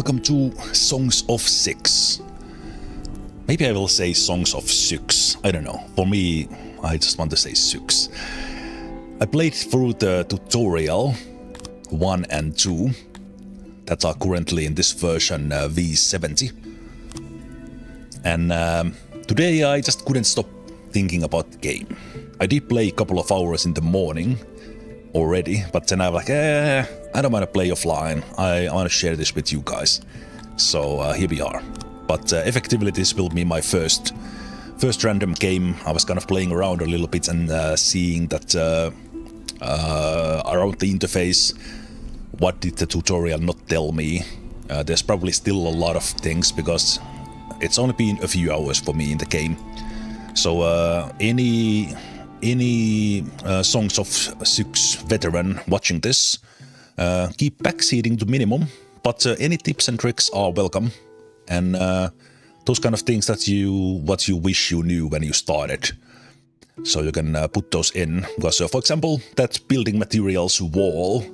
Welcome to Songs of Syx. Maybe I will say Songs of Syx. I don't know. For me, I just want to say Syx. I played through the tutorial 1 and 2 that are currently in this version V70. And today I just couldn't stop thinking about the game. I did play a couple of hours in the morning already, but then I'm like, I don't want to play offline. I want to share this with you guys. So here we are. But effectively this will be my first random game. I was kind of playing around a little bit and seeing that around the interface, what did the tutorial not tell me? There's probably still a lot of things because it's only been a few hours for me in the game. So any Songs of Syx veteran watching this, keep backseating to minimum, but any tips and tricks are welcome, and those kind of things that what you wish you knew when you started. So you can put those in, because for example, that building materials wall,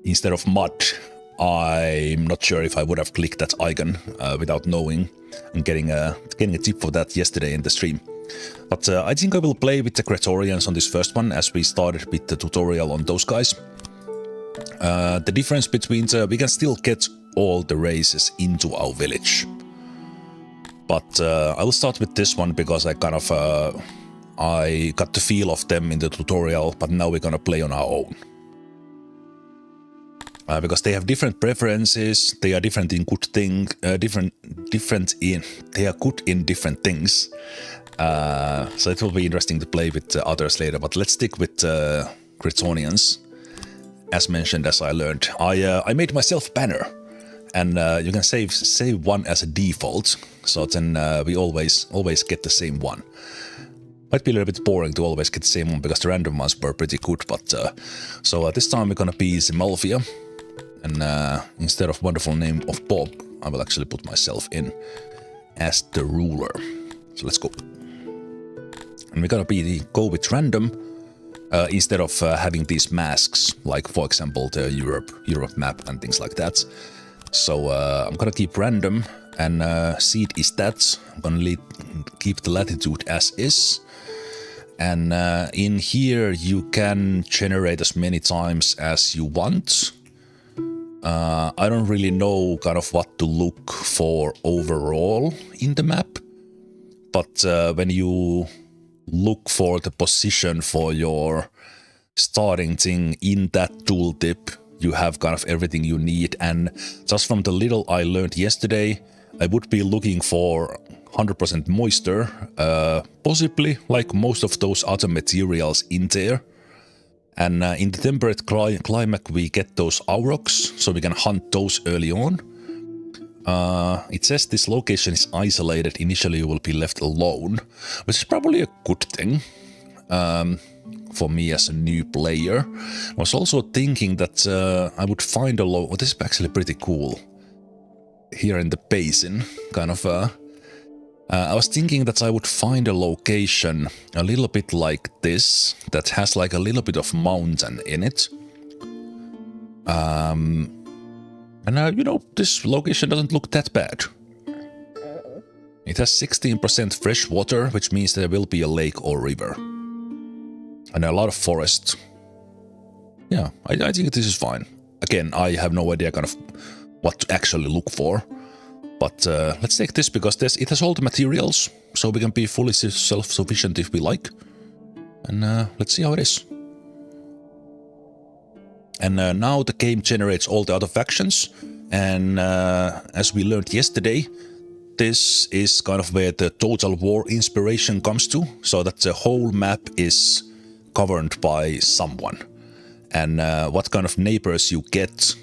instead of mud, I'm not sure if I would have clicked that icon without knowing and getting a tip for that yesterday in the stream. But I think I will play with the Praetorians on this first one, as we started with the tutorial on those guys. The difference between we can still get all the races into our village. But I will start with this one because I kind of I got the feel of them in the tutorial, but now we're gonna play on our own. Because they have different preferences, they are different in good thing, they are good in different things. So it will be interesting to play with others later, but let's stick with Gritonians. As mentioned, as I learned, I made myself banner, and you can save one as a default, so then we always get the same one. Might be a little bit boring to always get the same one because the random ones were pretty good, but so this time we're gonna be Zemalf, and instead of wonderful name of Bob, I will actually put myself in as the ruler. So let's go. And we're gonna go with random instead of having these masks, like for example the Europe map and things like that. So I'm gonna keep random, and seed is that. I'm gonna keep the latitude as is. And in here you can generate as many times as you want. I don't really know kind of what to look for overall in the map, but when you look for the position for your starting thing in that tooltip, you have kind of everything you need. And just from the little I learned yesterday, I would be looking for 100% moisture, possibly like most of those other materials in there. And in the temperate climate we get those aurochs, so we can hunt those early on. It says this location is isolated, initially you will be left alone, which is probably a good thing for me as a new player. I was also thinking that I would find a this is actually pretty cool. Here in the basin, kind of I was thinking that I would find a location a little bit like this, that has like a little bit of mountain in it. And you know, this location doesn't look that bad. It has 16% fresh water, which means there will be a lake or river. And a lot of forest. Yeah, I think this is fine. Again, I have no idea kind of what to actually look for. But let's take this because it has all the materials, so we can be fully self-sufficient if we like. And let's see how it is. And now the game generates all the other factions, and as we learned yesterday, this is kind of where the Total War inspiration comes to, so that the whole map is governed by someone. And what kind of neighbors you get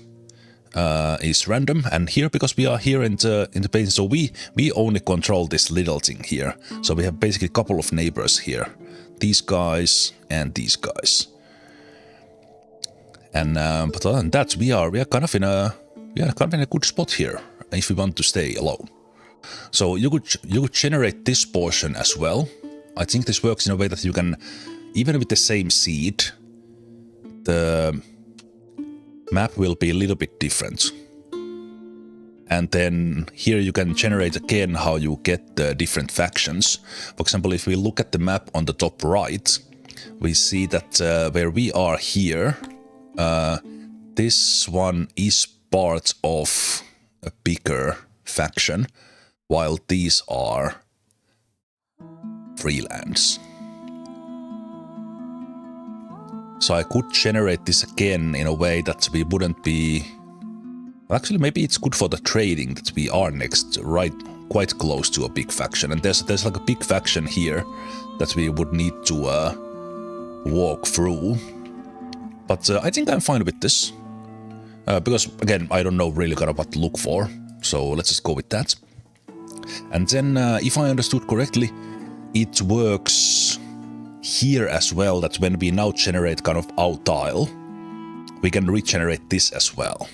is random, and here, because we are here in the basin, so we only control this little thing here. So we have basically a couple of neighbors here, these guys and these guys. And but other than that, we are kind of in a good spot here if we want to stay alone. So you could generate this portion as well. I think this works in a way that you can, even with the same seed, the map will be a little bit different. And then here you can generate again how you get the different factions. For example, if we look at the map on the top right, we see that where we are here, this one is part of a bigger faction, while these are freelance. So I could generate this again in a way that we wouldn't be... Actually, maybe it's good for the trading that we are next, right, quite close to a big faction. And there's like a big faction here that we would need to walk through. But I think I'm fine with this. Because, again, I don't know really kind of what to look for. So let's just go with that. And then, if I understood correctly, it works here as well, that when we now generate kind of our tile, we can regenerate this as well.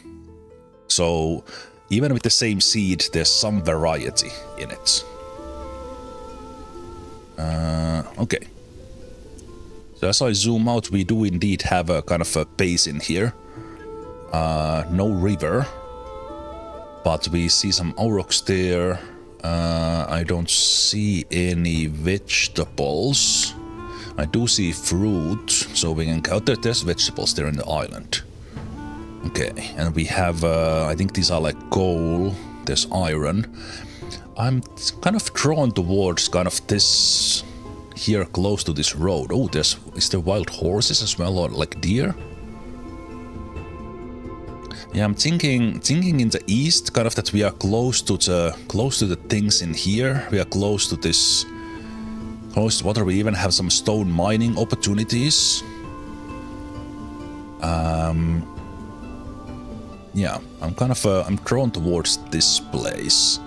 So even with the same seed, there's some variety in it. Okay. So as I zoom out, we do indeed have a kind of a basin here. No river, but we see some aurochs there. I don't see any vegetables. I do see fruit, so we can count that there's vegetables there in the island. Okay, and we have, I think these are like coal, there's iron. I'm kind of drawn towards kind of this here close to this road. Oh, is there wild horses as well, or like deer? Yeah, I'm thinking in the east, kind of that we are close to the things in here. We are close to this, close to water. We even have some stone mining opportunities. Yeah, I'm kind of I'm drawn towards this place.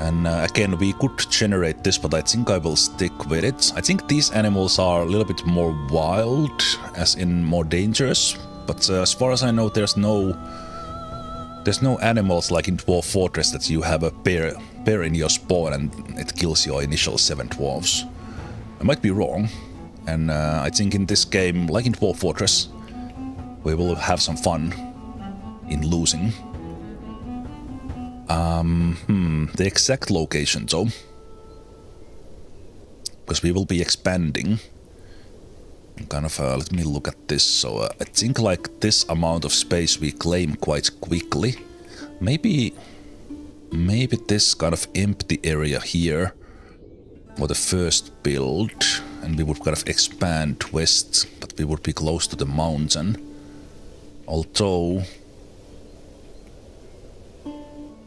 And again, we could generate this, but I think I will stick with it. I think these animals are a little bit more wild, as in more dangerous. But as far as I know, there's no animals like in Dwarf Fortress that you have a bear in your spawn and it kills your initial 7 dwarves. I might be wrong. And I think in this game, like in Dwarf Fortress, we will have some fun in losing. The exact location though, because we will be expanding. Kind of, let me look at this. So I think like this amount of space we claim quite quickly. Maybe this kind of empty area here for the first build, and we would kind of expand west, but we would be close to the mountain. Although,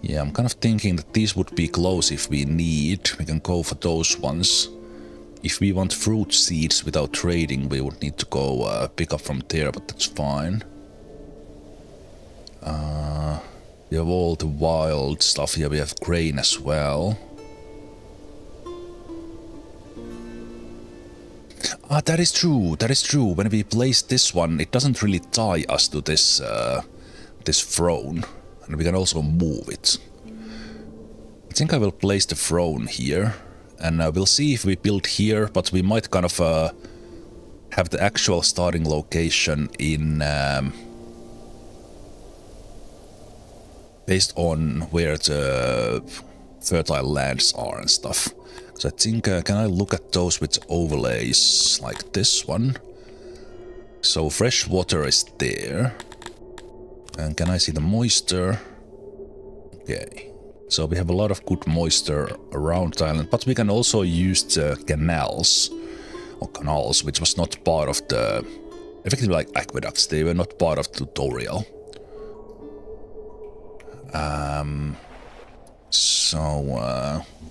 yeah, I'm kind of thinking that these would be close if we need. We can go for those ones. If we want fruit seeds without trading, we would need to go pick up from there, but that's fine. We have all the wild stuff here. We have grain as well. Ah, that is true. That is true. When we place this one, it doesn't really tie us to this this throne, and we can also move it. I think I will place the throne here. And we'll see if we build here, but we might kind of have the actual starting location in based on where the fertile lands are and stuff. So I think, can I look at those with overlays like this one? So fresh water is there. And can I see the moisture? Okay. So we have a lot of good moisture around the island, but we can also use the canals, which was not part of the, effectively like aqueducts, they were not part of the tutorial.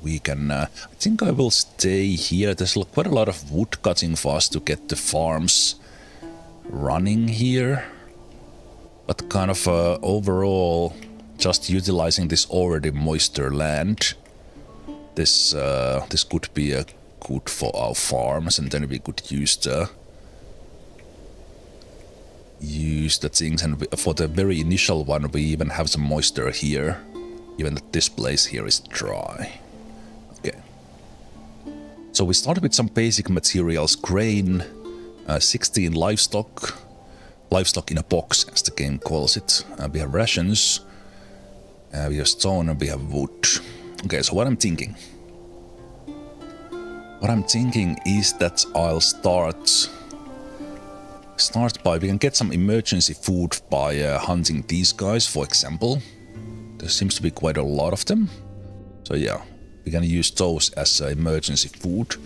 We can, I think I will stay here. There's quite a lot of wood cutting for us to get the farms running here, but kind of overall, just utilizing this already moister land, this could be good for our farms, and then we could use the things. And for the very initial one, we even have some moisture here, even that this place here is dry. Okay. So we started with some basic materials: grain, 16 livestock in a box, as the game calls it. We have rations. We have stone and we have wood. Okay, so what I'm thinking is that I'll start by, we can get some emergency food by hunting these guys, for example. There seems to be quite a lot of them. So yeah, we can use those as emergency food.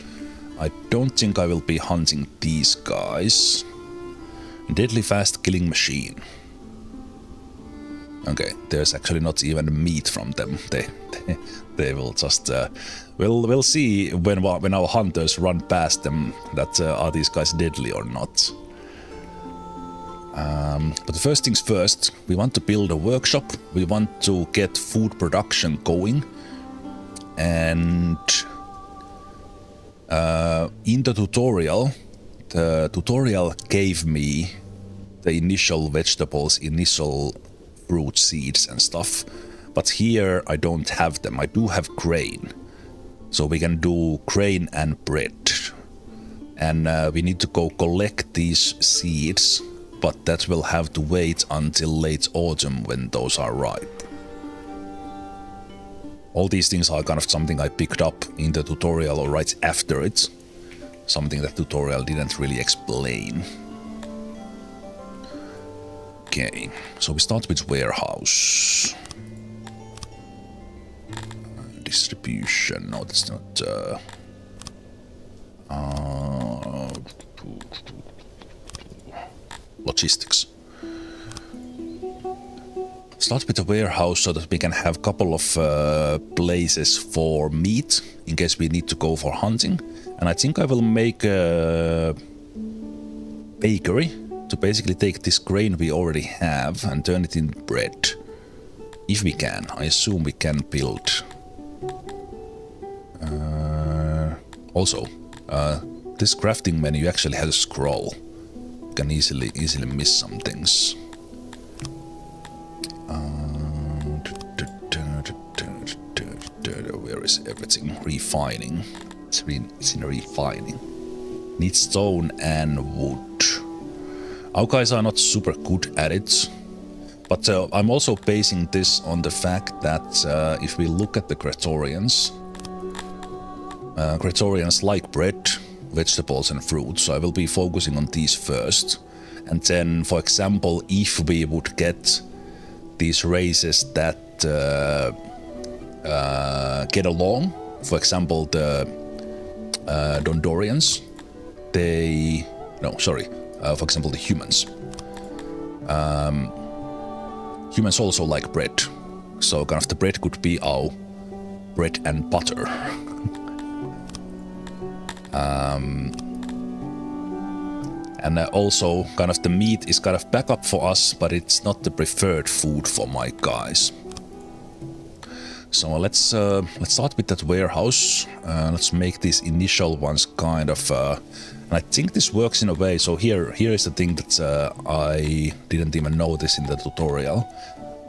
I don't think I will be hunting these guys. Deadly fast killing machine. Okay, there's actually not even meat from them. They will just we'll see when our hunters run past them that are these guys deadly or not. But the first things first, we want to build a workshop. We want to get food production going, and in the tutorial gave me the initial vegetables, initial fruit seeds and stuff, but here I don't have them. I do have grain, so we can do grain and bread, and we need to go collect these seeds, but that will have to wait until late autumn when those are ripe. All these things are kind of something I picked up in the tutorial or right after it, something that tutorial didn't really explain. Okay, so we start with warehouse. Distribution, no, that's not... logistics. Start with the warehouse so that we can have a couple of places for meat in case we need to go for hunting. And I think I will make a bakery to basically take this grain we already have and turn it into bread. If we can. I assume we can build. Also, this crafting menu actually has a scroll. You can easily miss some things. Where is everything? Refining. It's in refining. Needs stone and wood. Our guys are not super good at it, but I'm also basing this on the fact that if we look at the Praetorians, Praetorians like bread, vegetables and fruits, so I will be focusing on these first. And then, for example, if we would get these races that get along, for example, the Dondorians, for example, the humans. Humans also like bread, so kind of the bread could be our bread and butter. And also kind of the meat is kind of backup for us, but it's not the preferred food for my guys. So let's start with that warehouse. Let's make these initial ones kind of. And I think this works in a way. So here is the thing that I didn't even notice in the tutorial.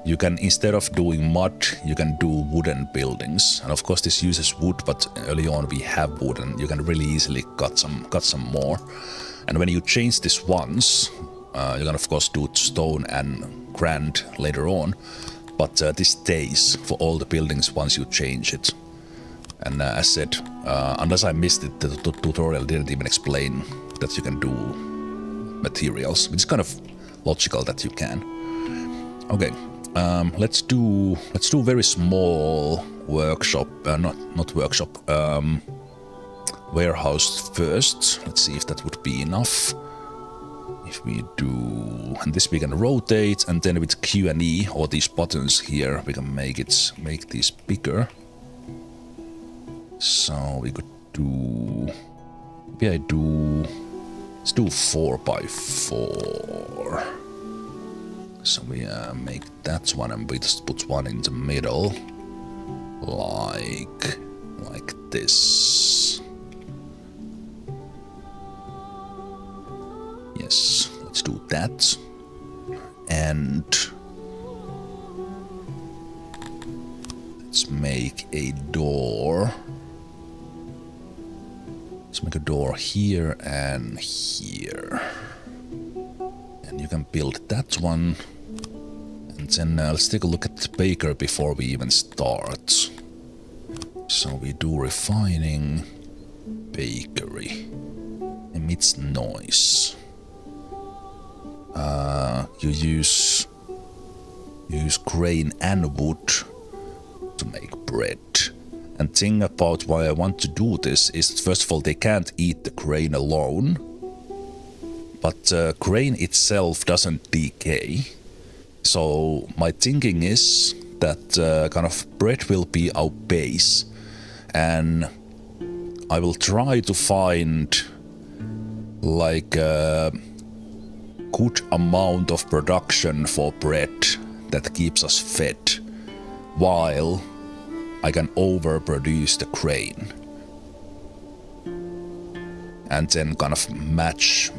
You can, instead of doing mud, you can do wooden buildings. And of course this uses wood, but early on we have wood, and you can really easily cut some more. And when you change this once, you can of course do stone and granite later on. But this stays for all the buildings once you change it. And as said, unless I missed it, the tutorial didn't even explain that you can do materials, which is kind of logical that you can. Okay, let's do very small workshop, not workshop, warehouse first. Let's see if that would be enough. If we do, and this we can rotate, and then with Q and E or these buttons here, we can make these bigger. So we could do, maybe let's do 4x4. So we make that one, and we just put one in the middle, like this. Yes, let's do that. And let's make a door. Let's make a door here and here. And you can build that one. And And then let's take a look at the baker before we even start. So we do refining, bakery, emits noise. You use grain and wood to make bread. And thing about why I want to do this is, first of all, they can't eat the grain alone. But grain itself doesn't decay. So my thinking is that kind of bread will be our base. And I will try to find like a good amount of production for bread that keeps us fed, while I can overproduce the grain. And then kind of match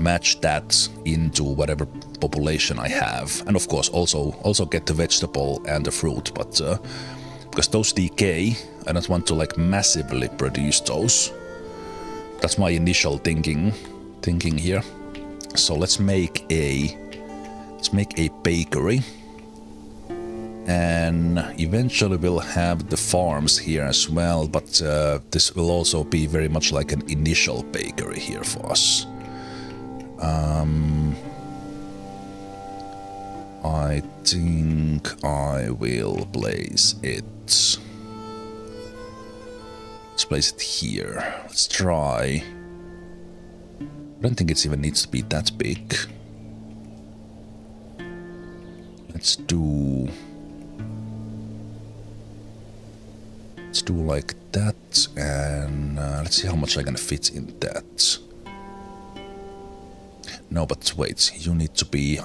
that into whatever population I have. And of course also get the vegetable and the fruit, but because those decay, I don't want to like massively produce those. That's my initial thinking here. So let's make a bakery. And eventually we'll have the farms here as well, but this will also be very much like an initial bakery here for us. I think I will place it. Let's place it here. Let's try. I don't think it even needs to be that big. Let's do like that, and let's see how much I can fit in that. No, but wait, I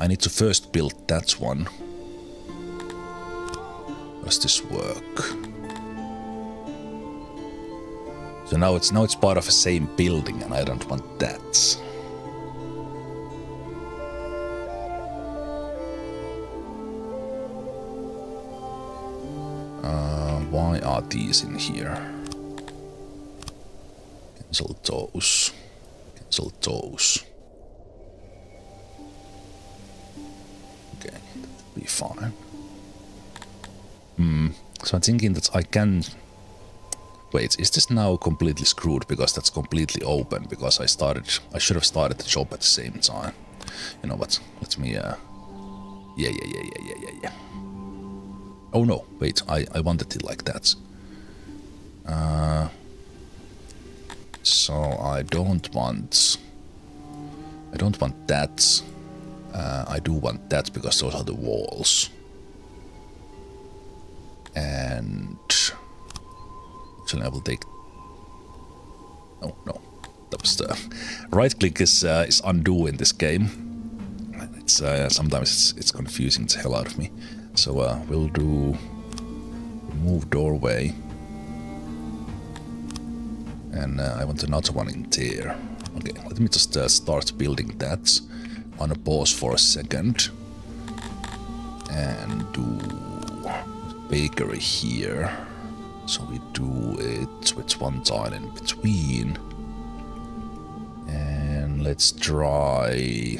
need to first build that one. Does this work? So now it's part of the same building, and I don't want that. Why are these in here? Cancel those. Cancel those. Okay, that'll be fine. So I'm thinking that I can... Wait, is this now completely screwed because that's completely open? Because I should have started the job at the same time. You know what? Let me... Yeah. Oh no, wait, I wanted it like that. So I don't want that. I do want that because those are the walls. And actually I will take... No. That was the... Right click is undo in this game. It's sometimes it's confusing the hell out of me. So we'll do remove doorway, and I want another one in there. Okay, let me just start building that on a pause for a second, and do bakery here. So we do it with one tile in between, and let's try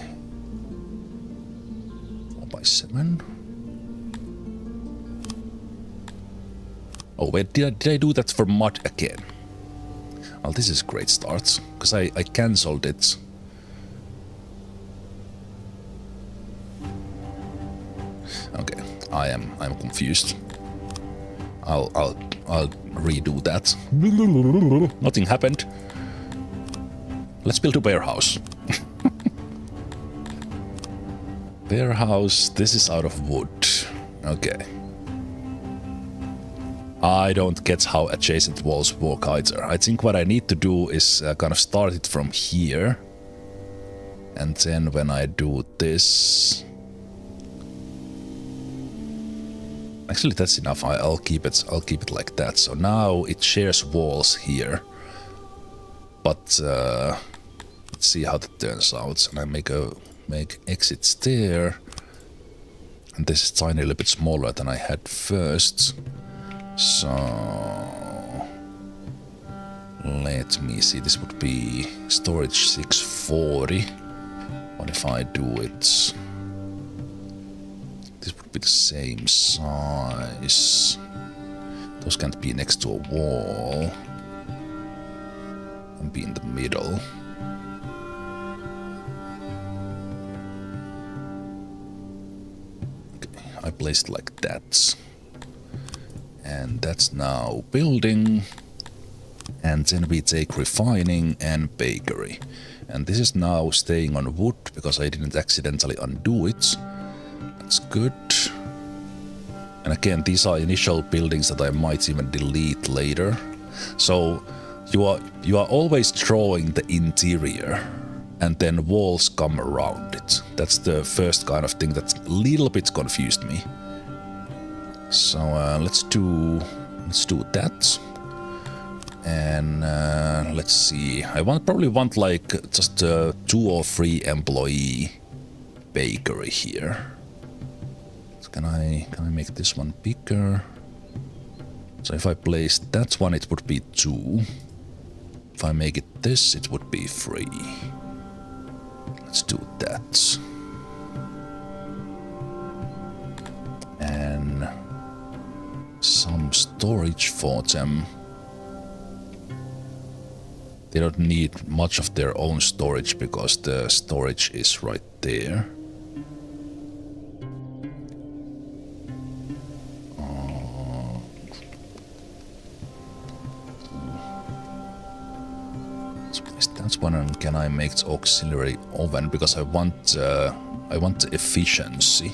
4x7. Oh wait, did I do that for mud again? Well, this is a great start, because I cancelled it. Okay, I'm confused. I'll redo that. Nothing happened. Let's build a warehouse. Warehouse, this is out of wood. Okay. I don't get how adjacent walls work either. I think what I need to do is kind of start it from here. And then when I do this... Actually, that's enough. I'll keep it like that. So now it shares walls here. But let's see how that turns out. And I make exits there. And this is tiny little bit smaller than I had first. So let me see, this would be storage 640. What if I do it this would be the same size. Those can't be next to a wall. And be in the middle. Okay, I placed like that. And that's now building. And then we take refining and bakery. And this is now staying on wood because I didn't accidentally undo it. That's good. And again, these are initial buildings that I might even delete later. So you are always drawing the interior and then walls come around it. That's the first kind of thing that's a little bit confused me. So let's do that. And let's see. I probably want like just a 2 or 3 employee bakery here. So can I make this one bigger? So if I place that one, it would be 2. If I make it this, it would be 3. Let's do that. And some storage for them. They don't need much of their own storage because the storage is right there. Let's place that one, and can I make the auxiliary oven because I want the efficiency.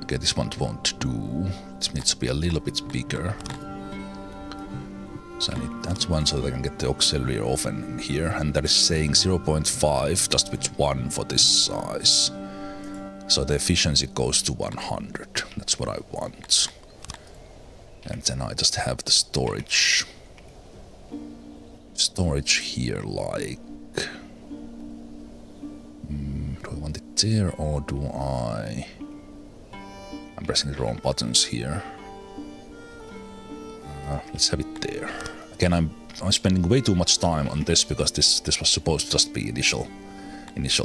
Okay, this one won't do. This needs to be a little bit bigger. So I need that one so that I can get the auxiliary oven in here, and that is saying 0.5 just with 1 for this size. So the efficiency goes to 100. That's what I want. And then I just have the storage here, like do I want it there or do I'm pressing the wrong buttons here. Let's have it there. Again, I'm spending way too much time on this because this was supposed to just be initial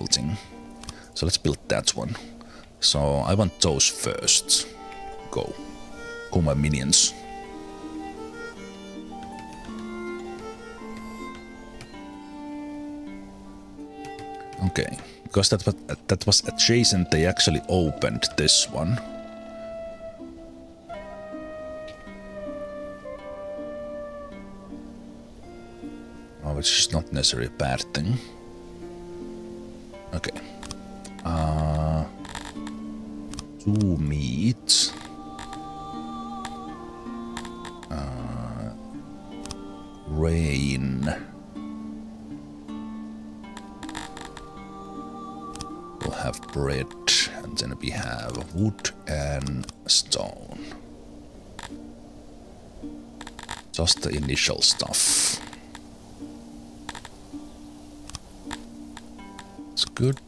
thing. So let's build that one. So I want those first. Go my minions. Okay, because that was adjacent, they actually opened this one. Which is not necessarily a bad thing. Okay. 2 meat. Rain. We'll have bread, and then we have wood and stone. Just the initial stuff. It's good.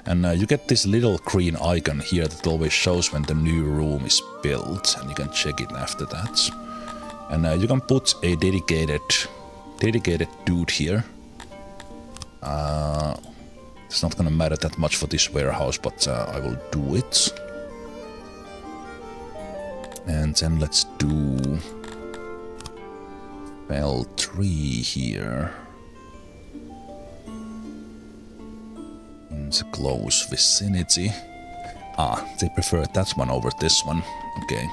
And you get this little green icon here that always shows when the new room is built, and you can check it after that. And you can put a dedicated dude here. It's not gonna matter that much for this warehouse, but I will do it. And then let's do fell tree here. In the close vicinity. They prefer that one over this one. Okay.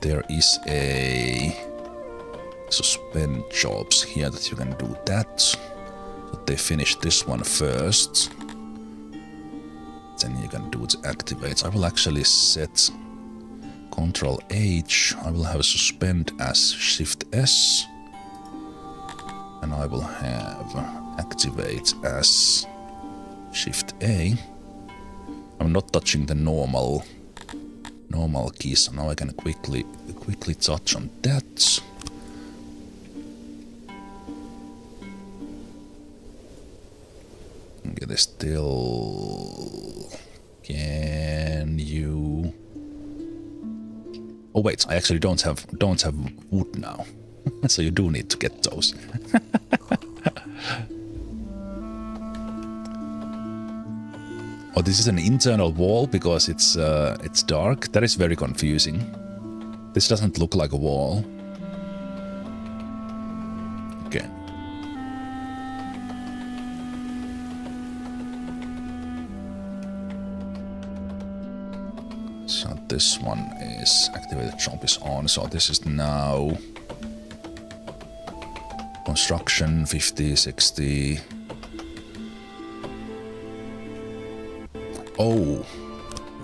There is a suspend jobs here that you can do that. So they finish this one first. Then you can do the activate. I will actually set Control H. I will have suspend as Shift S. And I will have activate as Shift A. I'm not touching the normal keys, so now I can quickly touch on that. Okay, they still. Can you? Oh wait, I actually don't have wood now, so you do need to get those. Oh, this is an internal wall because it's dark. That is very confusing. This doesn't look like a wall. Okay. So this one is activated, jump is on. So this is now construction 50, 60. Oh,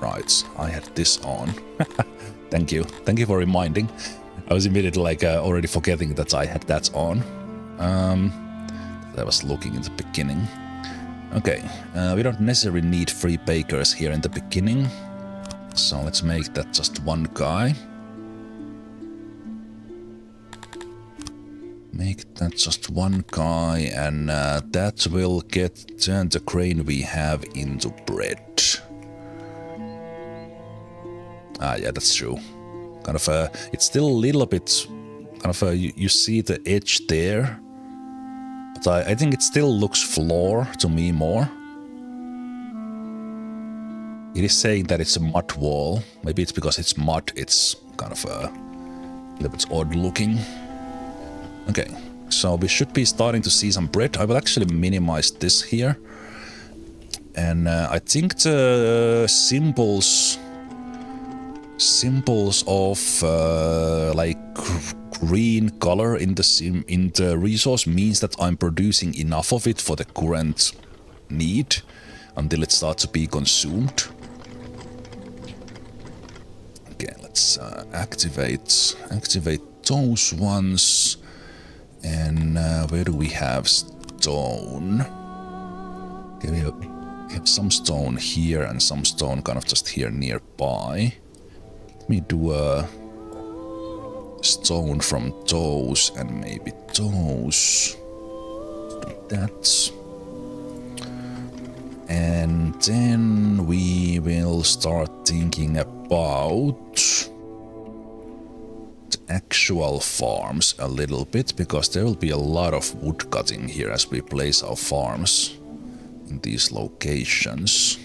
right. I had this on. Thank you. Thank you for reminding. I was immediately like already forgetting that I had that on. I was looking in the beginning. Okay, we don't necessarily need 3 bakers here in the beginning. So let's make that just one guy. Make that just one guy, and that will turn the grain we have into bread. Ah, yeah, that's true. Kind of it's still a little bit kind of you see the edge there, but I think it still looks floor to me more. It is saying that it's a mud wall. Maybe it's because it's mud, it's kind of a little bit odd looking. Okay, so we should be starting to see some bread. I will actually minimize this here. And I think the symbols of like green color in the resource means that I'm producing enough of it for the current need until it starts to be consumed. Okay, let's activate those ones. And where do we have stone? Okay, we have some stone here and some stone kind of just here nearby. Let me do a stone from those and maybe those. Do that. And then we will start thinking about actual farms a little bit, because there will be a lot of wood cutting here as we place our farms in these locations.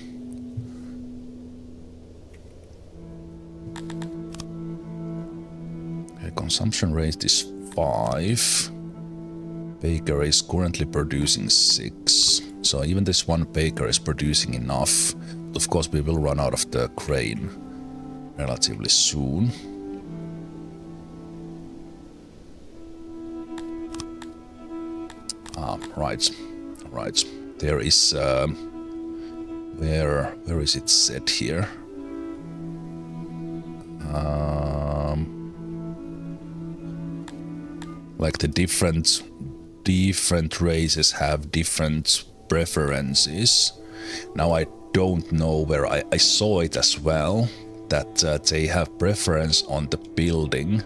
Okay, consumption rate is 5. Baker is currently producing 6. So even this one baker is producing enough. But of course we will run out of the grain relatively soon. Right. There is where is it set here? Like the different races have different preferences. Now I don't know where I saw it as well, that they have preference on the building,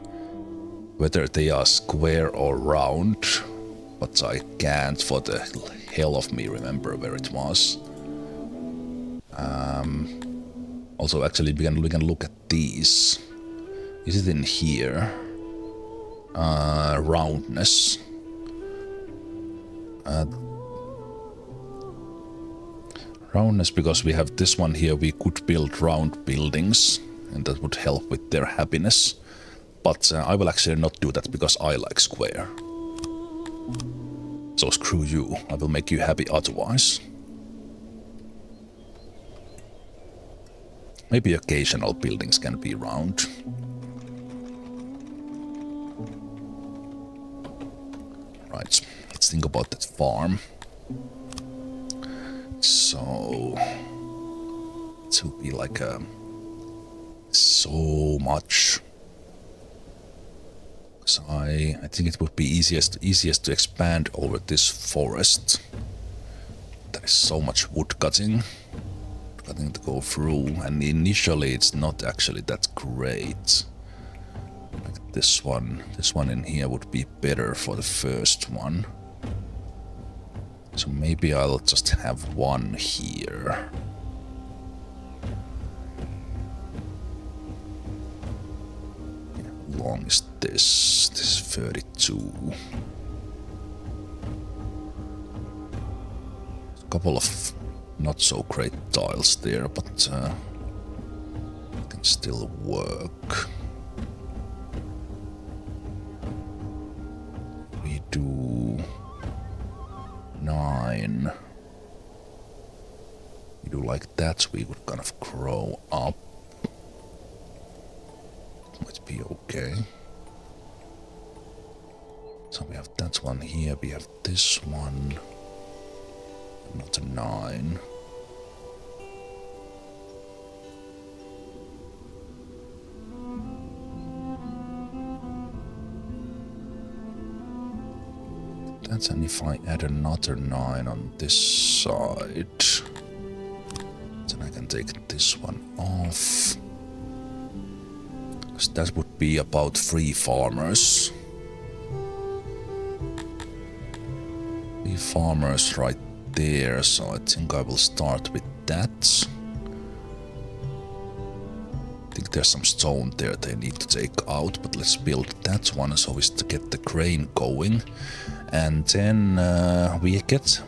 whether they are square or round. But I can't for the hell of me remember where it was. Also, actually, we can look at these. Is it in here? Roundness. Roundness, because we have this one here, we could build round buildings, and that would help with their happiness. But I will actually not do that because I like square. So screw you, I will make you happy otherwise. Maybe occasional buildings can be round. Right, let's think about that farm. So it will be like so much. So I think it would be easiest to expand over this forest. There is so much wood cutting to go through, and initially it's not actually that great. Like this one in here would be better for the first one. So maybe I'll just have one here. How long is this? This is 32. A couple of not so great tiles there, but can still work. We do 9. We do like that, we would kind of grow up. Might be okay. So we have that one here, we have this one. Not a 9. That's, and if I add another 9 on this side, then I can take this one off. Because that would be about 3 farmers. 3 farmers right there, so I think I will start with that. I think there's some stone there they need to take out, but let's build that one so as to get the grain going. And then we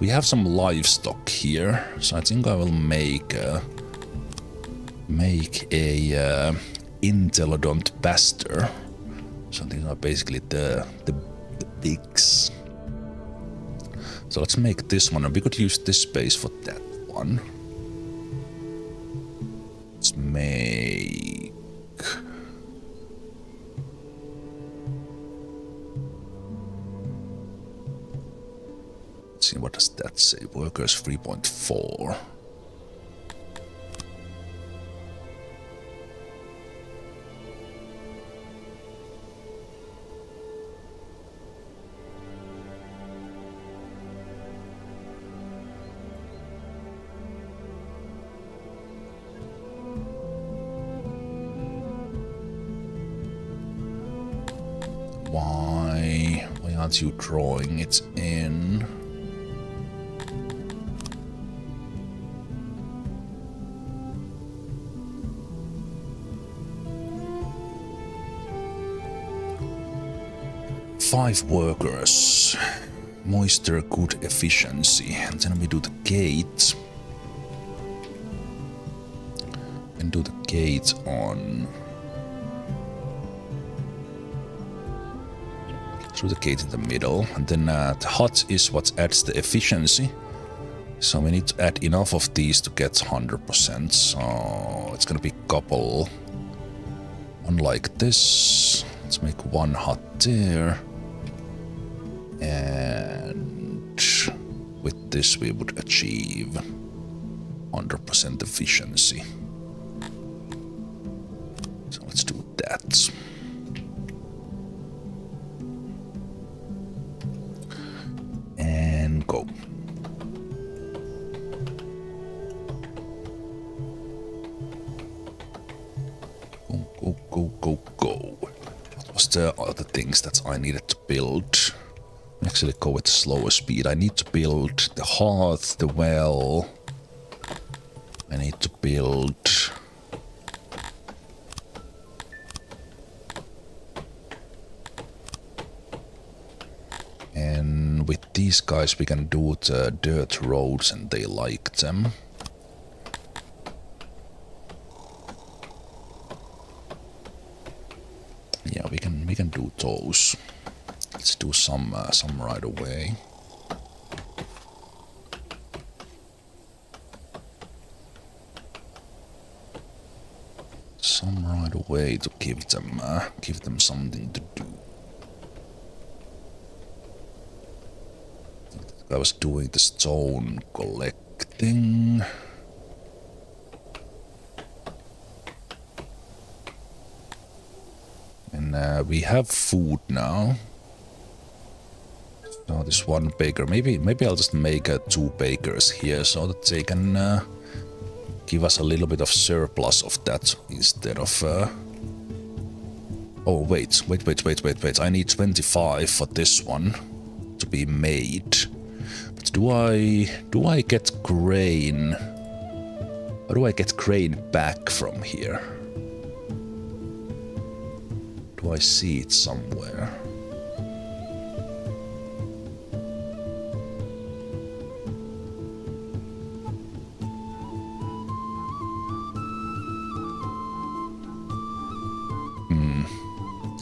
have some livestock here, so I think I will make a intelligent pasture. So these are basically the pigs. So let's make this one, and we could use this space for that one. Let's make... Let's see, what does that say? Workers 3.4. Why aren't you drawing it in? Five workers, moisture, good efficiency, and then we do the gate. And do the gate on. Through the gate in the middle, and then the hut is what adds the efficiency. So we need to add enough of these to get 100%. So it's gonna be a couple. One like this. Let's make one hut there. And with this we would achieve 100% efficiency. So let's do that. And go. Go. What was the other things that I needed to build? Actually go with slower speed. I need to build the hearth, the well. I need to build... And with these guys we can do the dirt roads and they like them. Yeah, we can do those. Let's do some right away. Some right away to give them something to do. I was doing the stone collecting. And we have food now. So this one baker, maybe I'll just make 2 bakers here so that they can give us a little bit of surplus of that instead of... Oh wait, I need 25 for this one to be made. But do I get grain? How do I get grain back from here? Do I see it somewhere?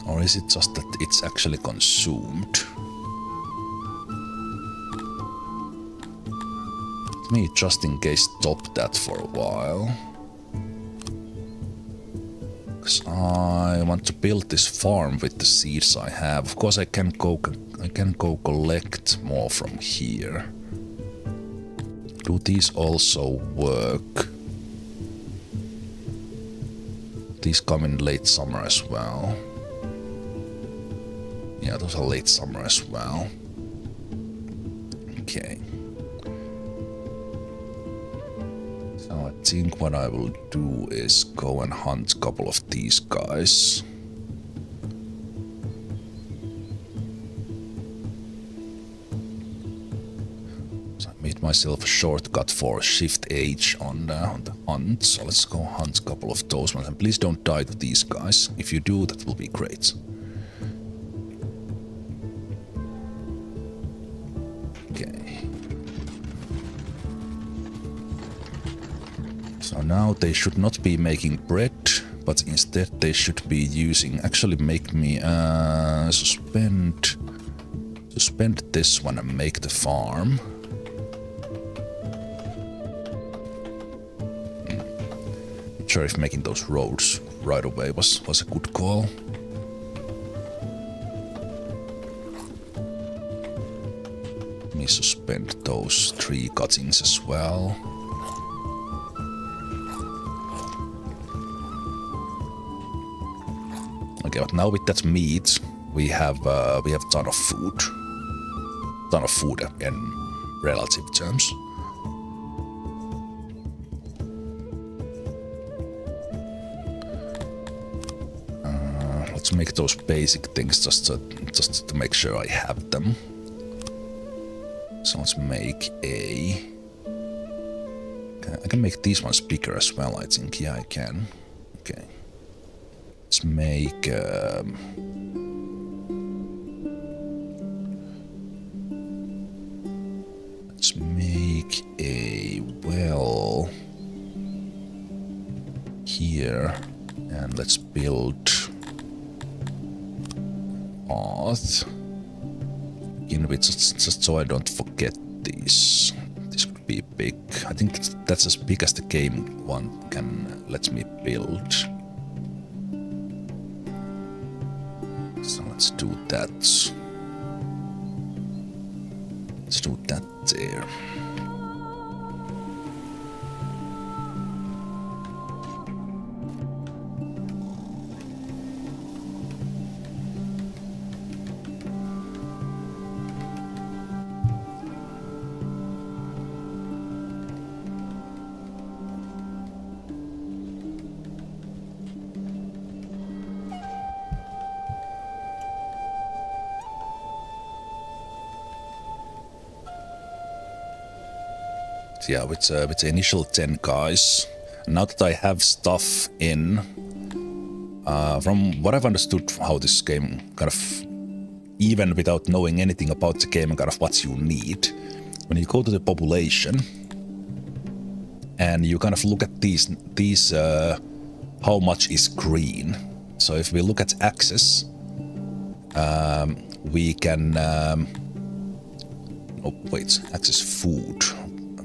Or is it just that it's actually consumed? Let me just in case stop that for a while. Because I want to build this farm with the seeds I have. Of course I can go collect more from here. Do these also work? These come in late summer as well. Yeah, those are late summer as well. Okay. So I think what I will do is go and hunt a couple of these guys. So I made myself a shortcut for Shift H on the hunt. So let's go hunt a couple of those ones. And please don't die to these guys. If you do, that will be great. So now they should not be making bread, but instead they should be using... Actually make me suspend this one and make the farm. Not sure if making those roads right away was a good call. Let me suspend those tree cuttings as well. Okay, but now with that meat, we have ton of food. Ton of food in relative terms. Let's make those basic things just to make sure I have them. So let's make a... I can make these ones bigger as well, I think. Yeah, I can. Okay. Let's make... let's make a well here, and let's build path. Begin with just so I don't forget these. This could be big. I think that's as big as the game one can let me build. So let's do that. Let's do that there. Yeah, with the initial 10 guys. Now that I have stuff in, from what I've understood how this game kind of, even without knowing anything about the game and kind of what you need, when you go to the population and you kind of look at these how much is green. So if we look at access, we can, oh wait, access food.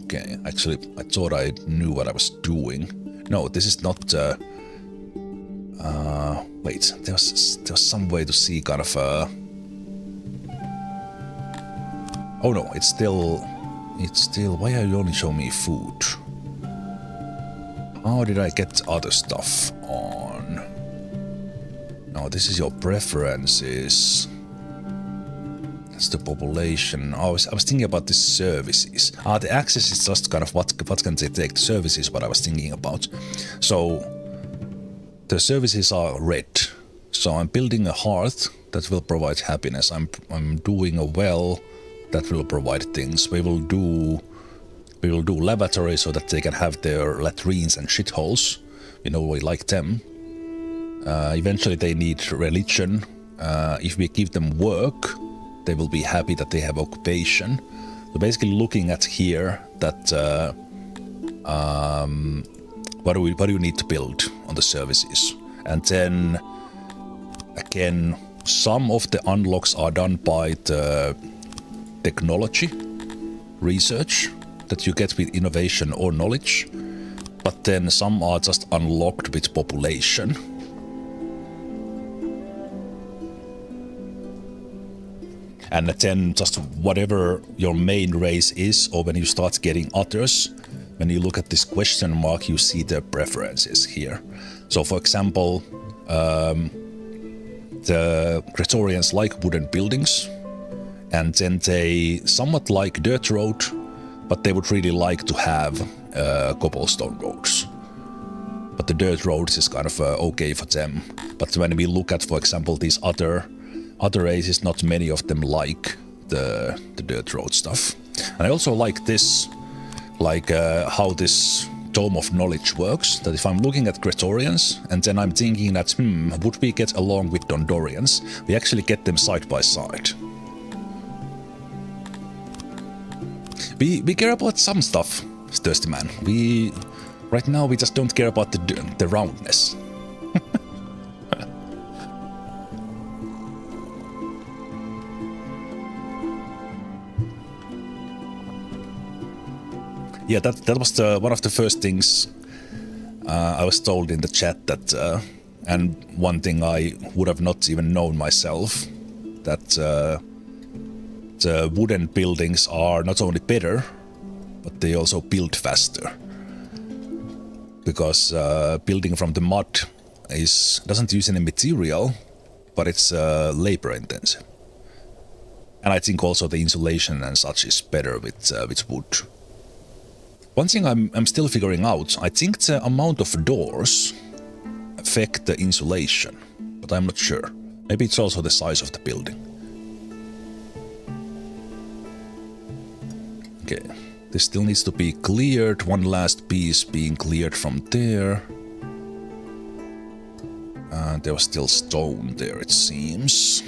Okay, actually, I thought I knew what I was doing. No, this is not... wait, there's some way to see kind of... Oh no, it's still... Why are you only showing me food? How did I get other stuff on? No, this is your preferences. That's the population. I was thinking about the services. The access is just kind of what can they take. The services, what I was thinking about. So the services are red. So I'm building a hearth that will provide happiness. I'm doing a well that will provide things. We will do lavatory so that they can have their latrines and shitholes. You know, we like them. Eventually they need religion. If we give them work, they will be happy that they have occupation. So basically looking at here that what do you need to build on the services? And then again, some of the unlocks are done by the technology research that you get with innovation or knowledge, but then some are just unlocked with population. And then just whatever your main race is, or when you start getting others, when you look at this question mark, you see the preferences here. So for example, the Praetorians like wooden buildings, and then they somewhat like dirt road, but they would really like to have cobblestone roads. But the dirt roads is kind of okay for them. But when we look at, for example, these other races, not many of them like the dirt road stuff. And I also like this, like how this Dome of Knowledge works, that if I'm looking at Praetorians and then I'm thinking that, would we get along with Dondorians, we actually get them side by side. We care about some stuff, Thirsty Man. Right now we just don't care about the roundness. Yeah, that was one of the first things I was told in the chat, that, and one thing I would have not even known myself, that the wooden buildings are not only better, but they also build faster. Because building from the mud doesn't use any material, but it's labor intensive. And I think also the insulation and such is better with wood. One thing I'm still figuring out, I think the amount of doors affect the insulation, but I'm not sure. Maybe it's also the size of the building. Okay, this still needs to be cleared, one last piece being cleared from there. There was still stone there, it seems.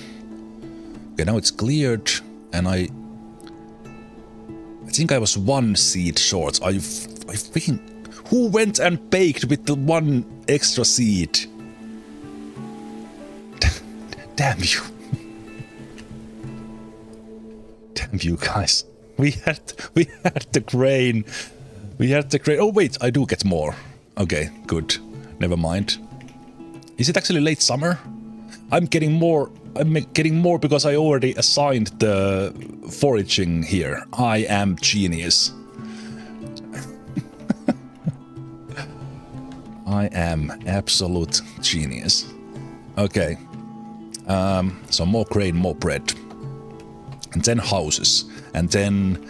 Okay, now it's cleared, and I think I was one seed short. I freaking... Who went and baked with the one extra seed? Damn you. Damn you guys. We had the grain. We had the grain. Oh wait, I do get more. Okay, good. Never mind. Is it actually late summer? I'm getting more because I already assigned the foraging here. I am genius. I am absolute genius. Okay. So more grain, more bread. And then houses. And then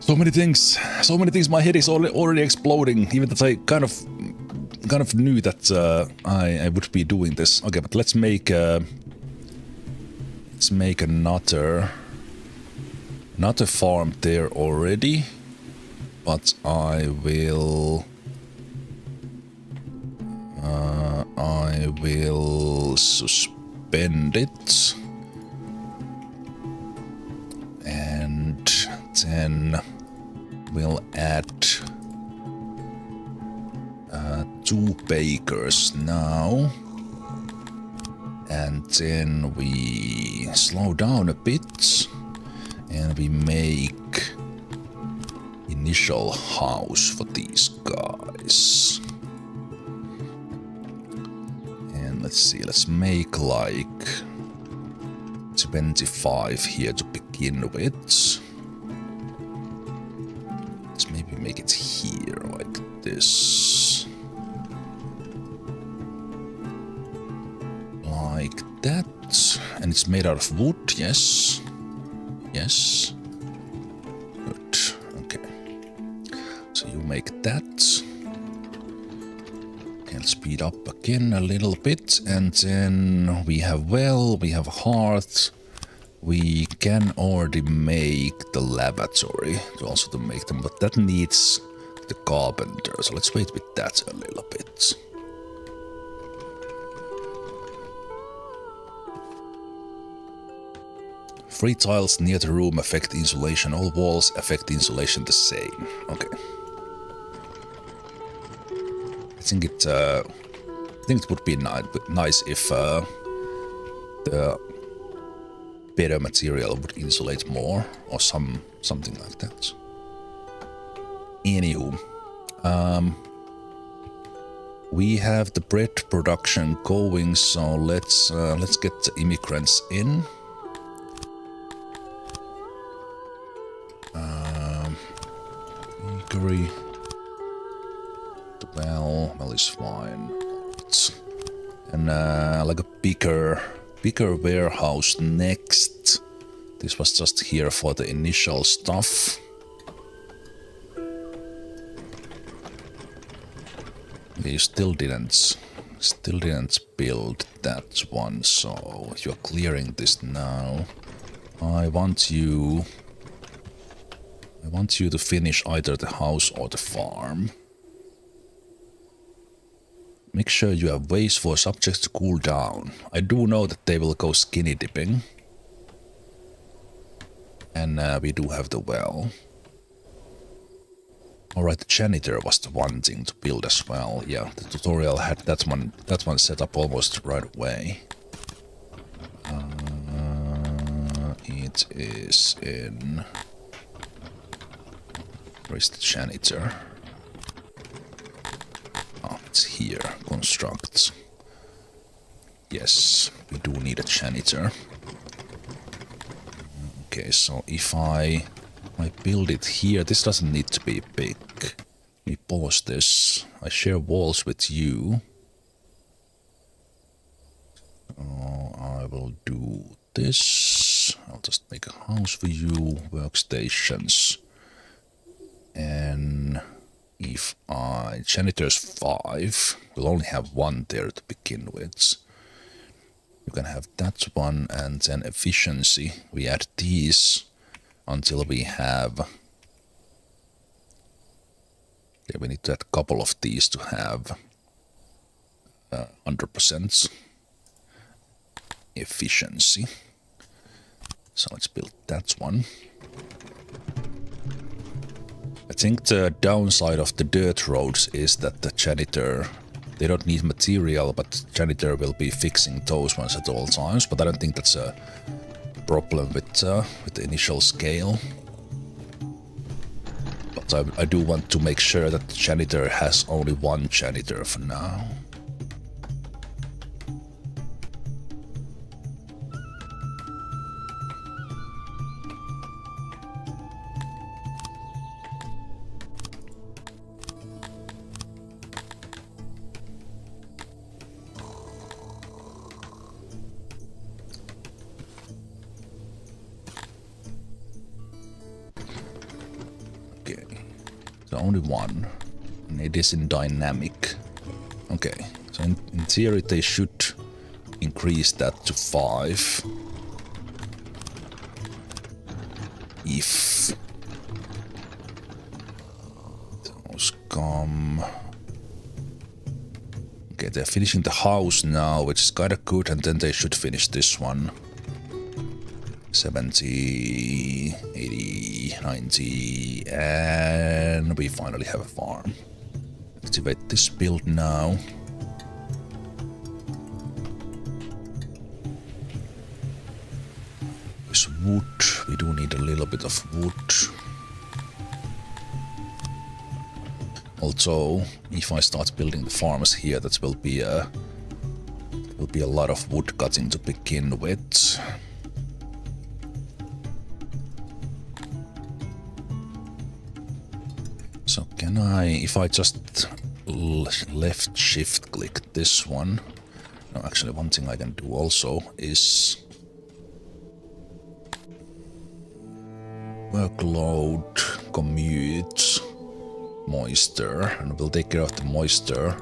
so many things. So many things. My head is already exploding. Even that I kind of knew that I would be doing this. Okay, but let's make another farm there already. But I will suspend it. And then we'll add 2 bakers now. And then we slow down a bit and we make initial house for these guys. And let's see, let's make like 25 here to begin with. Let's maybe make it here like this. Like that. And it's made out of wood, yes. Yes. Good. Okay. So you make that. And speed up again a little bit. And then we have well, we have hearth. We can already make the lavatory to make them, but that needs the carpenter. So let's wait with that a little bit. Three tiles near the room affect insulation. All walls affect insulation the same. Okay. I think it would be nice if the better material would insulate more, or something like that. Anywho, we have the bread production going, so let's get the immigrants in. Bakery. Well is fine. And like a bigger warehouse next. This was just here for the initial stuff. You still didn't build that one, so you're clearing this now. I want you to finish either the house or the farm. Make sure you have ways for subjects to cool down. I do know that they will go skinny dipping. And we do have the well. Alright, the janitor was the one thing to build as well. Yeah, the tutorial had that one set up almost right away. It is in... Where is the janitor? Oh, it's here. Construct. Yes, we do need a janitor. Okay, so if I build it here, this doesn't need to be big. Let me pause this. I share walls with you. So I will do this. I'll just make a house for you. Workstations. And if janitor's 5, we'll only have one there to begin with. You can have that one, and then efficiency. We add these until we have... Yeah, we need to add a couple of these to have 100% efficiency. So let's build that one. I think the downside of the dirt roads is that the janitor, they don't need material, but the janitor will be fixing those ones at all times. But I don't think that's a problem with the initial scale. But I do want to make sure that the janitor has only one janitor for now. Only one, and it is in dynamic. Okay, so in theory they should increase that to 5 if those come. Okay, they're finishing the house now, which is kind of good, and then they should finish this one. 70, 80, 90, and we finally have a farm. Activate this build now. This wood, we do need a little bit of wood. Also, if I start building the farms here, that will be a lot of wood cutting to begin with. So can if I just left shift click this one, no, actually one thing I can do also is workload, commute, moisture, and we'll take care of the moisture.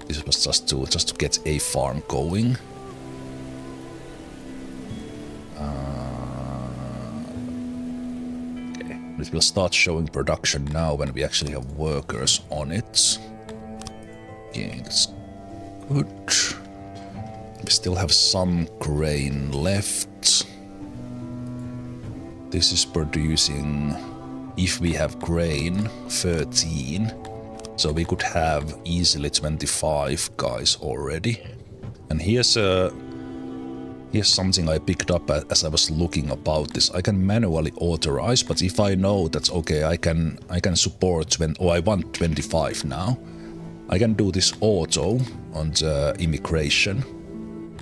This was just to get a farm going. It will start showing production now when we actually have workers on it. Okay, that's good. We still have some grain left. This is producing, if we have grain, 13. So we could have easily 25 guys already. And here's Here's something I picked up as I was looking about this. I can manually authorize, but if I know that's okay, I can support when I want 25 now. I can do this auto on the immigration,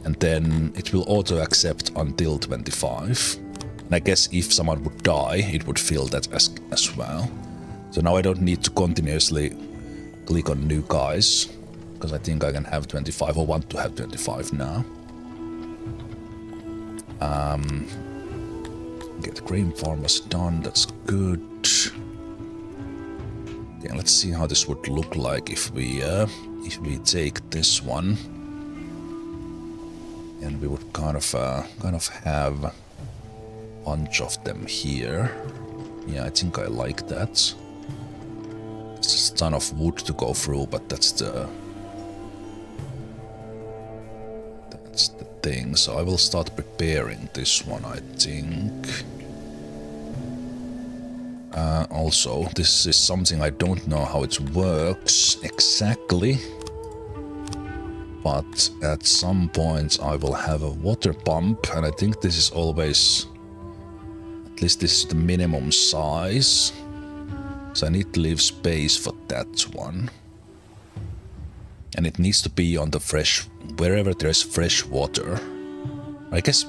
and then it will auto accept until 25. And I guess if someone would die, it would fill that as well. So now I don't need to continuously click on new guys, because I think I can have 25 or want to have 25 now. Get grain farmers done, that's good. Okay, let's see how this would look like if we take this one. And we would kind of have a bunch of them here. Yeah, I think I like that. It's just a ton of wood to go through, but that's the thing. So I will start preparing this one, I think. Also, this is something I don't know how it works exactly, but at some point I will have a water pump, and I think this is always, at least this is the minimum size, so I need to leave space for that one. And it needs to be on the fresh, wherever there's fresh water. I guess,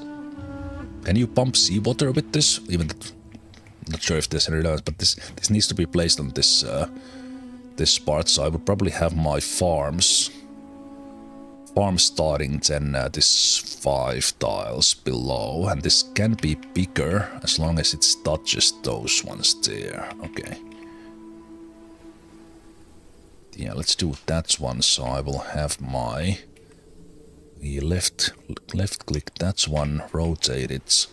can you pump seawater with this? Even, not sure if there's any relevance, but this needs to be placed on this this part. So I would probably have my farm starting then this 5 tiles below, and this can be bigger as long as it touches those ones there. Okay. Yeah, let's do that one. So I will have my left click that one, rotate it,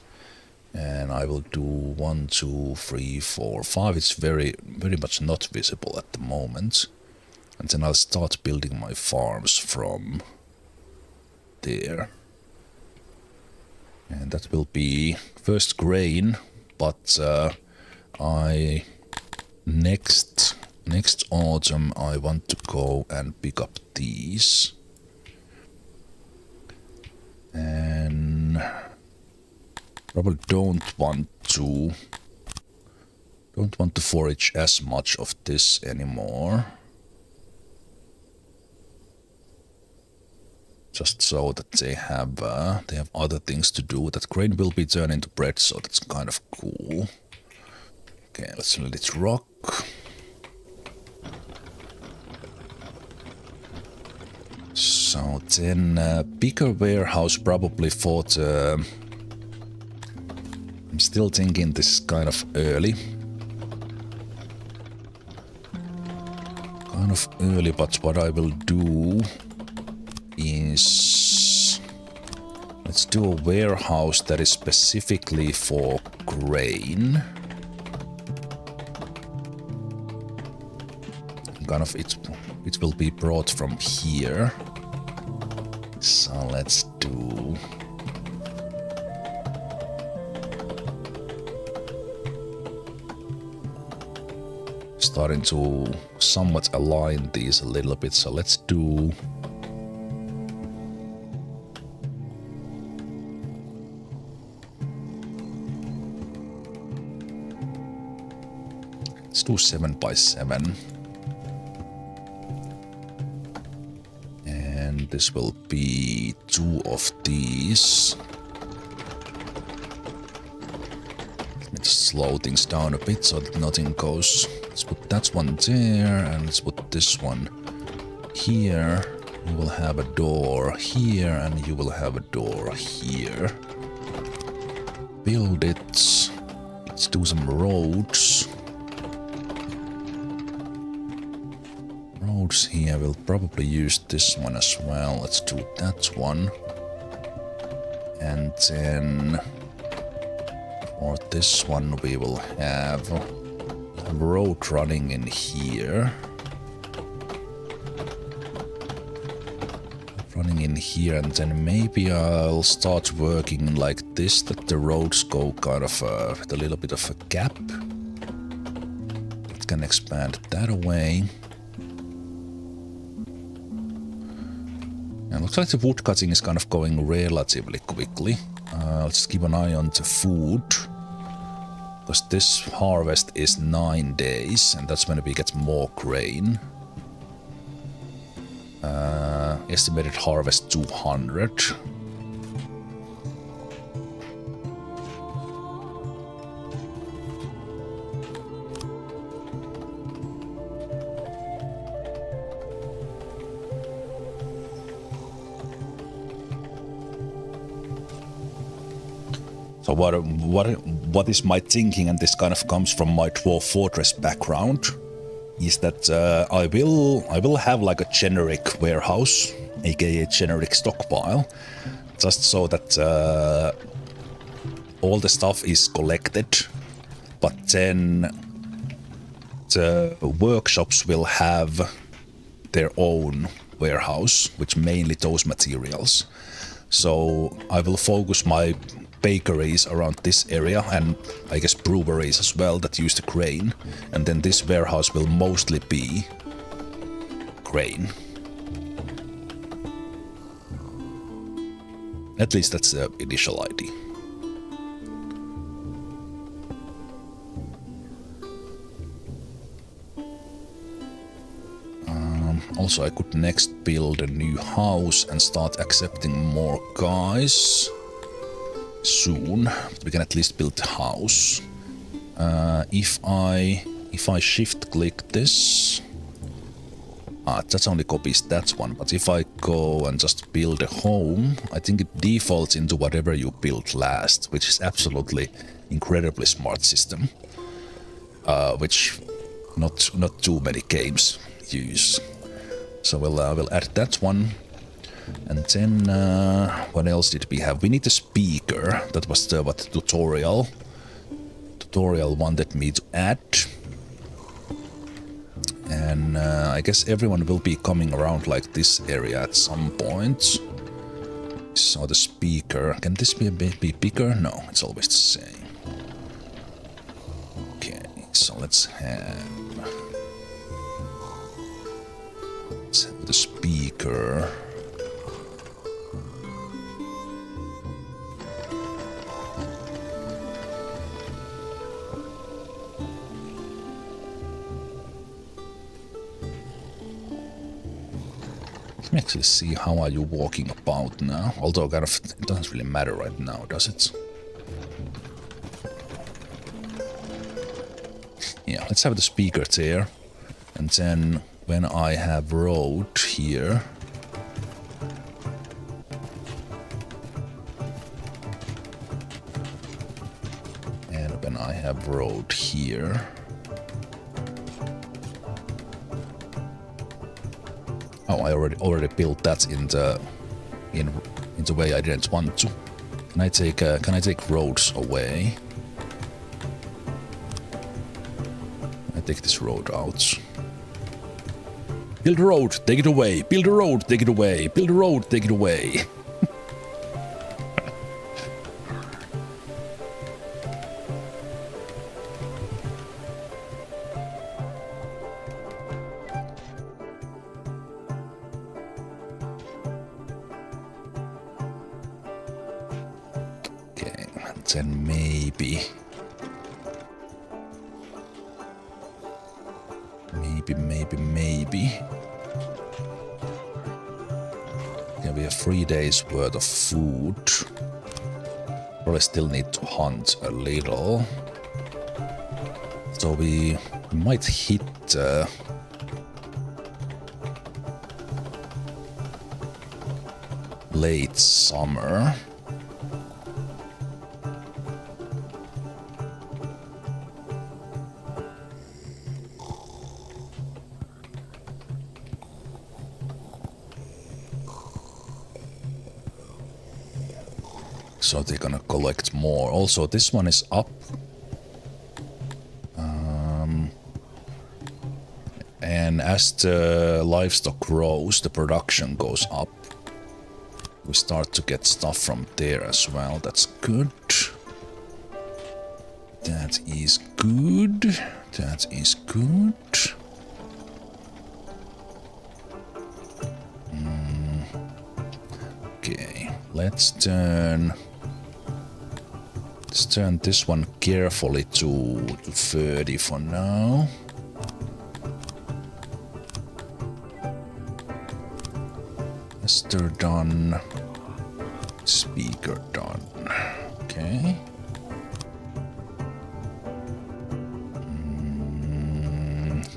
and I will do 1, 2, 3, 4, 5. It's very much not visible at the moment, and then I'll start building my farms from there, and that will be first grain, but next autumn I want to go and pick up these, and probably don't want to forage as much of this anymore, just so that they have other things to do. That grain will be turned into bread, so that's kind of cool. Okay, let's let it rock. So then bigger warehouse probably for the... I'm still thinking this is kind of early. But what I will do is... let's do a warehouse that is specifically for grain. It will be brought from here. So let's do... starting to somewhat align these a little bit, so let's do... let's do 7 by 7. And this will be 2 of these. Let me just slow things down a bit so that nothing goes... Let's put that one there, and let's put this one here. You will have a door here, and you will have a door here. Build it. Let's do some roads. Roads here, we'll probably use this one as well. Let's do that one. And then for this one we will have a road running in here. And then maybe I'll start working like this, that the roads go kind of with a little bit of a gap. It can expand that away. And looks like the wood cutting is kind of going relatively quickly. Let's keep an eye on the food. Because this harvest is 9 days, and that's when we get more grain. Estimated harvest 200. So what is my thinking, and this kind of comes from my Dwarf Fortress background, is that I will have like a generic warehouse, aka generic stockpile, just so that all the stuff is collected, but then the workshops will have their own warehouse, which mainly those materials. So I will focus my bakeries around this area, and I guess breweries as well that use the grain, and then this warehouse will mostly be grain. At least that's the initial idea. Also, I could next build a new house and start accepting more guys soon. We can at least build the house. If I shift click this, that only copies that one. But if I go and just build a home, I think it defaults into whatever you built last, which is absolutely incredibly smart system, which not too many games use. So we'll add that one. And then, what else did we have? We need a speaker. That was the tutorial. Tutorial wanted me to add. And I guess everyone will be coming around like this area at some point. So the speaker, can this be a bit bigger? No, it's always the same. Okay, so let's have the speaker. Let me actually see how are you walking about now. Although kind of it doesn't really matter right now, does it? Yeah, let's have the speaker there. And then when I have road here, and when I have road here, oh, I already built that in the way I didn't want to. Can I take roads away? I take this road out. Build a road, take it away. Build a road, take it away. Build a road, take it away. Okay, and then maybe yeah, we have 3 days worth of food. Probably still need to hunt a little. So we might hit late summer. So they're gonna collect more. Also, this one is up. And as the livestock grows, the production goes up. We start to get stuff from there as well. That's good. That is good. That is good. let's turn this one carefully to 30 for now. Tester done. Speaker done. Okay.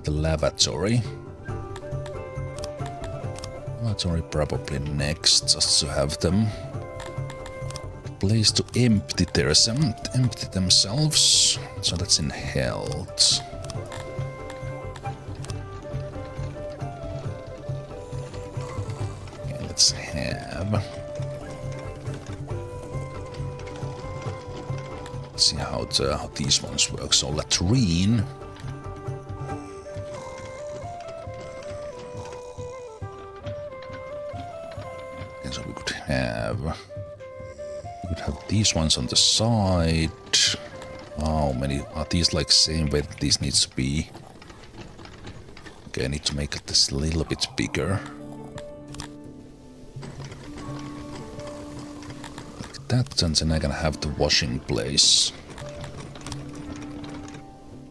The lavatory. Lavatory probably next, just to have them. Place to empty themselves. So that's in health. Okay, let's have. Let's see how these ones work. So latrine. Okay, so we could have these ones on the side. How many are these? Like same way that these needs to be. Okay, I need to make this a little bit bigger. Like that, and then I'm gonna have the washing place.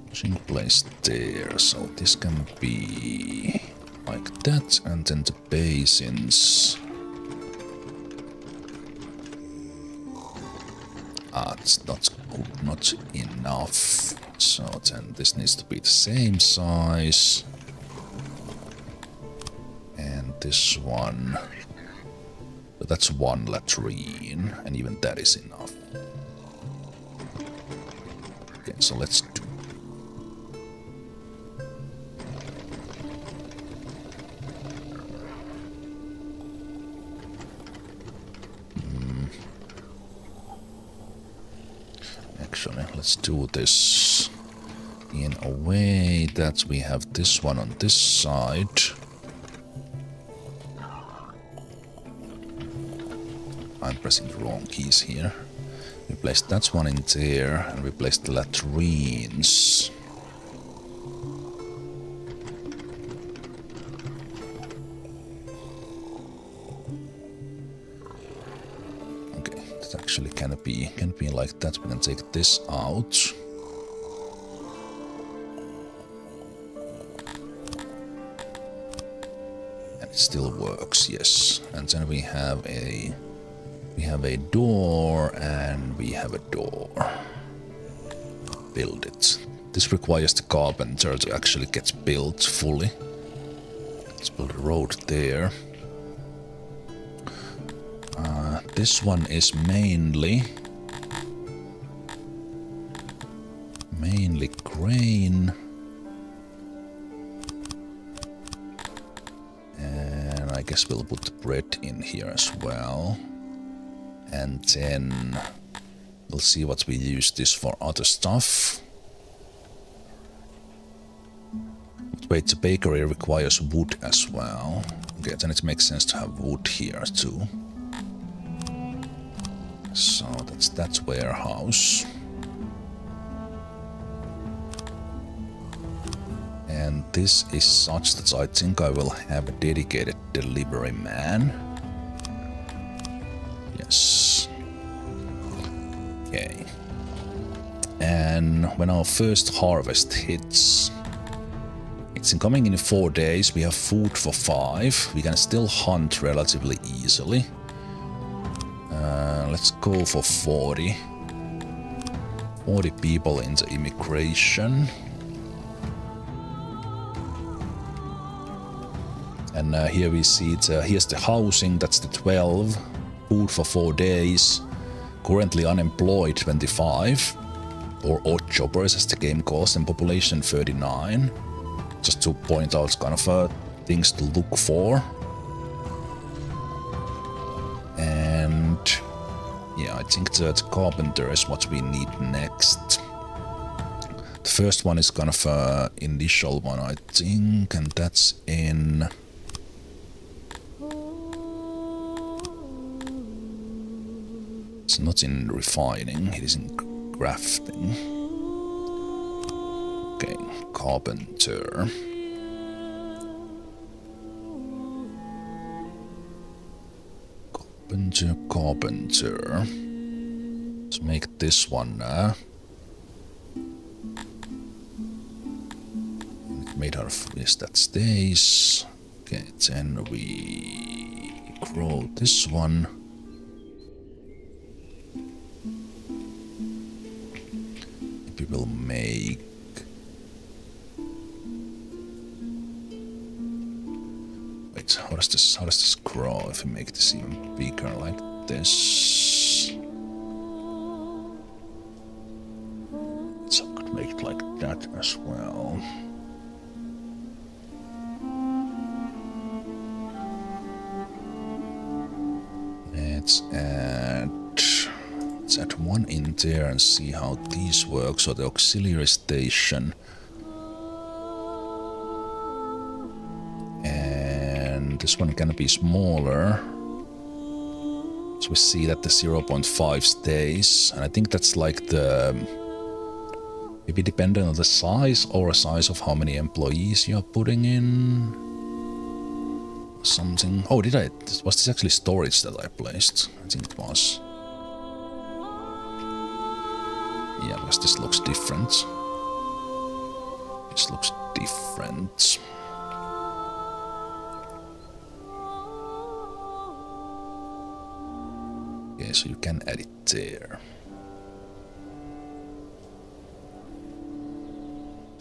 Washing place there, so this can be like that, and then the basins. It's not good, not enough. So then this needs to be the same size. And this one. But that's one latrine, and even that is enough. Okay, so let's do. Let's do this in a way that we have this one on this side. I'm pressing the wrong keys here. We place that one in there and we place the latrines. Actually can be like that. We can take this out. And it still works, yes. And then we have a door and we have a door. Build it. This requires the carpenter to actually get built fully. Let's build a road there. This one is mainly grain, and I guess we'll put the bread in here as well, and then we'll see what we use this for other stuff. But wait, the bakery requires wood as well. Okay, then it makes sense to have wood here too. So that's that warehouse. And this is such that I think I will have a dedicated delivery man. Yes. Okay. And when our first harvest hits, it's coming in 4 days. We have food for 5. We can still hunt relatively easily. Let's go for 40. 40 people in the immigration. And here we see here's the housing, that's the 12. Food for 4 days. Currently unemployed 25. Or odd jobbers as the game calls them. Population 39. Just to point out kind of things to look for. And yeah, I think that carpenter is what we need next. The first one is kind of initial one, I think, and that's in. It's not in refining, it is in crafting. Okay, carpenter. Carpenter. Let's make this one made out of this, that stays. Okay, then we grow this one. We will make how does this grow if we make this even bigger like this? So I could make it like that as well. Let's add one in there and see how these work. So the auxiliary station. This one can be smaller. So we see that the 0.5 stays. And I think that's like the... maybe dependent on the size or size of how many employees you're putting in. Something... oh, did I... was this actually storage that I placed? I think it was. Yeah, because this looks different. This looks different. Okay, so you can add it there.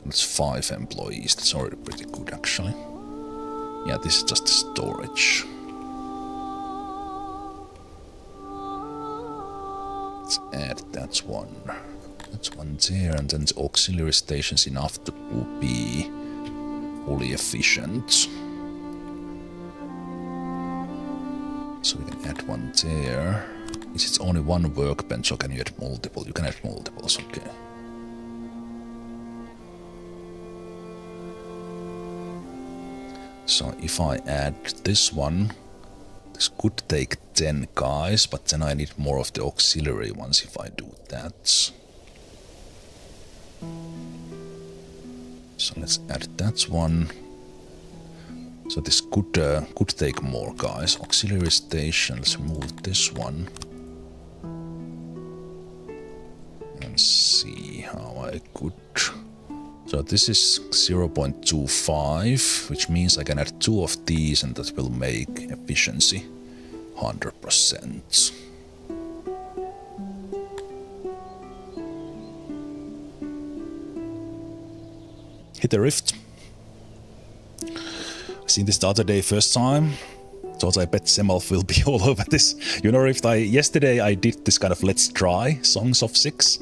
That's 5 employees. That's already pretty good, actually. Yeah, this is just storage. Let's add that one. That's one there, and then the auxiliary station's enough to be fully efficient. So we can add one there. Is it only one workbench, or can you add multiple? You can add multiples, okay. So if I add this one, this could take 10 guys, but then I need more of the auxiliary ones if I do that. So let's add that one. So this could take more guys. Auxiliary station, let's remove this one. And see how I could... so this is 0.25, which means I can add 2 of these and that will make efficiency 100%. Hit a rift. I seen this the other day first time. Thought I bet Zemalf will be all over this. You know, Rift, yesterday I did this kind of let's try Songs of Syx.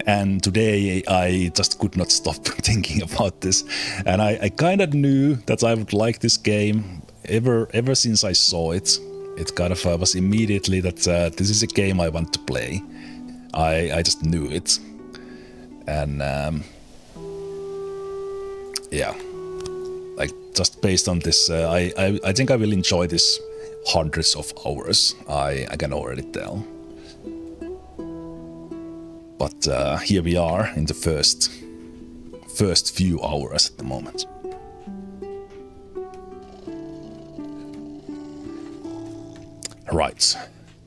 And today I just could not stop thinking about this. And I kind of knew that I would like this game ever since I saw it. It kind of was immediately that this is a game I want to play. I just knew it. And yeah, like just based on this, I think I will enjoy this hundreds of hours. I can already tell. But here we are in the first few hours at the moment. Right,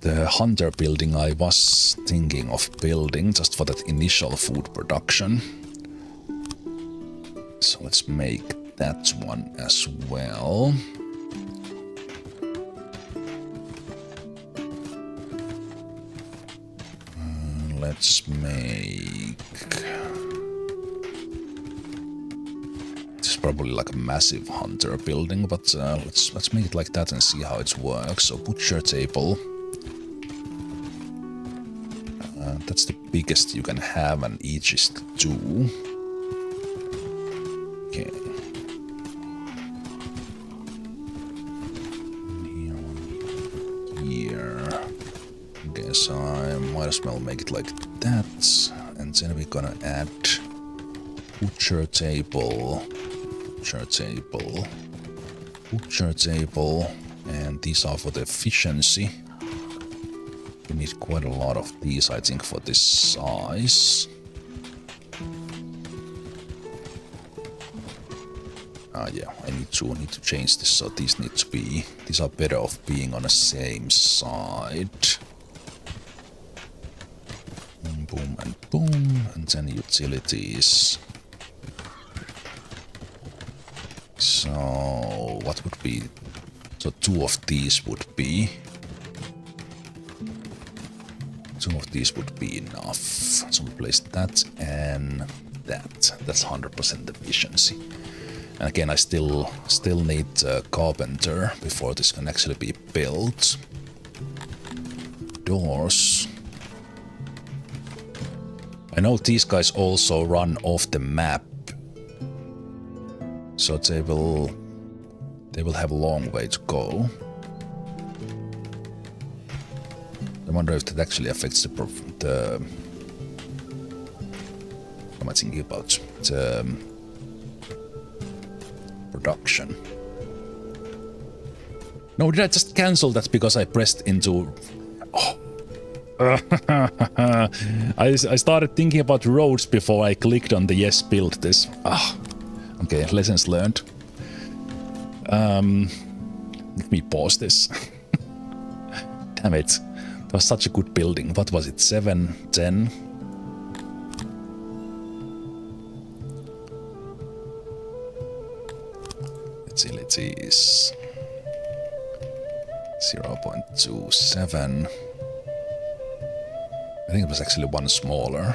the hunter building I was thinking of building just for that initial food production. So let's make that one as well. Let's make... it's probably like a massive hunter building, but let's make it like that and see how it works. So butcher table. That's the biggest you can have, and each is 2. Okay. Here. Guess I might as well make it like that, and then we're gonna add butcher table, and these are for the efficiency. We need quite a lot of these, I think, for this size. Yeah, I need to change this, so these need to be, these are better off being on the same side. Boom and boom, and then utilities. So what would be, so two of these would be enough. So we place that and that. That's 100% efficiency. And again, I still need a carpenter before this can actually be built. Doors. I know these guys also run off the map, so they will have a long way to go. I wonder if that actually affects the what am I thinking about? The production. No, did I just cancel that because I pressed into... Oh. I started thinking about roads before I clicked on the yes, build this. Okay, lessons learned. Let me pause this. Damn it. That was such a good building. What was it? 7, 10? Utilities. 0.27. I think it was actually one smaller.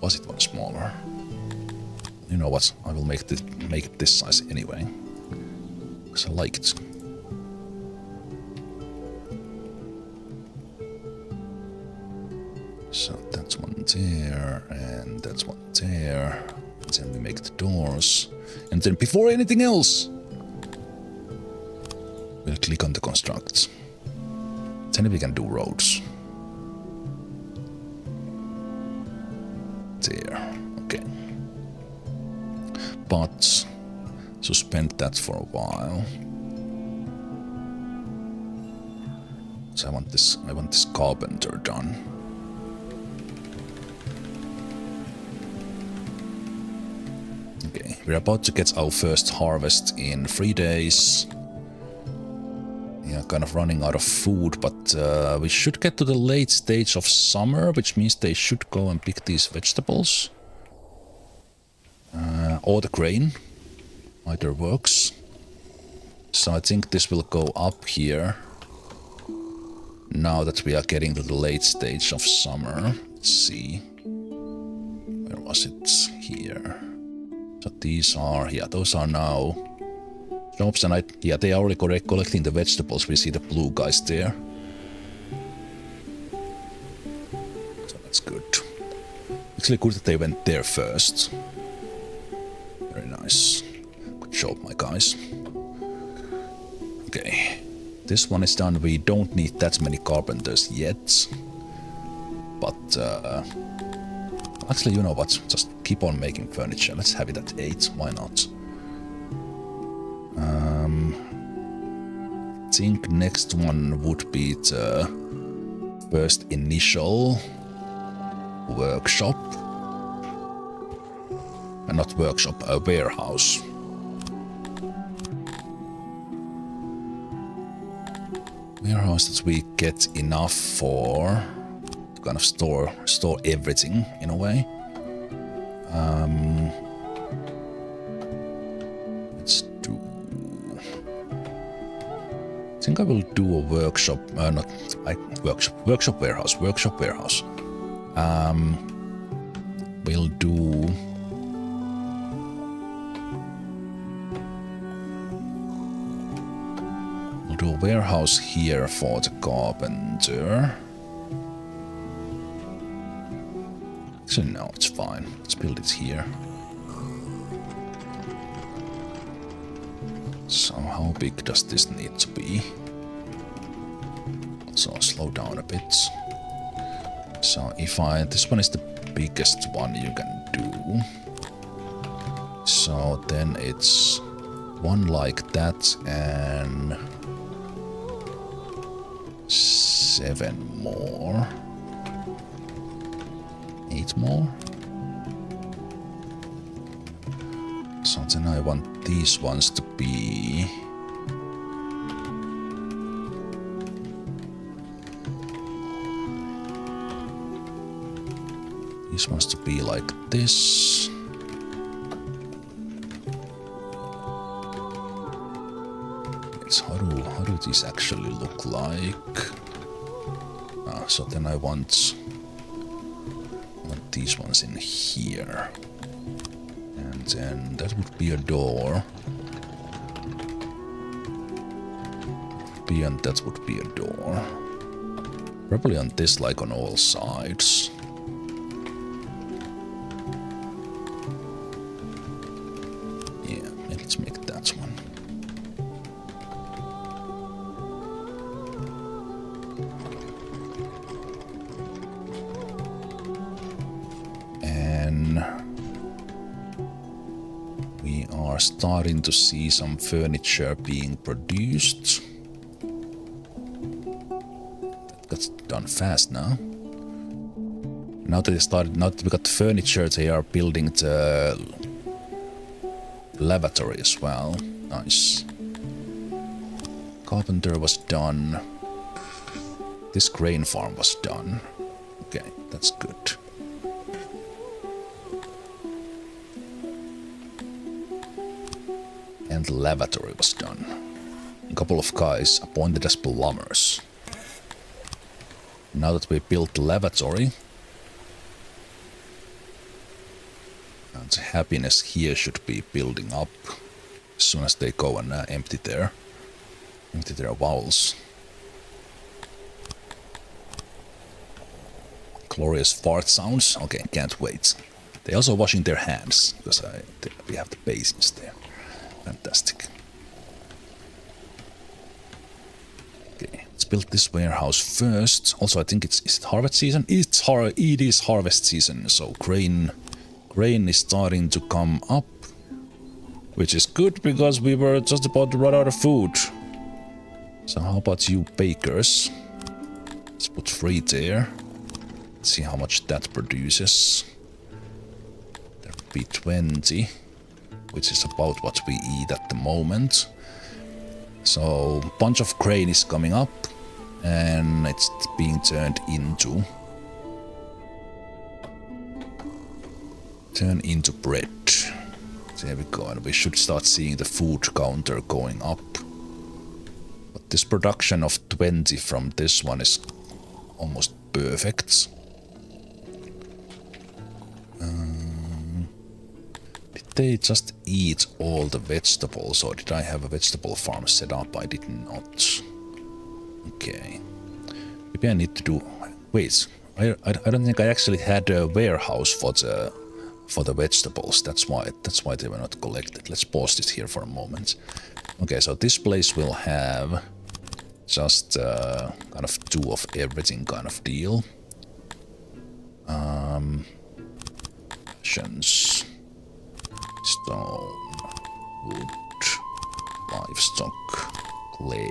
Was it one smaller? You know what? I will make it this size anyway, because I like it. So that's one there, and that's one there. And then we make the doors, and then before anything else, we'll click on the construct. Then we can do roads. There, okay. But suspend that for a while. So I want this carpenter done. Okay, we're about to get our first harvest in 3 days. Yeah, kind of running out of food, but we should get to the late stage of summer, which means they should go and pick these vegetables. Or the grain. Either works. So I think this will go up here. Now that we are getting to the late stage of summer. Let's see. Where was it? Here. So these are, yeah, those are now jobs, and yeah, they are already collecting the vegetables. We see the blue guys there. So that's good. Actually good that they went there first. Very nice. Good job, my guys. Okay. This one is done. We don't need that many carpenters yet. But, actually, you know what? Just keep on making furniture. Let's have it at 8. Why not? I think next one would be the first initial workshop. Not workshop, a warehouse. Warehouse that we get enough for to kind of store everything in a way. Let's do. I think I will do a workshop. Workshop warehouse. We'll do. A warehouse here for the carpenter. Actually, no, it's fine. Let's build it here. So how big does this need to be? So slow down a bit. So if this one is the biggest one you can do. So then it's one like that, and 7 more. 8 more. So then I want these ones to be... These ones to be like this. Yes, how do these actually look like? So then I want these ones in here. And then that would be a door. Beyond that would be a door. Probably on this, like on all sides. Yeah, let's make that one. And we are starting to see some furniture being produced. That's done fast now. Now that we got furniture, they are building the lavatory as well. Nice. Carpenter was done. This grain farm was done. Okay, that's good. And the lavatory was done. A couple of guys appointed as plumbers. Now that we built the lavatory, and the happiness here should be building up as soon as they go and empty their bowels. Glorious fart sounds. Okay, can't wait. They're also washing their hands because we have the basins there. Fantastic. Okay, let's build this warehouse first. Also, I think is it harvest season? It is harvest season, so grain is starting to come up, which is good because we were just about to run out of food. So how about you bakers? Let's put 3 there. Let's see how much that produces. There would be 20. Which is about what we eat at the moment. So, a bunch of grain is coming up, and it's being turned into bread. There we go, and we should start seeing the food counter going up. But this production of 20 from this one is almost perfect. They just eat all the vegetables, or did I have a vegetable farm set up? I did not. Okay. Maybe I need to do... Wait, I don't think I actually had a warehouse for the vegetables. That's why they were not collected. Let's pause this here for a moment. Okay, so this place will have just kind of 2 of everything kind of deal. Actions. Stone, wood, livestock, clay,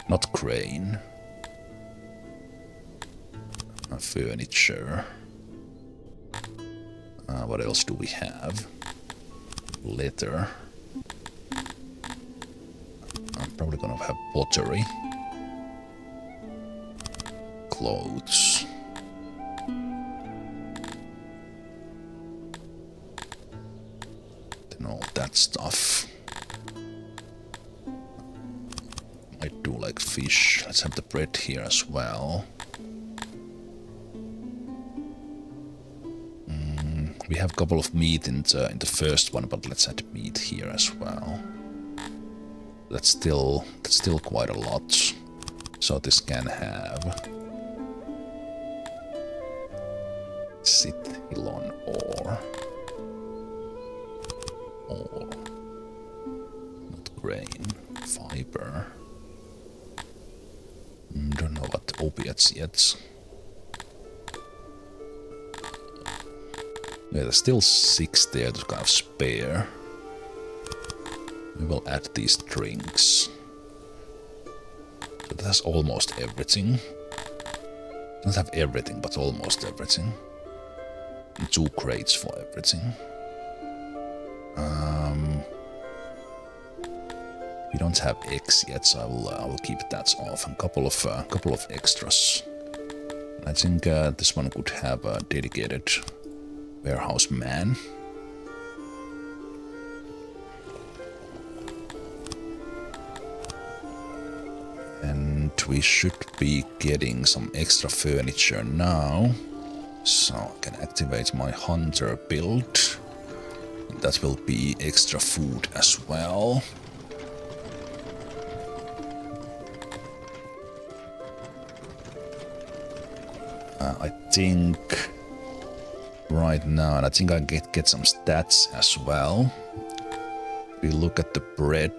not grain, furniture. What else do we have? Leather. I'm probably gonna have pottery, clothes. All that stuff. Might do like fish. Let's have the bread here as well. We have a couple of meat in the first one, but let's add meat here as well. That's still quite a lot. So this can have Sithilon ore. Ore. Not grain. Fiber. Don't know what opiates yet. Yeah, there's still 6 there to kind of spare. We will add these drinks. So that has almost everything. Not have everything, but almost everything. And 2 crates for everything. We don't have X yet, so I will keep that off. And couple of extras. I think this one could have a dedicated warehouse man. And we should be getting some extra furniture now. So I can activate my hunter build. And that will be extra food as well. I think right now, and I think I get some stats as well. We look at the bread.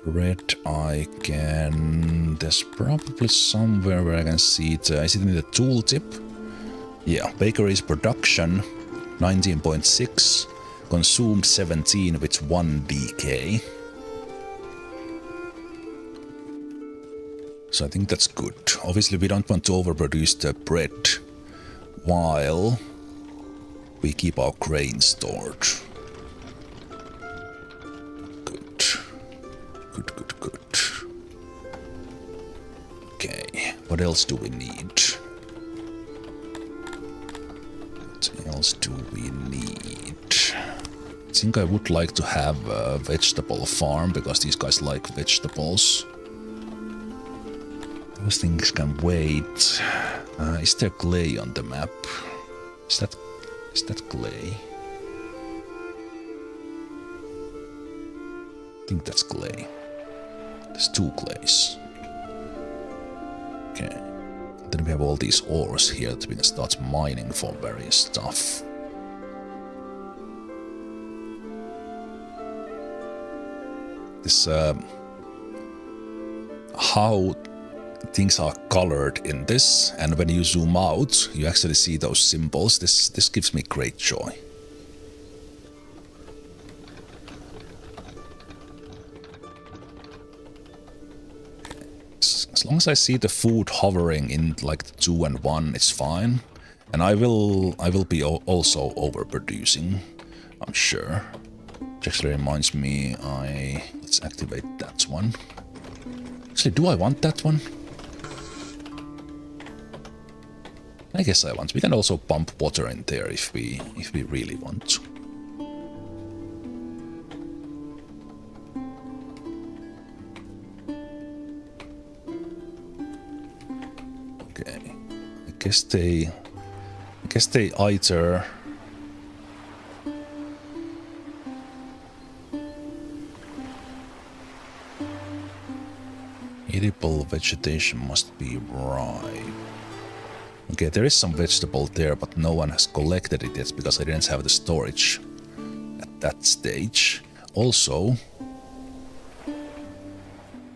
Bread I can... There's probably somewhere where I can see it. Is it in the tooltip? Yeah, bakery's production 19.6, consumed 17 with 1 DK. So I think that's good. Obviously we don't want to overproduce the bread while we keep our grain stored. Good. Good. Okay, what else do we need? What else do we need? I think I would like to have a vegetable farm because these guys like vegetables. Those things can wait. Is there clay on the map? Is that clay? I think that's clay. There's 2 clays. Okay. Then we have all these ores here that we can start mining for various stuff. This how things are colored in this, and when you zoom out, you actually see those symbols. This gives me great joy. As long as I see the food hovering in like the 2 and 1, it's fine. And I will be also overproducing, I'm sure. Which actually reminds me, let's activate that one. Actually, do I want that one? I guess I want. We can also pump water in there if we really want to. Okay. I guess they either edible vegetation must be ripe. Okay, there is some vegetable there, but no one has collected it yet because I didn't have the storage at that stage. Also,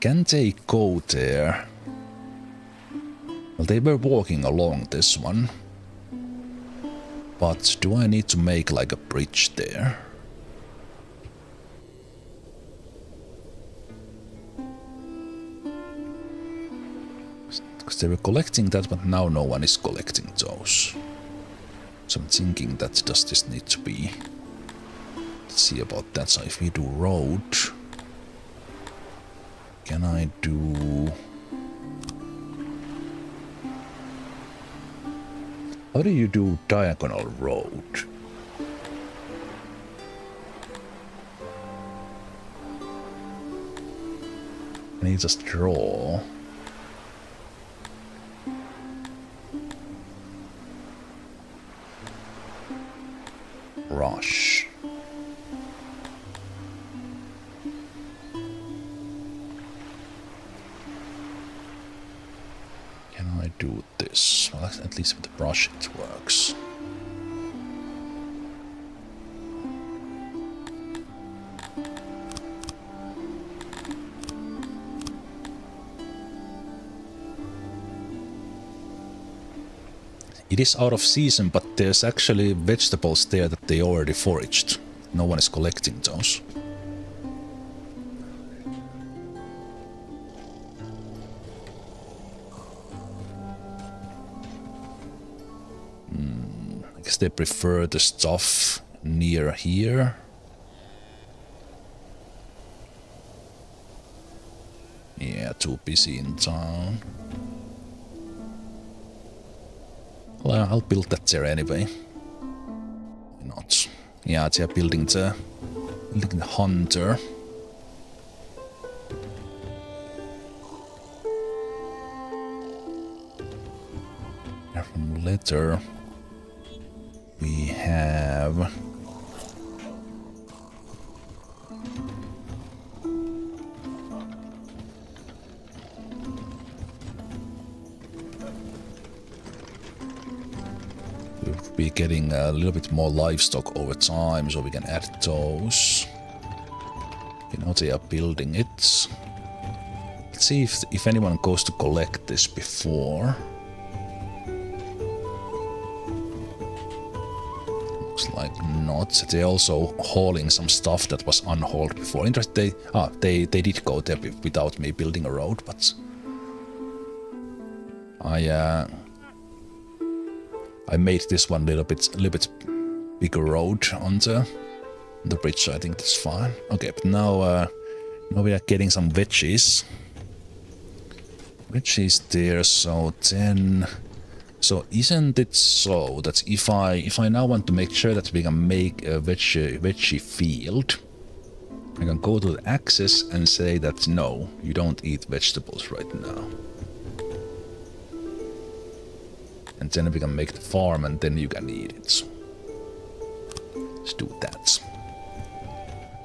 can they go there? Well, they were walking along this one. But do I need to make like a bridge there? Because they were collecting that, but now no one is collecting those. So I'm thinking that does this need to be... Let's see about that. So if we do road... Can I do... How do you do diagonal road? Can you just draw? Rush. Can I do this? Well, at least with the brush it works. It is out of season, but there's actually vegetables there that they already foraged. No one is collecting those. I guess they prefer the stuff near here. Yeah, too busy in town. Well, I'll build that there anyway. Why not? Yeah, they're building the hunter. From letter we have we'll be getting a little bit more livestock over time, so we can add those. You know, they are building it. Let's see if anyone goes to collect this before. Looks like not. They're also hauling some stuff that was unhauled before. Interesting. They did go there without me building a road, but I made this one a little bit bigger road on the bridge. So I think that's fine. Okay, but now we are getting some veggies. Veggies there. So then. So isn't it so that if I now want to make sure that we can make a veggie field, I can go to the access and say that no, you don't eat vegetables right now. And then we can make the farm and then you can eat it. Let's do that.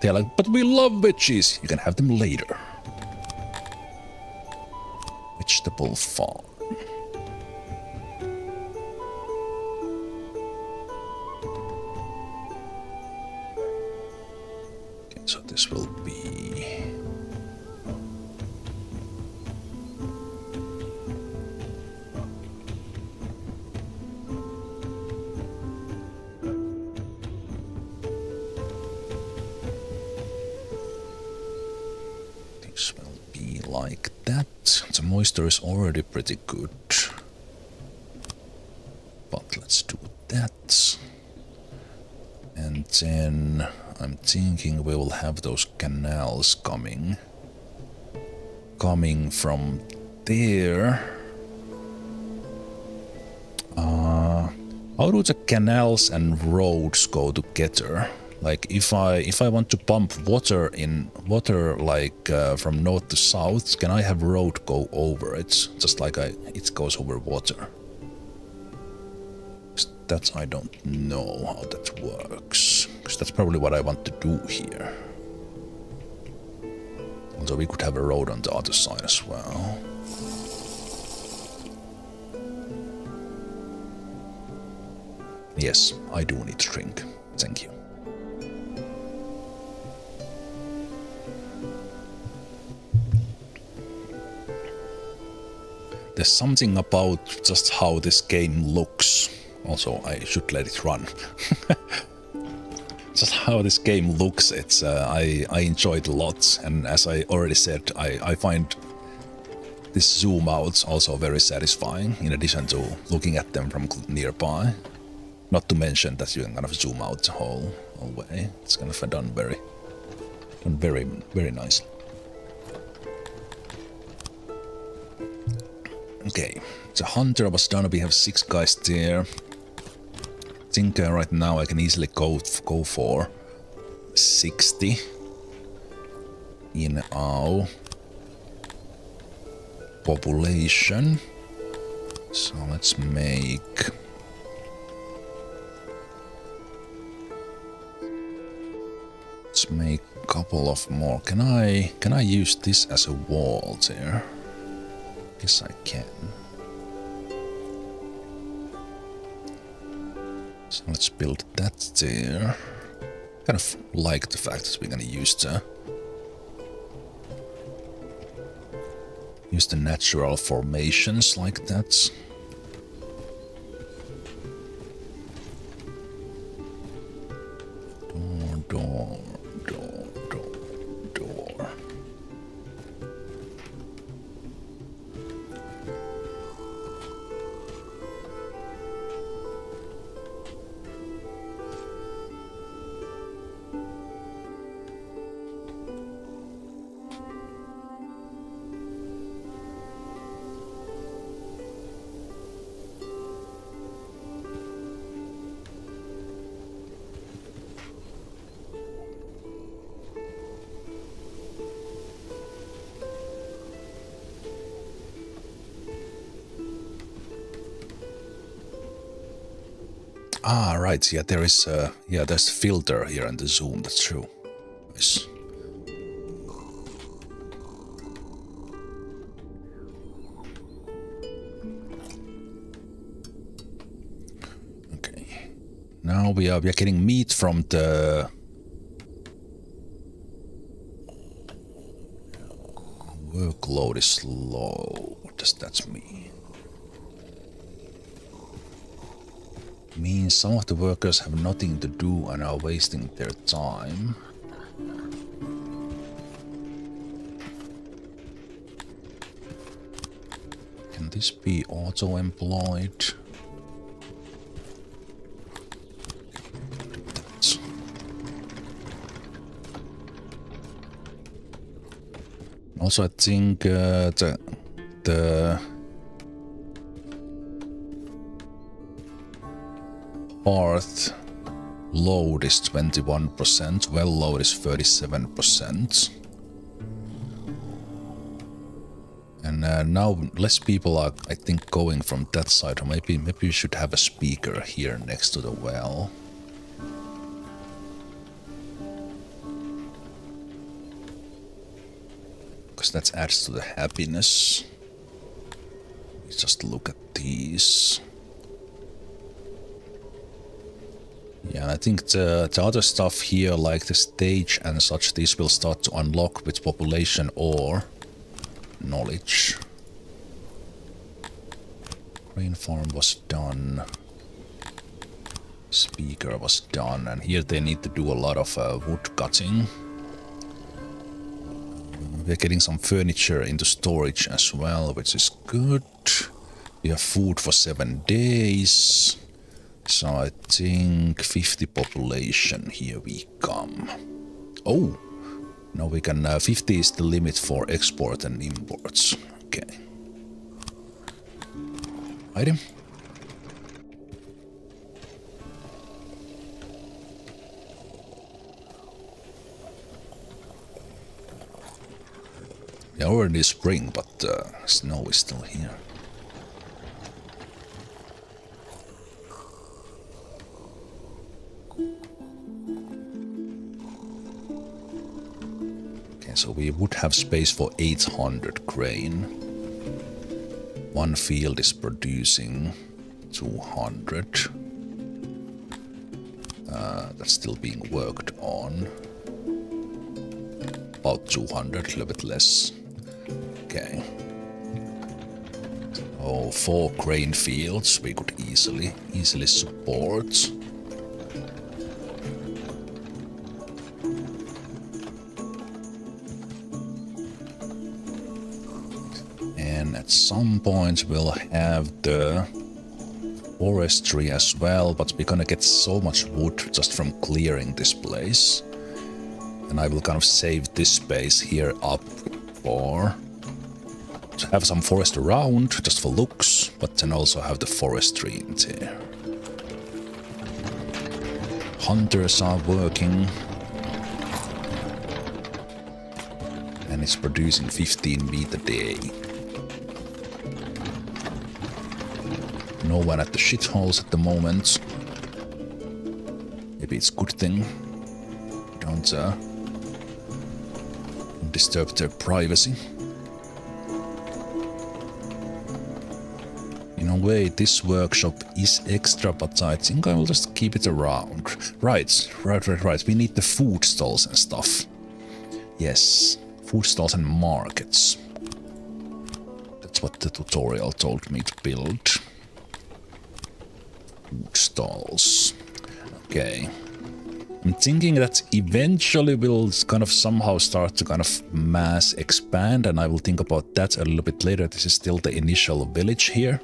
They're like, but we love veggies. You can have them later. Vegetable farm. So this will be like that. The moisture is already pretty good. But let's do that. And then I'm thinking we will have those canals coming from there. How do the canals and roads go together? Like if I want to pump water like from north to south, can I have road go over it, just like it goes over water? That I don't know how that works, because that's probably what I want to do here. Although we could have a road on the other side as well. Yes, I do need to drink. Thank you. There's something about just how this game looks. Also, I should let it run. Just how this game looks, it's I enjoy it a lot, and as I already said, I find this zoom out also very satisfying, in addition to looking at them from nearby. Not to mention that you can kind of zoom out the whole way. It's kind of done very nicely. Okay, the hunter was done. We have 6 guys there. I think right now I can easily go for 60 in our population. So let's make a couple of more. Can I use this as a wall there? Yes, I can. So let's build that there. Kind of like the fact that we're gonna use the natural formations like that. Door. Ah, right. Yeah, there is. Yeah, there's filter here in the zoom. That's true. Nice. Okay. Now we are getting meat from the workload is low. What does that mean? Means some of the workers have nothing to do and are wasting their time. Can this be auto-employed? Also, I think the hearth load is 21%, well load is 37%. And now less people are, I think, going from that side, or maybe we should have a speaker here next to the well. Because that adds to the happiness. Let's just look at these. Yeah, I think the other stuff here, like the stage and such, these will start to unlock with population or knowledge. Grain farm was done. Speaker was done, and here they need to do a lot of wood cutting. We're getting some furniture into storage as well, which is good. We have food for 7 days. So I think 50 population, here we come. Oh, now we can, 50 is the limit for export and imports. Okay. Item. Yeah, already spring, but snow is still here. Okay, so we would have space for 800 grain. One field is producing 200. That's still being worked on. About 200, a little bit less. Okay. Oh, 4 grain fields we could easily support. And at some point we'll have the forestry as well, but we're gonna get so much wood just from clearing this place. And I will kind of save this space here up for to have some forest around, just for looks, but then also have the forestry in there. Hunters are working. And it's producing 15 meat a day. No one at the shitholes at the moment. Maybe it's a good thing. Don't disturb their privacy. In a way, this workshop is extra, but I think I will just keep it around. Right. We need the food stalls and stuff. Yes, food stalls and markets. That's what the tutorial told me to build. Food stalls. Okay. I'm thinking that eventually we'll kind of somehow start to kind of mass expand, and I will think about that a little bit later. This is still the initial village here.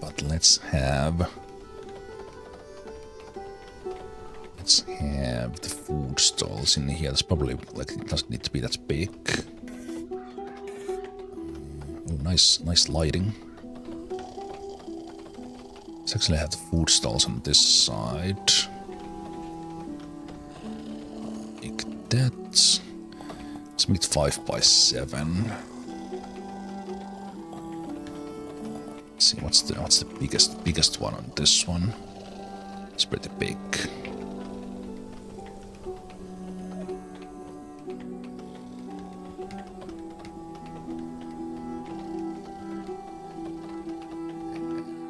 But let's have the food stalls in here. It's probably like it doesn't need to be that big. Oh, nice lighting. Let's actually have the food stalls on this side. Like that. Let's make it 5 by 7. Let's see, what's the biggest one on this one? It's pretty big.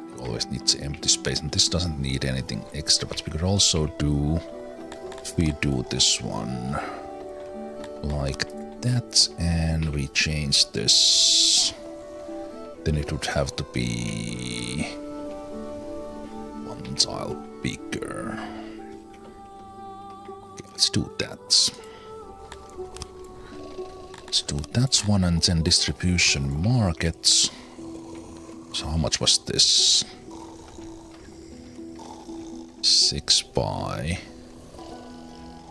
You always need empty space, and this doesn't need anything extra, but we could also do, if we do this one like that, and we change this, then it would have to be one tile bigger. Okay, let's do that. Let's do that one, and then distribution markets. So how much was this? 6 by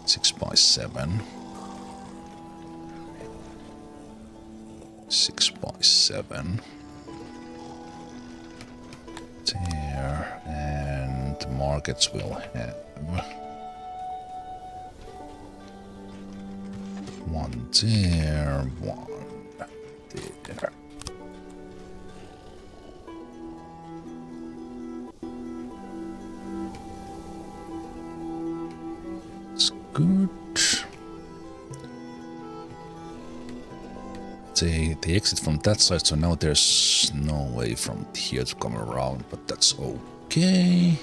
7. 6 by 7. There, and the markets will have one there, one there. It's good. They exit from that side, so now there's no way from here to come around, but that's okay.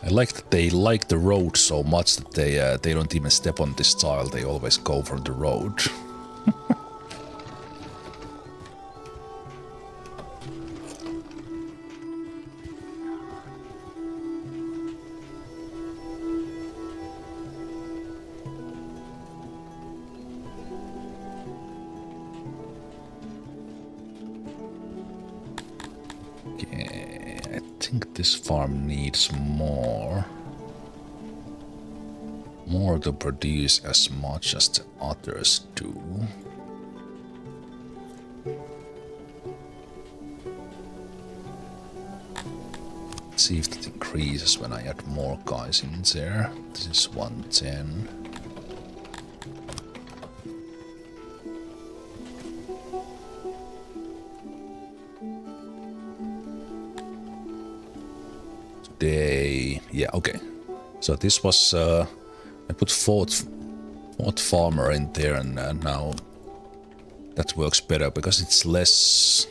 I like that they like the road so much that they don't even step on this tile, they always go for the road. This farm needs more to produce as much as the others do. Let's see if that increases when I add more guys in there. This is 110. Yeah, okay. So this was I put fourth farmer in there, and now that works better because it's less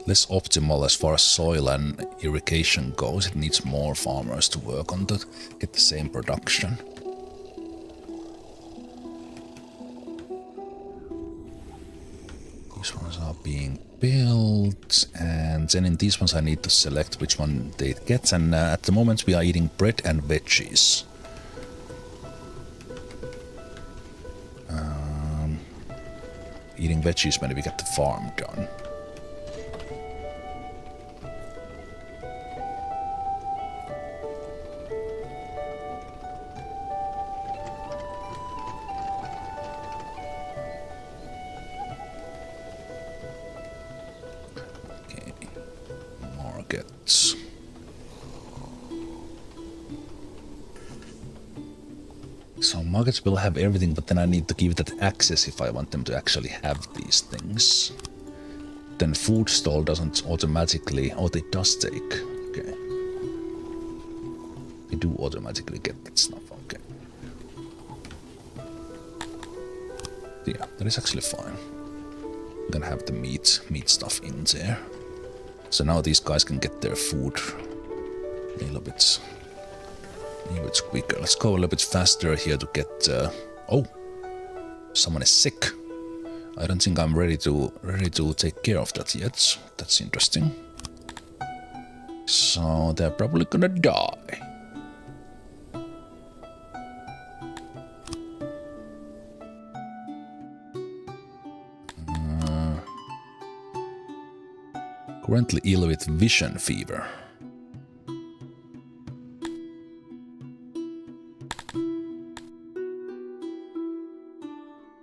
optimal as far as soil and irrigation goes. It needs more farmers to work on to get the same production. These ones are being built, and then in these ones I need to select which one they get, and at the moment we are eating bread and veggies. Eating veggies when we get the farm done. So markets will have everything, but then I need to give that access if I want them to actually have these things. Then food stall doesn't automatically... Oh, it does take. Okay. We do automatically get that stuff. Okay. Yeah, that is actually fine. I'm gonna have the meat stuff in there. So now these guys can get their food a little bit quicker. Let's go a little bit faster here to get... oh! Someone is sick. I don't think I'm ready to take care of that yet. That's interesting. So they're probably gonna die. Currently ill with vision fever.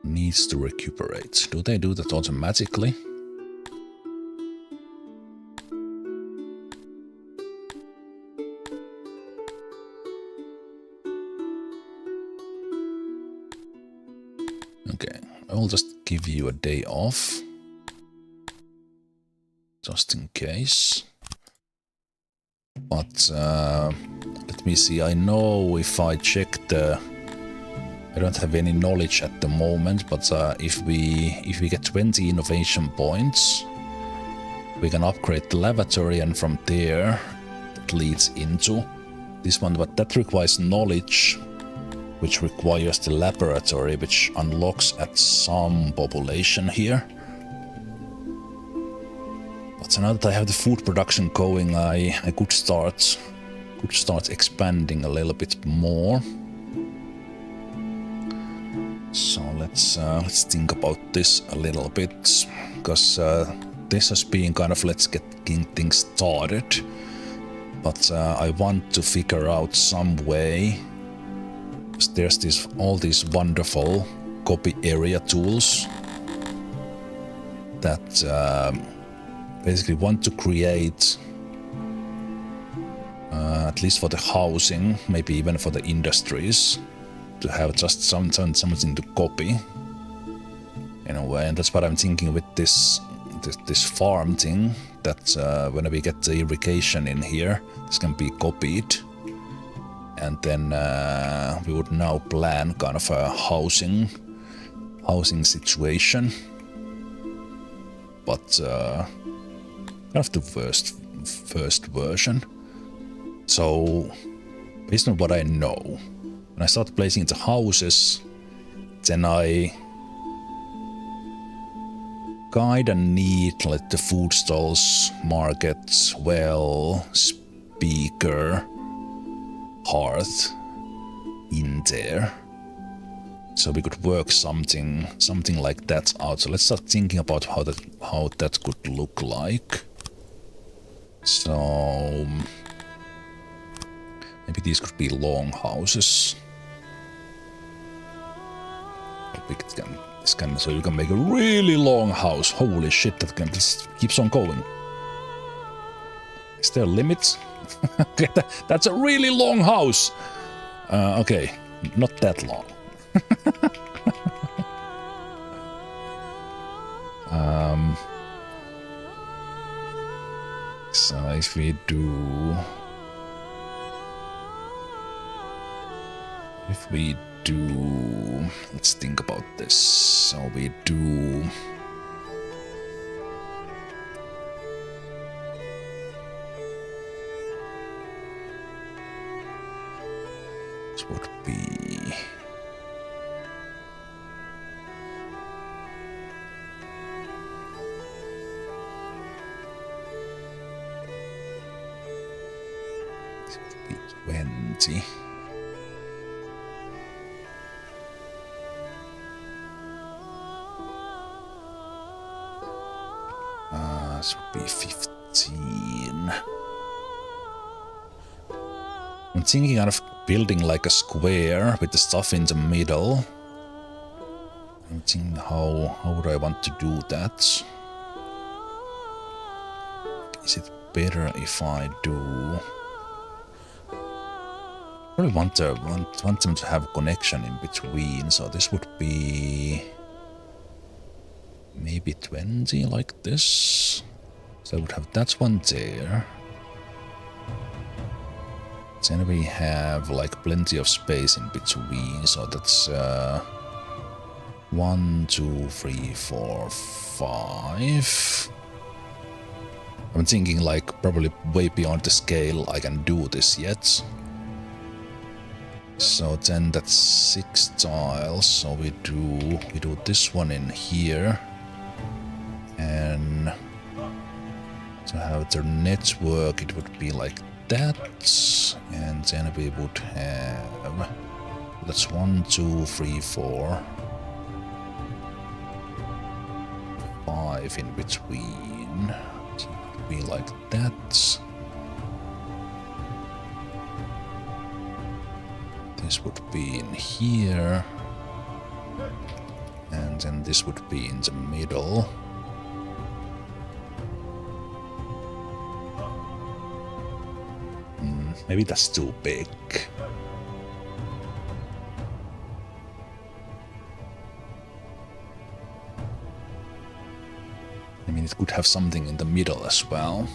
Needs to recuperate. Do they do that automatically? Okay, I will just give you a day off. just in case. But let me see, I know if I check the... I don't have any knowledge at the moment, but if we get 20 innovation points, we can upgrade the lavatory, and from there that leads into this one, but that requires knowledge, which requires the laboratory, which unlocks at some population here. But now that I have the food production going, I could start expanding a little bit more. So let's think about this a little bit, because this has been kind of let's get things started. But I want to figure out some way. There's all these wonderful copy area tools that basically want to create, at least for the housing, maybe even for the industries, to have just something to copy in a way. And that's what I'm thinking with this farm thing, that when we get the irrigation in here, this can be copied. And then we would now plan kind of a housing situation. But kind of the first version. So based on what I know, when I start placing the houses, then I kinda need like the food stalls, markets, well, speaker, hearth in there. So we could work something like that out. So let's start thinking about how that could look like. So maybe these could be long houses. So you can make a really long house. Holy shit, that just keeps on going. Is there a limit? Okay, that's a really long house. Okay, not that long. So if we do... Let's think about this. So we do... This would be... This would be 20. This would be 15. I'm thinking of building like a square with the stuff in the middle. I'm thinking how would I want to do that? Is it better if I do... I really want them to have a connection in between, so this would be... maybe 20 like this. So I would have that one there. Then we have like plenty of space in between, so that's 1, 2, 3, 4, 5. I'm thinking like probably way beyond the scale I can do this yet. So then that's 6 tiles, so we do this one in here. And to have the network, it would be like that, and then we would have, that's 1, 2, 3, 4, 5 in between, so it would be like that. This would be in here, and then this would be in the middle. Maybe that's too big. mean, it could have something in the middle as well.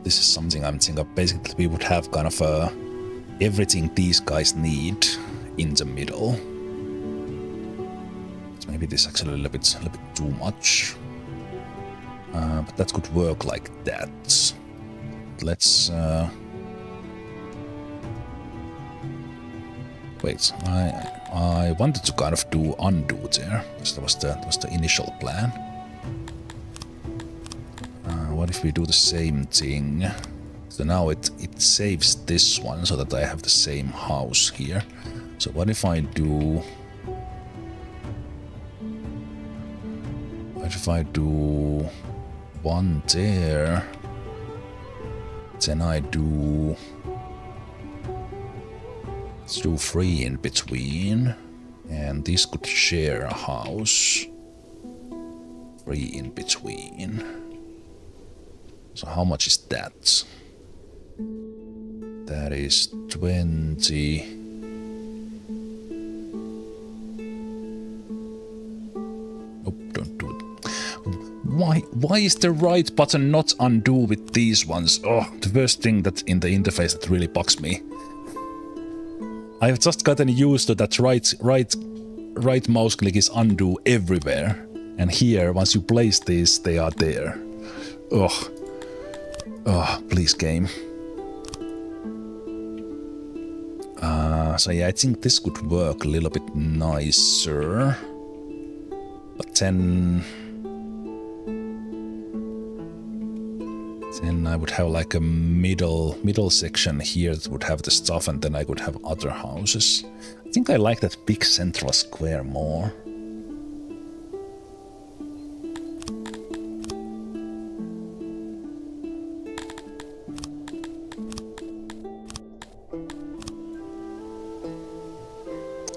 This is something I'm thinking of. Basically, we would have kind of everything these guys need in the middle. So maybe this is actually a little bit too much. But that could work like that. Let's... Wait, I wanted to kind of do undo there, because that was the initial plan. What if we do the same thing? So now it saves this one so that I have the same house here. So what if I do... What if I do one there? Then I do... Let's do 3 in between. And this could share a house. 3 in between. So how much is that? That is 20. Nope, don't do it. Why is the right button not undo with these ones? Oh, the worst thing that in the interface that really bugs me. I've just gotten used to that right mouse click is undo everywhere. And here, once you place these, they are there. Ugh. Oh, please, game. So yeah, I think this could work a little bit nicer. But then I would have like a middle section here that would have the stuff, and then I could have other houses. I think I like that big central square more.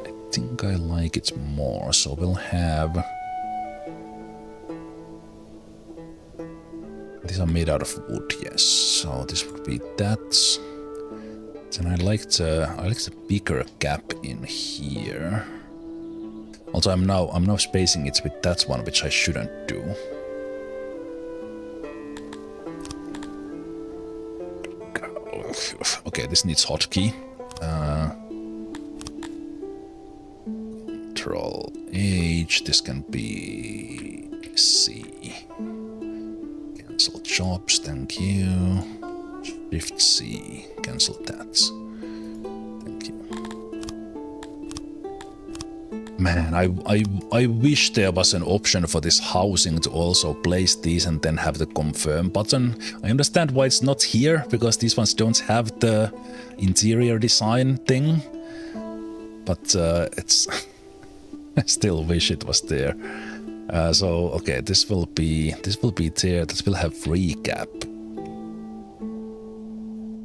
I think I like it more, so we'll have... These are made out of wood, yes. So this would be that. Then I like the bigger gap in here. Also, I'm now spacing it with that one, which I shouldn't do. Okay, this needs hotkey. Control H. This can be C. Cancel jobs, thank you. Shift C, cancel that. Thank you. Man, I wish there was an option for this housing to also place these and then have the confirm button. I understand why it's not here, because these ones don't have the interior design thing. But it's... I still wish it was there. So okay, this will be there. This will have free gap.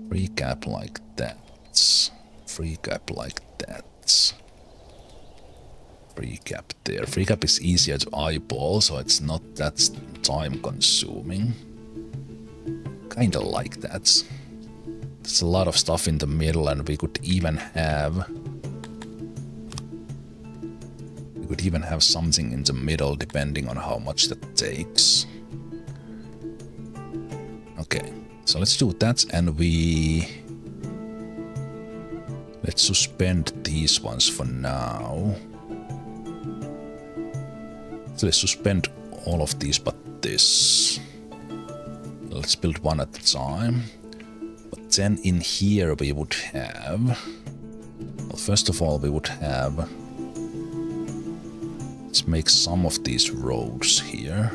Free gap like that. Free gap like that. Free gap there. Free gap is easier to eyeball, so it's not that time consuming. Kinda like that. There's a lot of stuff in the middle, and we could even have something in the middle depending on how much that takes. Okay, so let's do that, and let's suspend these ones for now. So let's suspend all of these but this. Let's build one at a time. But then in here we would have... Well, first of all we would have... Let's make some of these roads here.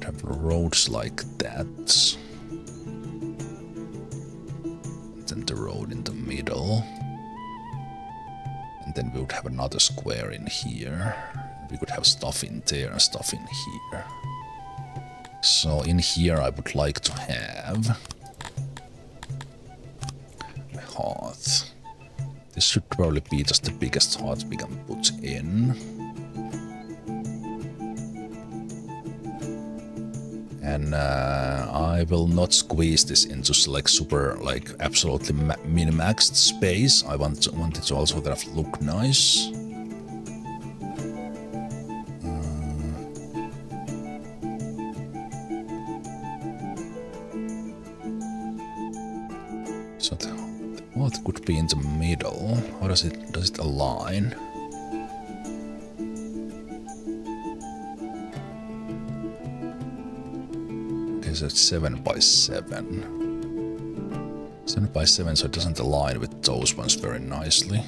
Have roads like that. And then the road in the middle. And then we would have another square in here. We could have stuff in there and stuff in here. So in here I would like to have a hearth. This should probably be just the biggest hearth we can put in. And I will not squeeze this into like super, like absolutely min-maxed space. I want it to also kind of look nice. So what could be in the middle? How does it align? Okay, so it's 7 by 7. 7 by 7, so it doesn't align with those ones very nicely.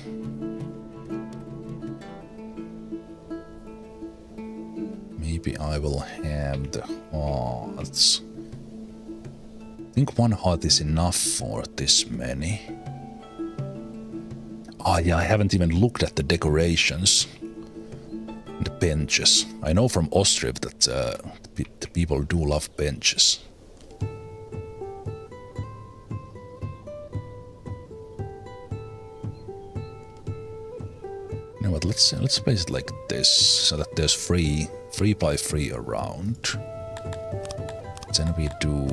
Maybe I will have the hearts. I think one heart is enough for this many. Ah, yeah, I haven't even looked at the decorations. The benches. I know from Ostrov that the people do love benches. You know what? Let's place it like this, so that there's 3 by 3 around. Then we do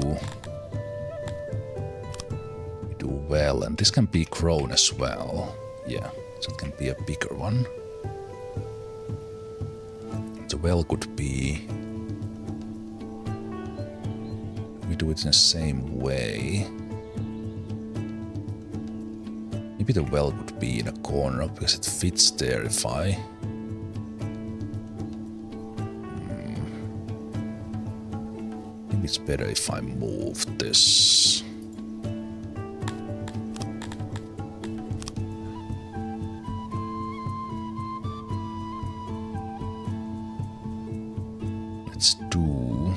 well, and this can be grown as well. Yeah, so it can be a bigger one. The well could be... we do it in the same way. Maybe the well would be in a corner because it fits there if I... Maybe it's better if I move this. Let's do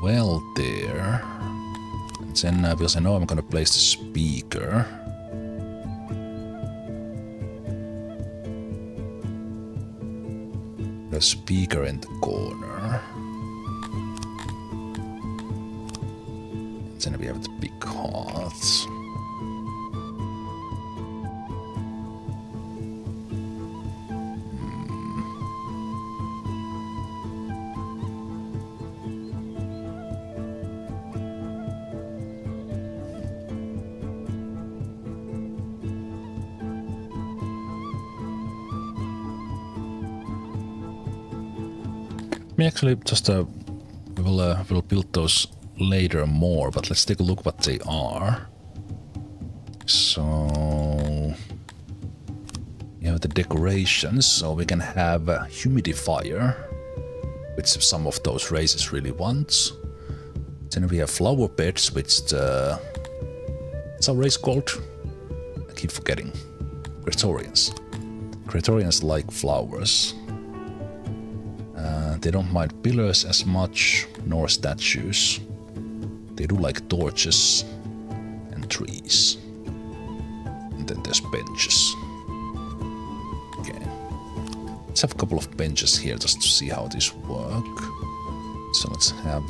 well there. And then, because I know I'm gonna place the speaker. The speaker in the corner. And then we have the big hearts. We actually just we'll build those later more, but let's take a look what they are. So we have the decorations, so we can have a humidifier, which some of those races really want. Then we have flower beds, which what's our race called? I keep forgetting. Praetorians. Praetorians like flowers. They don't mind pillars as much, nor statues. They do like torches and trees. And then there's benches. Okay. Let's have a couple of benches here just to see how these work. So let's have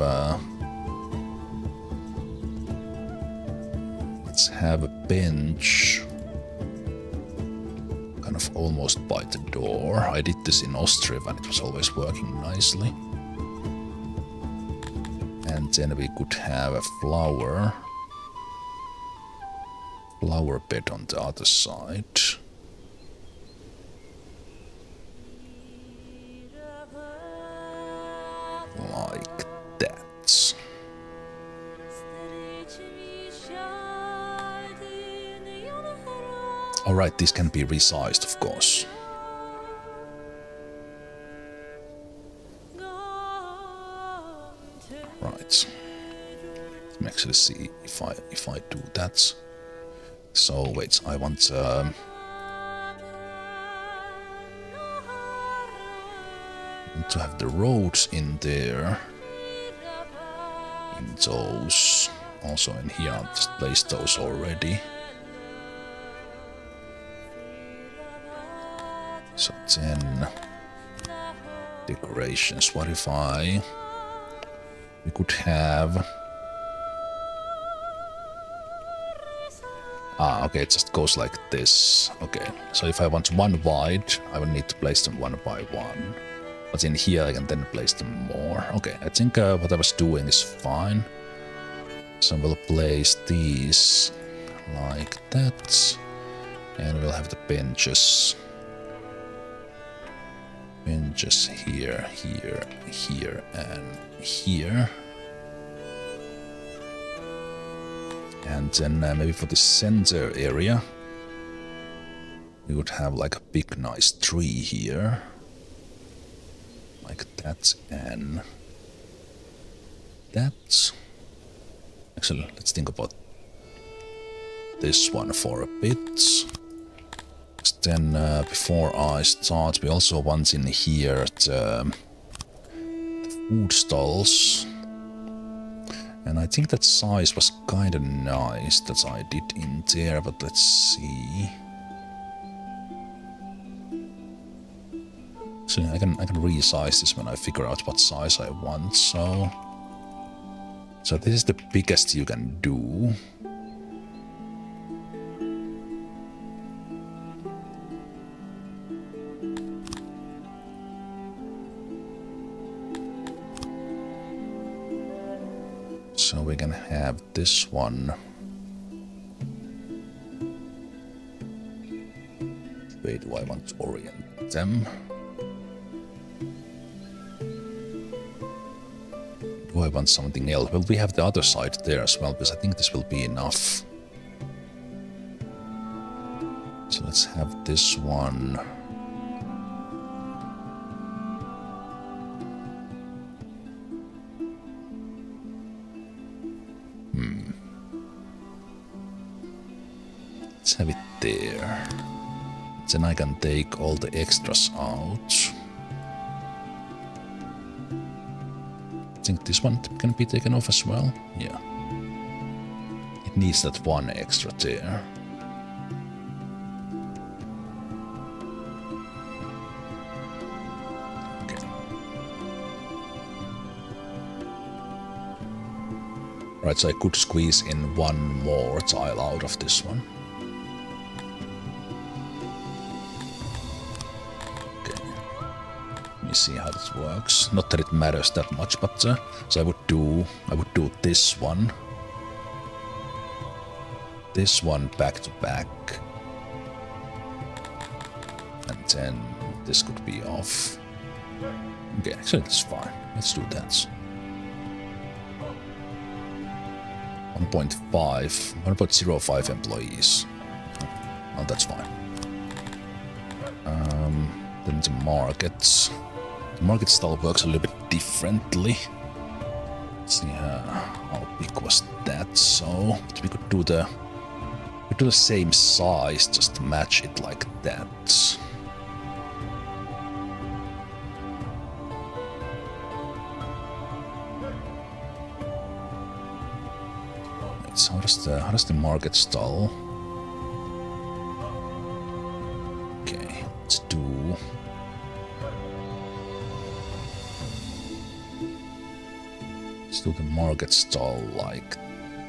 a bench kind of almost by the door. I did this in Ostrov and it was always working nicely. And then we could have a flower bed on the other side. Like that. Alright, these can be resized, of course. Right. Let me actually see if I do that. So wait, I want to have the roads in there. In those. Also in here, I'll just place those already. So then decorations. What if we could have... okay, it just goes like this. Okay, so if I want one wide, I will need to place them one by one. But in here I can then place them more. Okay, I think what I was doing is fine. So we'll place these like that. And we'll have the benches. Benches here, here, here, and here. And then maybe for the center area, we would have like a big nice tree here. Like that and that. Actually, let's think about this one for a bit. Then before I start, we also want in here the food stalls. And I think that size was kind of nice that I did in there, but let's see. So I can resize this when I figure out what size I want. So this is the biggest you can do. So we can have this one. Wait, do I want to orient them? Do I want something else? Well, we have the other side there as well, because I think this will be enough. So let's have this one. Let's have it there. Then I can take all the extras out. I think this one can be taken off as well. Yeah. It needs that one extra there. Okay. Right, so I could squeeze in one more tile out of this one. See how this works. Not that it matters that much, but so I would do this one back to back, and then this could be off. Okay, actually that's fine. Let's do that. 1.05 employees. Oh, that's fine. Then the markets. The market style works a little bit differently. Let's see how big was that. So we could do the same size, just to match it like that. Right, so how does the market style? Okay, let's do. The market stall like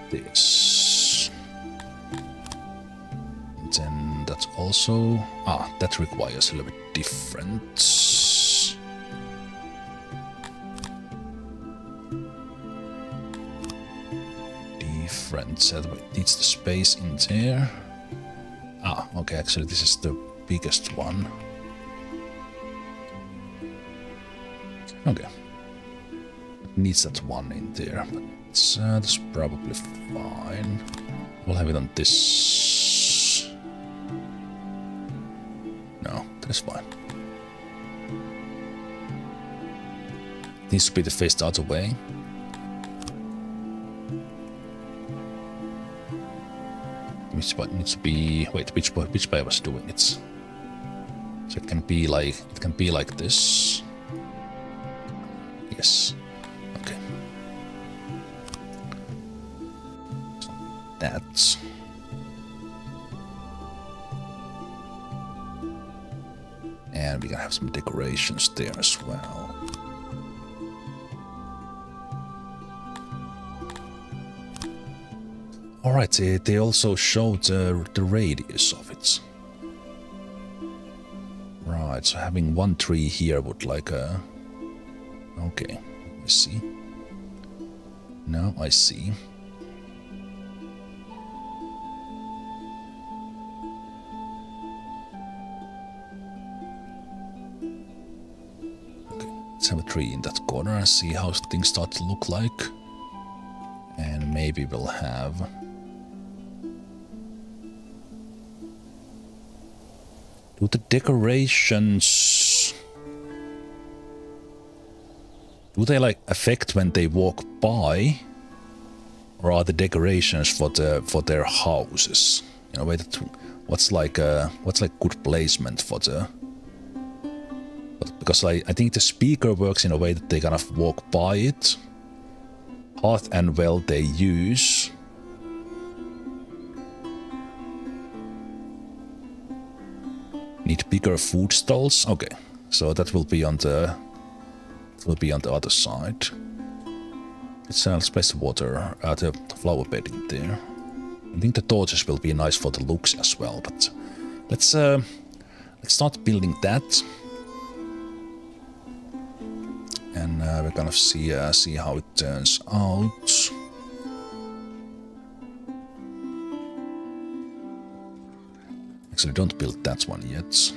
this. And then that's also that requires a little bit different. So it needs the space in there. Okay, actually this is the biggest one. Okay. Needs that one in there, but that's probably fine. We'll have it on this. No, that's fine. Needs to be the face the other way. Which one needs to be? Wait, which way I was doing it? So it can be like this. Yes. That. And we can have some decorations there as well. Alright, they also showed the radius of it. Right, so having one tree here would like Okay, I see. Now I see. Okay, let's have a tree in that corner and see how things start to look like. And maybe we'll have... Do the decorations... Do they like affect when they walk by? Or are the decorations for their houses? In a way that what's like good placement for the... Because I think the speaker works in a way that they kind of walk by it. Hearth and well they use. Need bigger food stalls? Okay. So that will be on the other side. Let's place the water, the flower bed in there. I think the torches will be nice for the looks as well, but let's start building that. And we're gonna see how it turns out. Actually, don't build that one yet.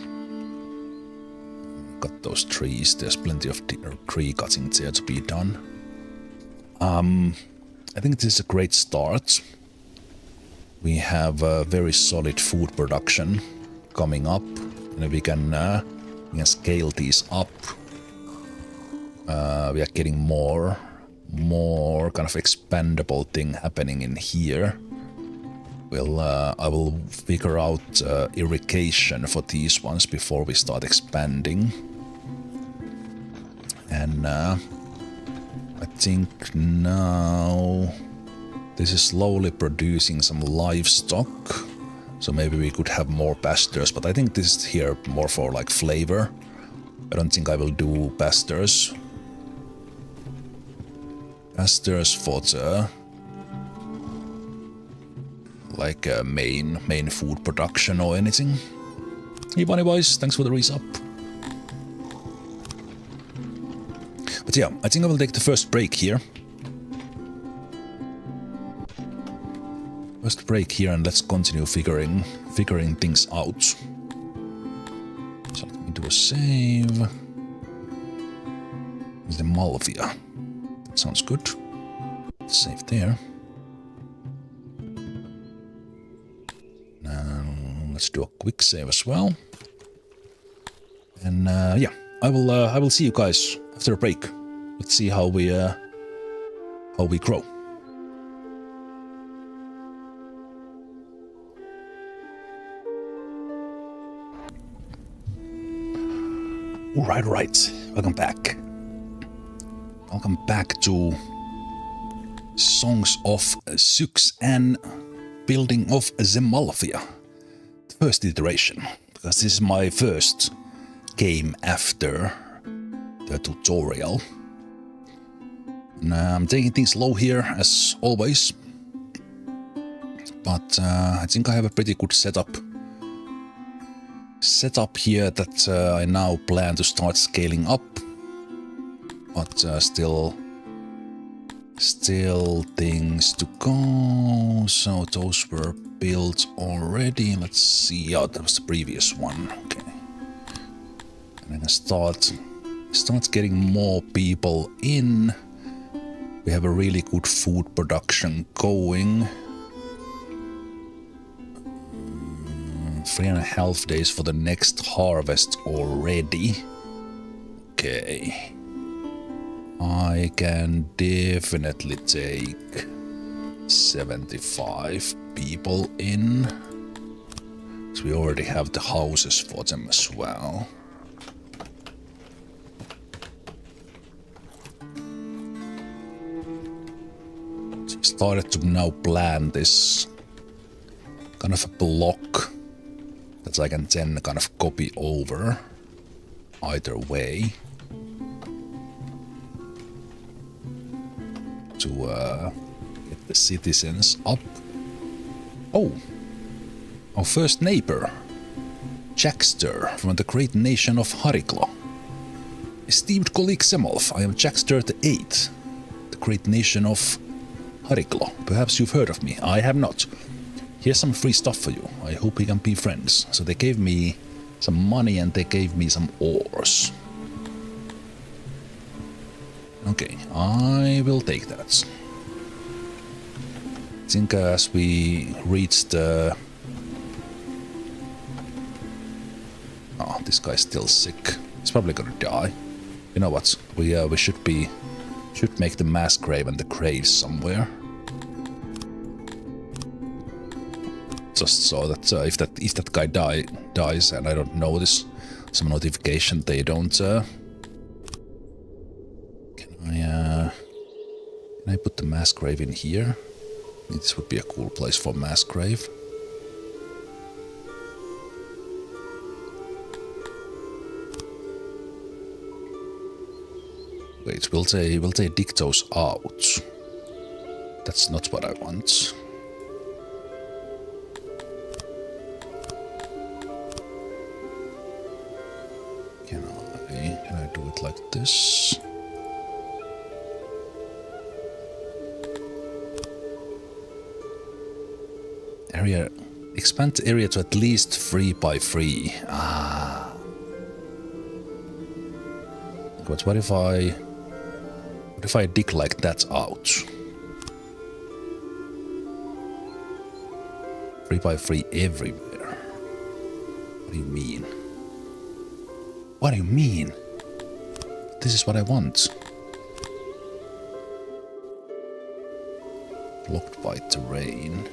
Cut those trees. There's plenty of tree cutting there to be done. I think this is a great start. We have a very solid food production coming up, and we can scale these up. We are getting more kind of expandable thing happening in here. I will figure out irrigation for these ones before we start expanding. And I think now this is slowly producing some livestock. So maybe we could have more pastures, but I think this is here more for like flavor. I don't think I will do pastures. Pastures for the like main food production or anything. Hey Bunny Boys, thanks for the resub. But yeah, I think I will take the first break here. First break here, and let's continue figuring things out. So let me do a save. Zemalf. That sounds good. Save there. Now let's do a quick save as well. And yeah, I will see you guys after a break. Let's see how we grow. All right. Welcome back. Welcome back to Songs of Syx and Building of Zemalf. The first iteration, because this is my first game after the tutorial. And I'm taking things slow here as always, but I think I have a pretty good setup here that I now plan to start scaling up, but still things to go. So those were built already. Let's see. Oh, that was the previous one. Okay, and then I start getting more people in. We have a really good food production going. 3.5 days for the next harvest already. Okay. I can definitely take 75 people in. So we already have the houses for them as well. So we started to now plan this kind of a block that I can then kind of copy over either way to get the citizens up. Oh, our first neighbor, Jackster from the great nation of Hariklo. Esteemed colleague Zemalf, I am Jackster the Eighth, the great nation of Hariklo. Perhaps you've heard of me. I have not. Here's some free stuff for you. I hope we can be friends. So they gave me some money and they gave me some ores. Okay, I will take that. I think as we reach the... Oh, this guy's still sick. He's probably gonna die. You know what? We should make the mass grave and the graves somewhere. Just so that if that guy dies and I don't notice some notification, they don't. Can I put the mass grave in here? I think this would be a cool place for mass grave. Wait, will they dig those out? That's not what I want. Can I do it like this? Expand the area to at least 3 by 3. Ah. But what if I dig like that out? 3 by 3 everywhere. What do you mean? What do you mean? This is what I want. Blocked by terrain.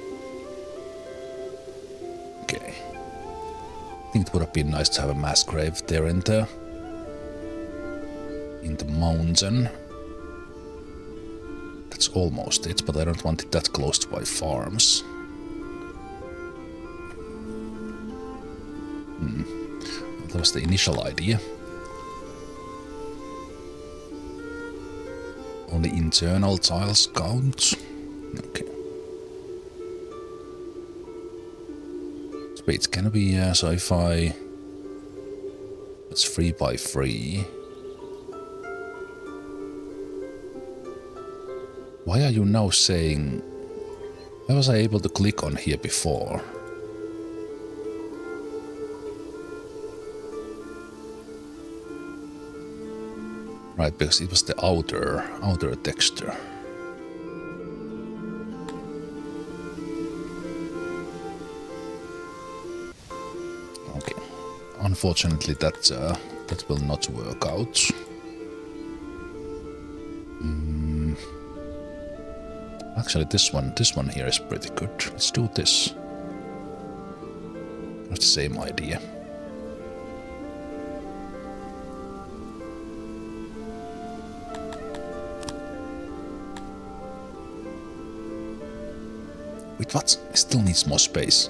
Okay. I think it would have been nice to have a mass grave there in the mountain. That's almost it, but I don't want it that close to my farms. That was the initial idea. Only internal tiles count. Okay. Wait, can we, so if it's 3 by 3. Why are you now saying, why was I able to click on here before? Right, because it was the outer texture. Okay. Unfortunately, that will not work out. Actually, this one here is pretty good. Let's do this. It's the same idea. Wait, what? It still needs more space.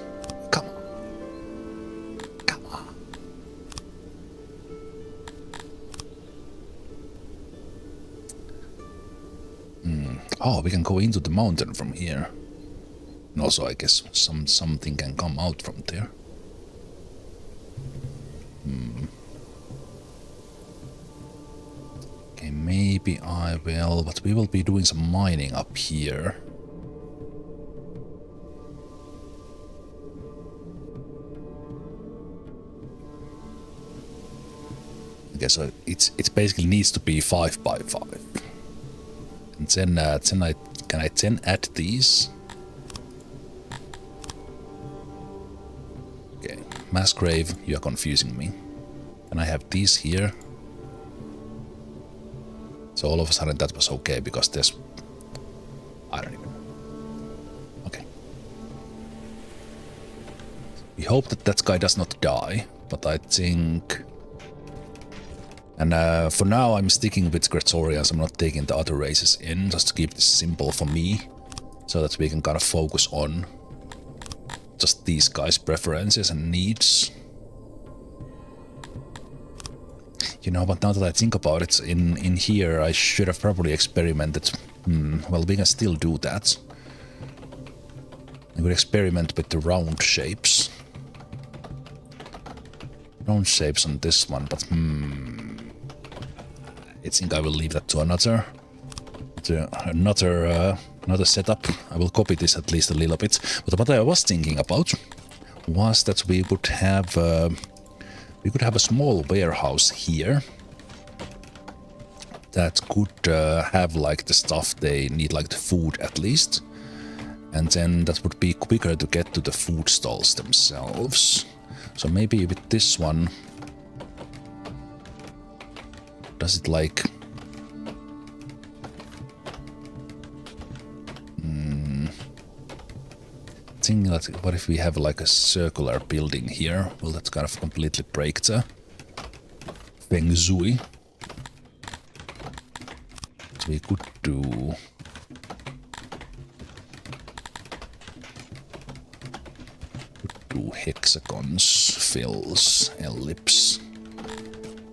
Come on. Come on. Oh, we can go into the mountain from here. And also, I guess something can come out from there. Okay, maybe I will, but we will be doing some mining up here. Okay, so it basically needs to be 5 by 5. And then can I add these? Okay, mass grave, you are confusing me. And I have these here. So all of a sudden that was okay because there's, I don't even know. Okay. We hope that that guy does not die, but I think. And for now, I'm sticking with Gretorians. I'm not taking the other races in, just to keep this simple for me, so that we can kind of focus on just these guys' preferences and needs. You know, but now that I think about it, in here, I should have probably experimented. Well, we can still do that. We could experiment with the round shapes. Round shapes on this one, but think I will leave that to another setup. I will copy this at least a little bit. But what I was thinking about was that we could have a small warehouse here that could have like the stuff they need, like the food at least, and then that would be quicker to get to the food stalls themselves. So maybe with this one, does it like thinking that what if we have like a circular building here? Will that kind of completely break the feng shui? So we could do hexagons, fills, ellipse,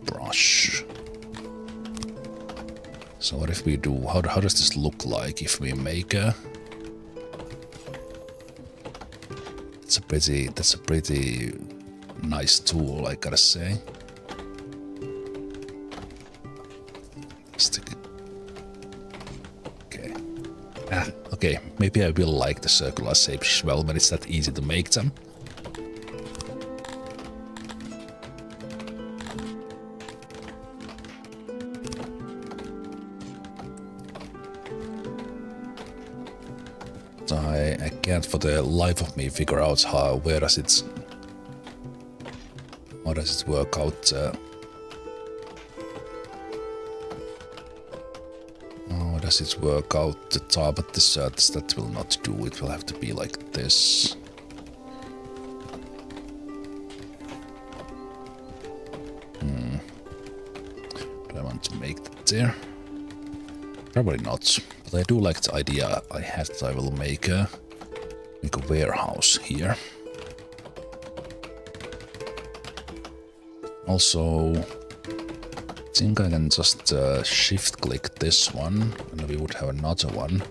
brush. So what if we do, how does this look like if we make a, that's a pretty nice tool, I gotta say. Okay. Okay, maybe I will like the circular shapes as well when it's that easy to make them. I can't for the life of me figure out how does it work out? How does it work out the top of the shirts? That will not do. It will have to be like this. Do I want to make that there? Probably not. But I do like the idea I had that I will make a warehouse here. Also, I think I can just shift click this one, and we would have another one.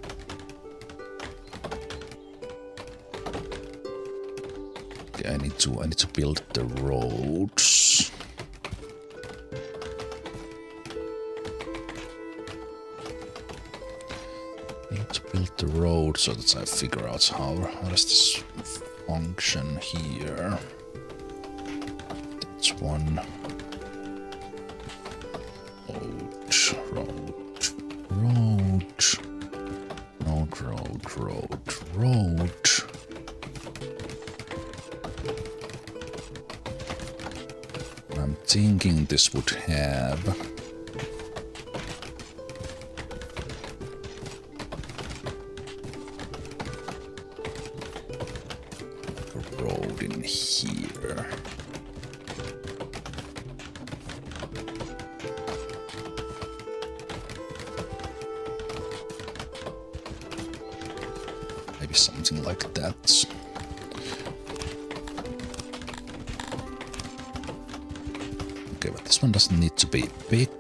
Okay, I need to build the roads. Build the road so that I figure out how does this function here. That's one. Road. I'm thinking this would have here. Maybe something like that. Okay, but this one doesn't need to be big.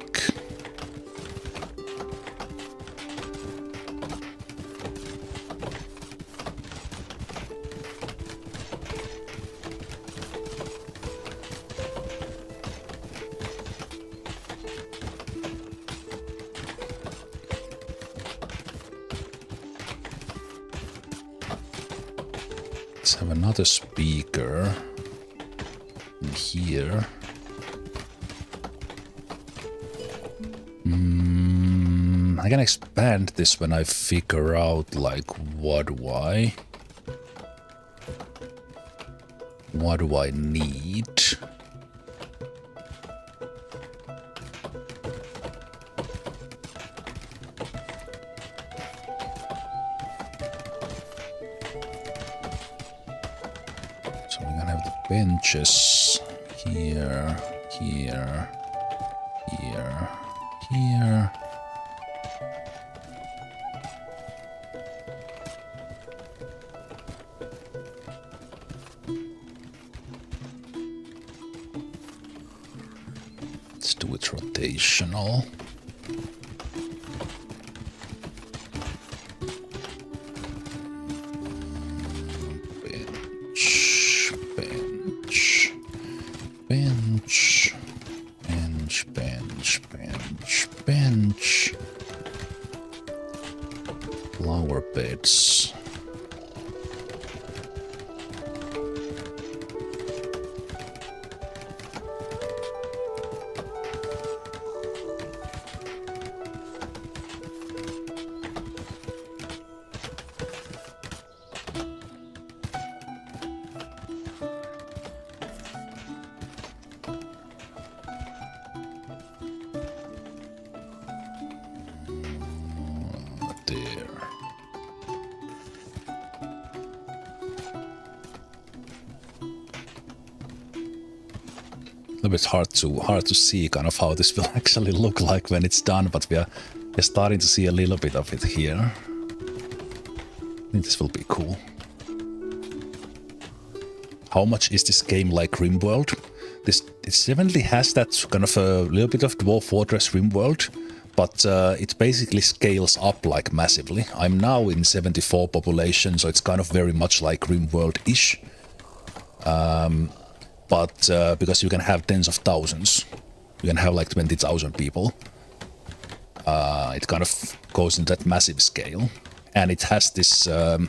Let's have another speaker in here. I can expand this when I figure out like what do I need? So we're gonna have the benches here, here, here, here. Let's do it rotational. Bench. little bit hard to see kind of how this will actually look like when it's done, but we're starting to see a little bit of it here. I think this will be cool. How much is this game like RimWorld? It definitely has that kind of a little bit of Dwarf Fortress RimWorld, but it basically scales up like massively. I'm now in 74 population, so it's kind of very much like RimWorld-ish. But because you can have tens of thousands, you can have like 20,000 people. It kind of goes into that massive scale, and it has this. Oh,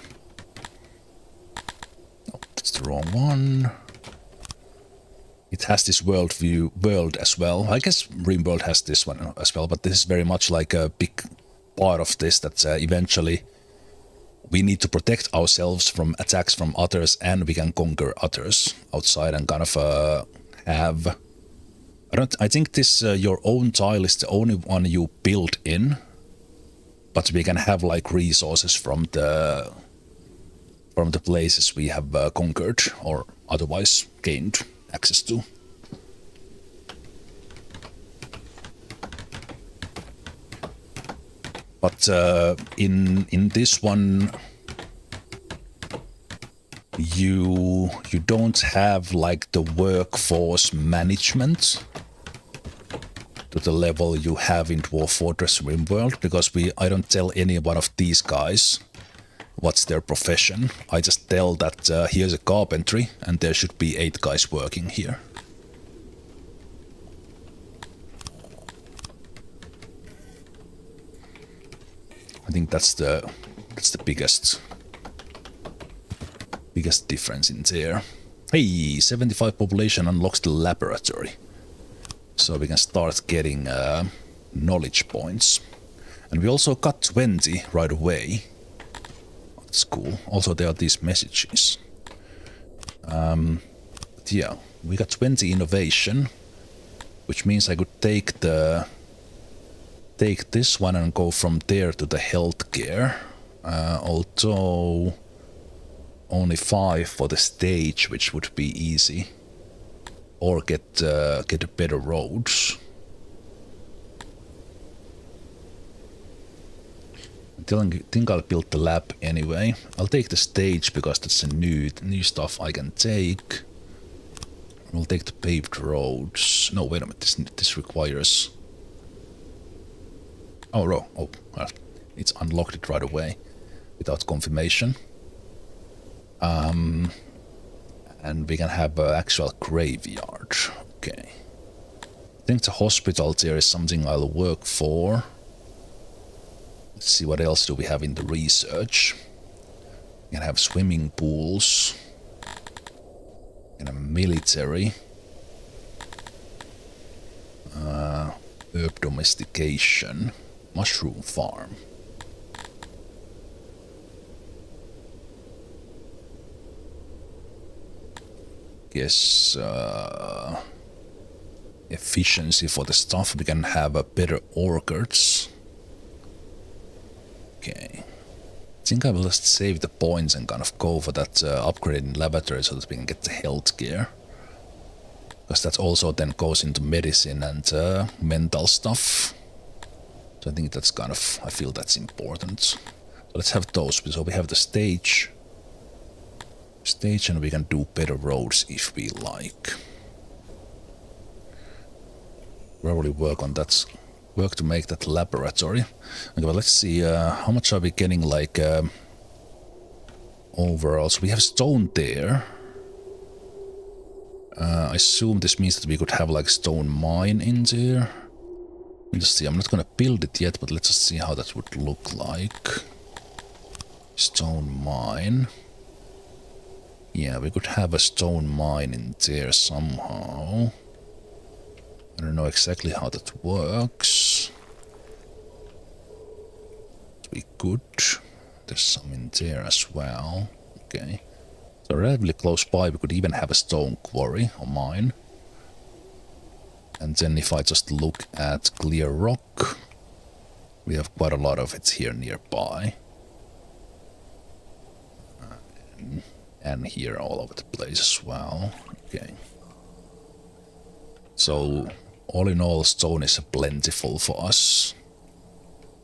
that's the wrong one. It has this world as well. I guess RimWorld has this one as well, but this is very much like a big part of this that eventually we need to protect ourselves from attacks from others, and we can conquer others outside and kind of have. I think this your own tile is the only one you build in, but we can have like resources from the places we have conquered or otherwise gained access to. But in this one, you don't have like the workforce management to the level you have in Dwarf Fortress RimWorld, because I don't tell any one of these guys what's their profession. I just tell that here's a carpentry and there should be 8 guys working here. I think that's the biggest difference in there. Hey, 75 population unlocks the laboratory, so we can start getting knowledge points, and we also got 20 right away. That's cool. Also, there are these messages. But yeah, we got 20 innovation, which means I could take this one and go from there to the healthcare. Although only 5 for the stage, which would be easy, or get better roads. I think I'll build the lab anyway. I'll take the stage because that's a new stuff I can take. We'll take the paved roads. No, wait a minute. This requires. Oh, well, it's unlocked it right away without confirmation. And we can have an actual graveyard. Okay. I think the hospital there is something I'll work for. Let's see, what else do we have in the research? We can have swimming pools. We can have military. Herb domestication. Mushroom farm. Guess efficiency for the stuff. We can have a better orchards. Okay. I think I will just save the points and kind of go for that upgrading laboratory so that we can get the health gear. Because that also then goes into medicine and mental stuff. So I think that's kind of, I feel that's important. So let's have those. So we have the stage. And we can do better roads if we like. Probably work on that. Work to make that laboratory. Okay, well, let's see, how much are we getting like overall? So we have stone there. I assume this means that we could have like stone mine in there. Let's see, I'm not gonna build it yet, but let's just see how that would look like. Stone mine. Yeah, we could have a stone mine in there somehow. I don't know exactly how that works. We could. There's some in there as well. Okay. So relatively close by, we could even have a stone quarry or mine. And then if I just look at clear rock, we have quite a lot of it here nearby. And here all over the place as well. Okay. So all in all, stone is plentiful for us,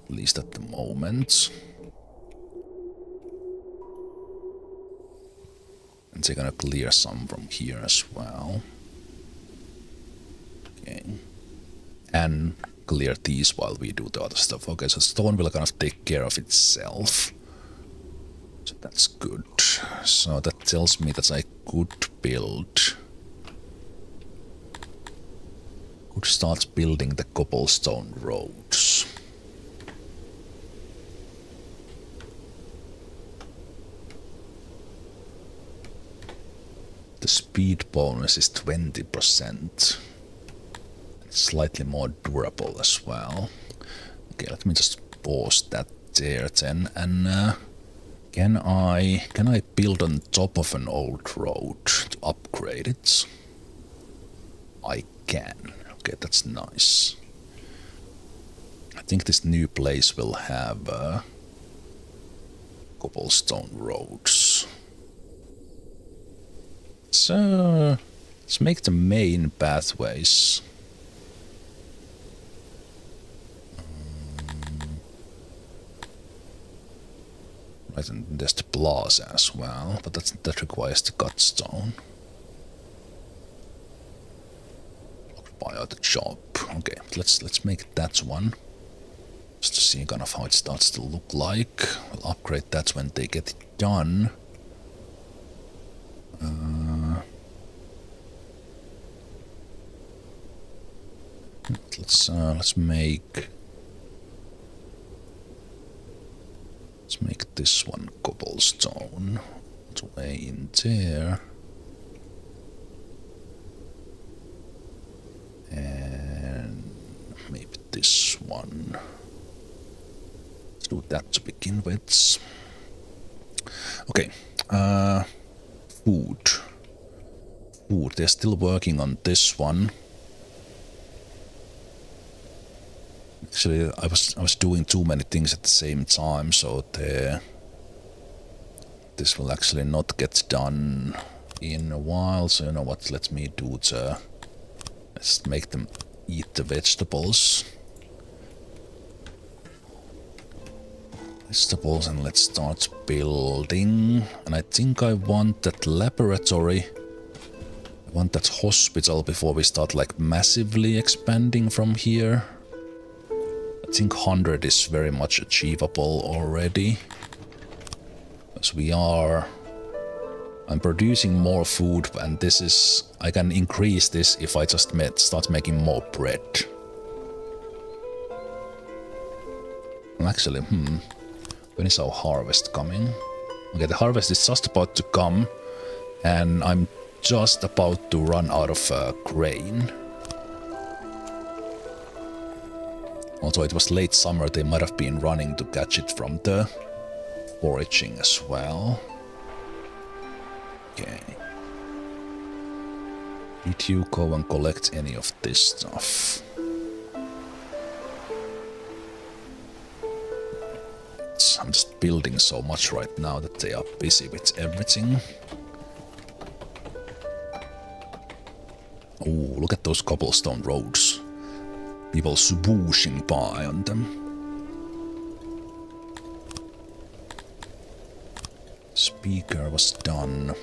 at least at the moment. And they're gonna clear some from here as well. Okay. And clear these while we do the other stuff. Okay, so stone will kind of take care of itself. So that's good. So that tells me that I could build... could start building the cobblestone roads. The speed bonus is 20%. It's slightly more durable as well. Okay, let me just pause that there then. And can I build on top of an old road to upgrade it? I can. Okay, that's nice. I think this new place will have cobblestone roads. So let's make the main pathways. Right, and there's the plaza as well, but that requires the cut stone. Buy out the job. Okay, let's make that one. Just to see kind of how it starts to look like. We'll upgrade that when they get it done. Let's make this one cobblestone. It's way in there. And maybe this one. Let's do that to begin with. Okay. Food. They're still working on this one. Actually, I was doing too many things at the same time, so this will actually not get done in a while. So you know what? Let me do the. Let's make them eat the vegetables. And let's start building. And I think I want that laboratory. I want that hospital before we start like massively expanding from here. I think 100 is very much achievable already. Because I'm producing more food, and I can increase this if I just start making more bread. Well, actually, when is our harvest coming? Okay, the harvest is just about to come, and I'm just about to run out of grain. Although it was late summer, they might have been running to catch it from the foraging as well. Okay. Did you go and collect any of this stuff? I'm just building so much right now that they are busy with everything. Oh, look at those cobblestone roads. People swooshing by on them. Speaker was done.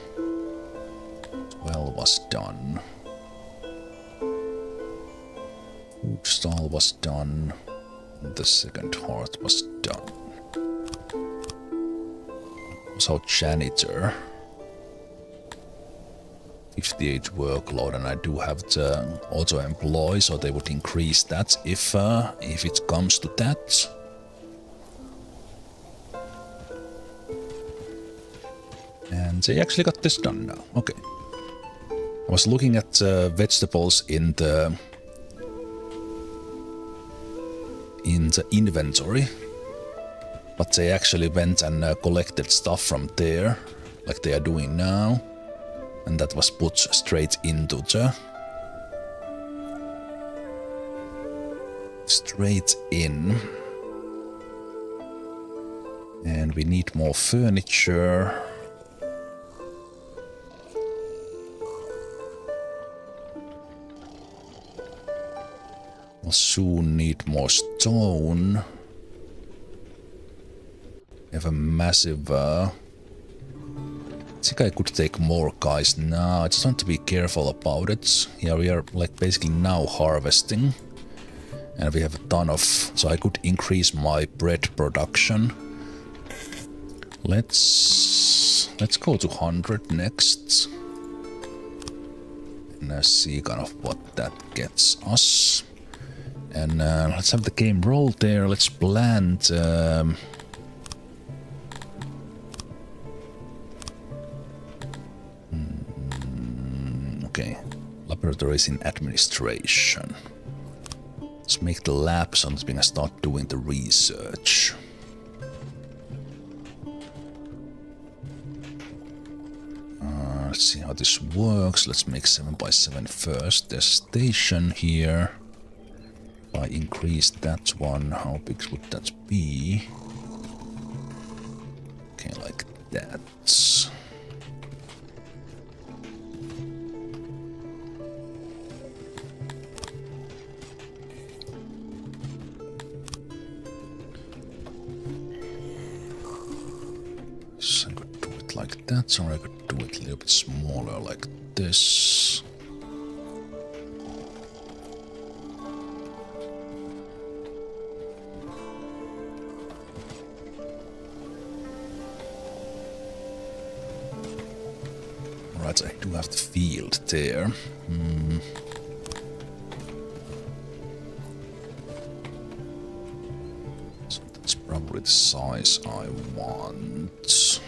12 was done. Food stall was done. And the second hearth was done. Also janitor. 58 workload, and I do have the auto-employ, so they would increase that if it comes to that. And they actually got this done now. Okay. I was looking at vegetables in the inventory, but they actually went and collected stuff from there, like they are doing now. And that was put straight into the... Straight in. And we need more furniture. I'll soon need more stone. We have a massive... I think I could take more guys now. I just want to be careful about it. Yeah, we are like basically now harvesting. And we have a ton of... So I could increase my bread production. Let's go to 100 next. And see kind of what that gets us. And let's have the game roll there. Let's plant... okay, laboratories in administration. Let's make the lab so that we can start doing the research. Let's see how this works. Let's make 7x7 first. There's a station here. If I increase that one, how big would that be? Okay, like that. So I could do it like that, or I could do it a little bit smaller like this. Alright, I do have the field there. So that's probably the size I want.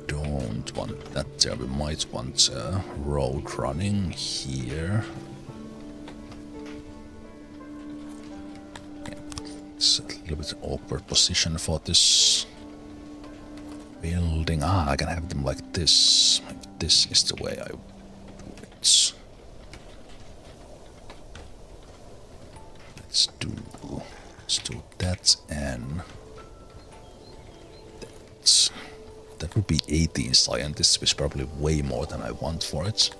Don't want that there. We might want a road running here. Yeah, it's a little bit awkward position for this building. Ah, I can have them like this. This is the way I do it. Let's do that and that. That would be 18 scientists, which is probably way more than I want for it.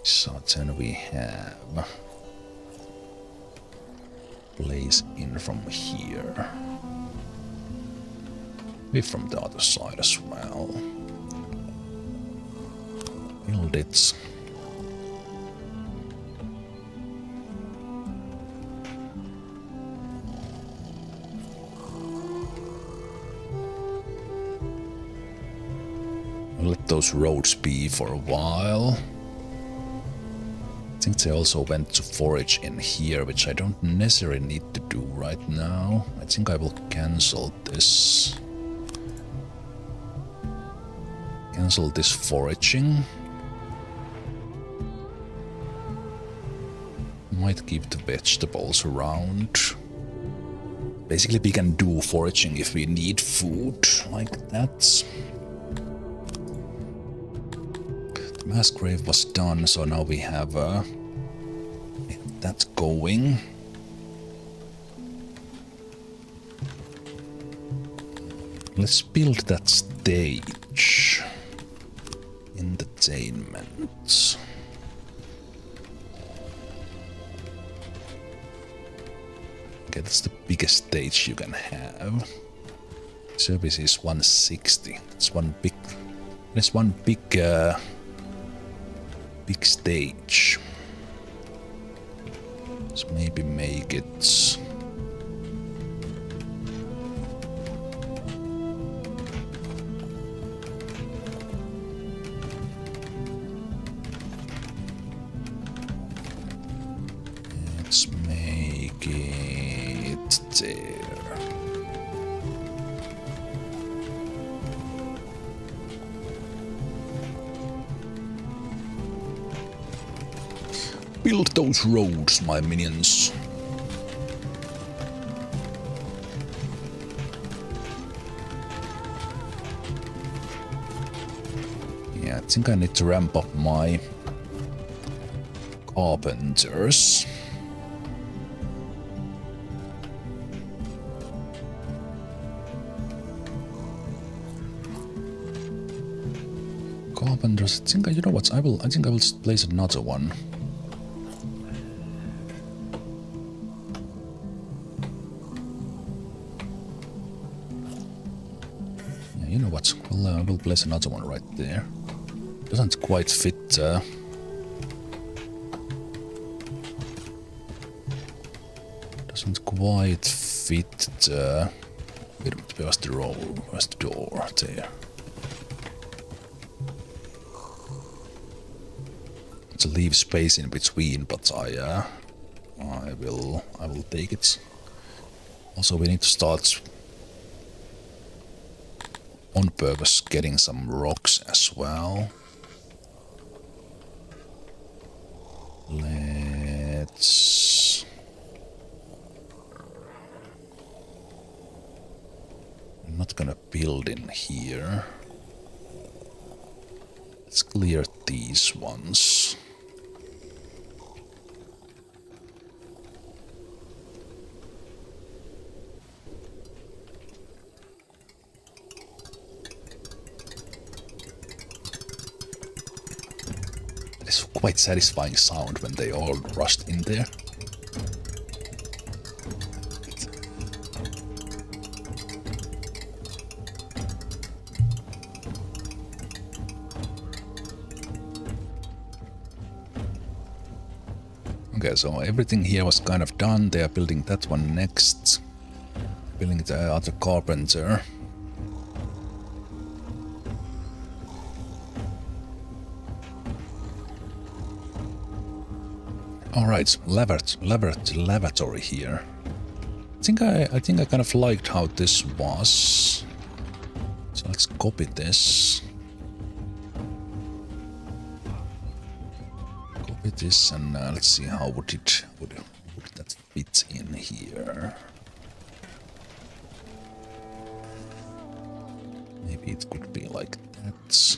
So then we have blaze in from here. Maybe from the other side as well. Build it. Let those roads be for a while. I think they also went to forage in here, which I don't necessarily need to do right now. I think I will cancel this. Cancel this foraging. Might keep the vegetables around. Basically, we can do foraging if we need food, like that. The mass grave was done, so now we have that going. Let's build that stage. Entertainment. Okay, that's the biggest stage you can have. Service is 160. That's one big. There's one big stage. Let's maybe make it. Let's make it there. Build those roads, my minions. Yeah, I think I need to ramp up my carpenters. carpenters. I think you know what? I think I will just place another one. Yeah, you know what? We'll place another one right there. Doesn't quite fit. Doesn't quite fit. Wait a minute, where's the roll? Where's the door? There. To leave space in between, but I will take it. Also, we need to start on purpose getting some rocks as well. Let's. I'm not gonna build in here. Let's clear these ones. It's quite satisfying sound when they all rushed in there. Okay, so everything here was kind of done. They are building that one next. Building the other carpenter. Alright, lavatory here. I think I kind of liked how this was. So let's copy this. Copy this and let's see how would that fit in here. Maybe it could be like that.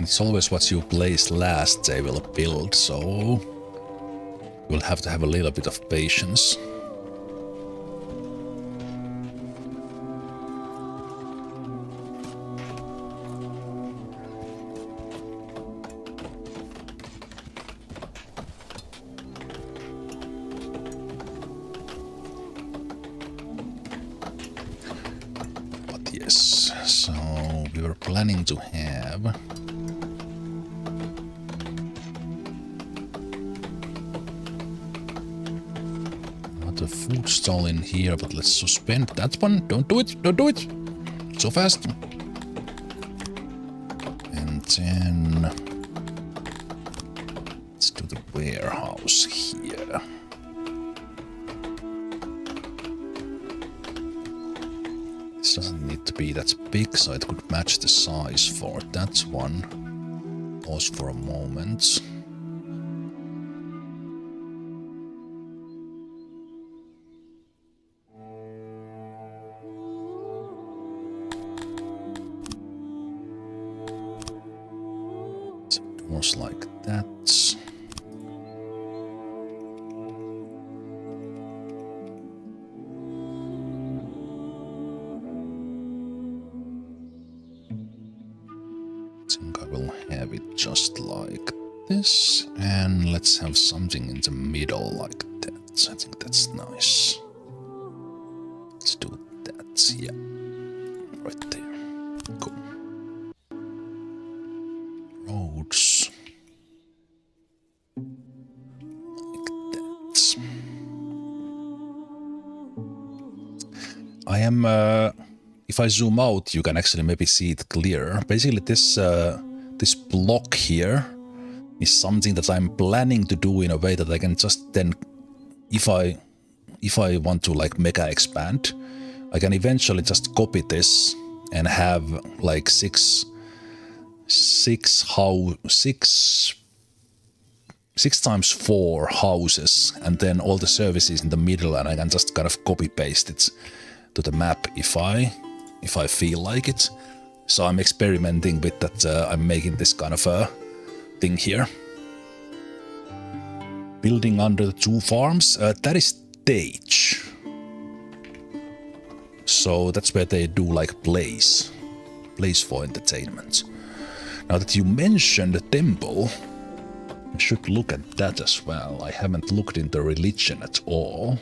It's always what you place last they will build, so you'll have to have a little bit of patience. But yes, so we were planning to have a food stall in here, but let's suspend that one. Don't do it! Don't do it! So fast! And then let's do the warehouse here. This doesn't need to be that big, so it could match the size for that one. Pause for a moment. Doors like that. I think I will have it just like this, and let's have something in the middle like that. I think that's nice. Let's do that, yeah. Right there. Cool. Roads. Like that. I am, if I zoom out, you can actually maybe see it clearer. Basically, this block here is something that I'm planning to do in a way that I can just then, if I want to like mega expand, I can eventually just copy this and have like six times 4 houses, and then all the services in the middle, and I can just kind of copy paste it to the map if I feel like it. So I'm experimenting with that. I'm making this kind of a thing here. Building under the 2 farms. That is stage. So that's where they do like plays for entertainment. Now that you mentioned the temple, I should look at that as well. I haven't looked into religion at all.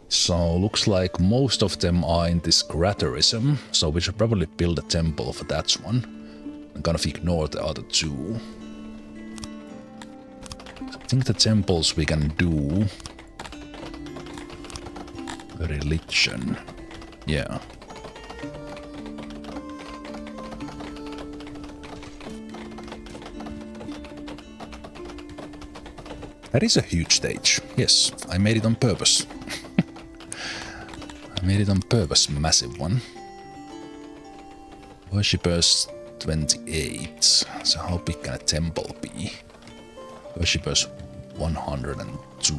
So looks like most of them are in this Graterism, so we should probably build a temple for that one. I'm gonna ignore the other 2. I think the temples we can do... Religion. Yeah. That is a huge stage. Yes, I made it on purpose. I made it on purpose, massive one. Worshippers 28. So how big can a temple be? Worshippers 102.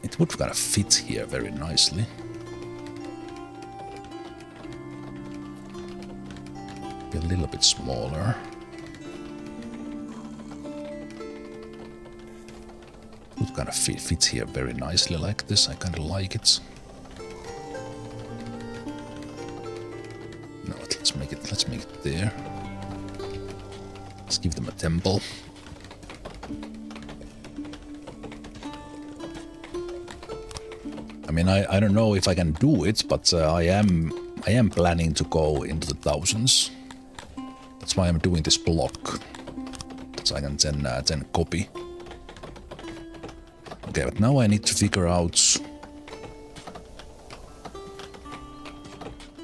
It would kind of fit here very nicely. Be a little bit smaller. Would kind of fit here very nicely like this. I kind of like it. No, let's make it there. Let's give them a temple. I mean, I don't know if I can do it, but I am planning to go into the thousands. That's why I'm doing this block, so I can then copy. Okay, but now I need to figure out.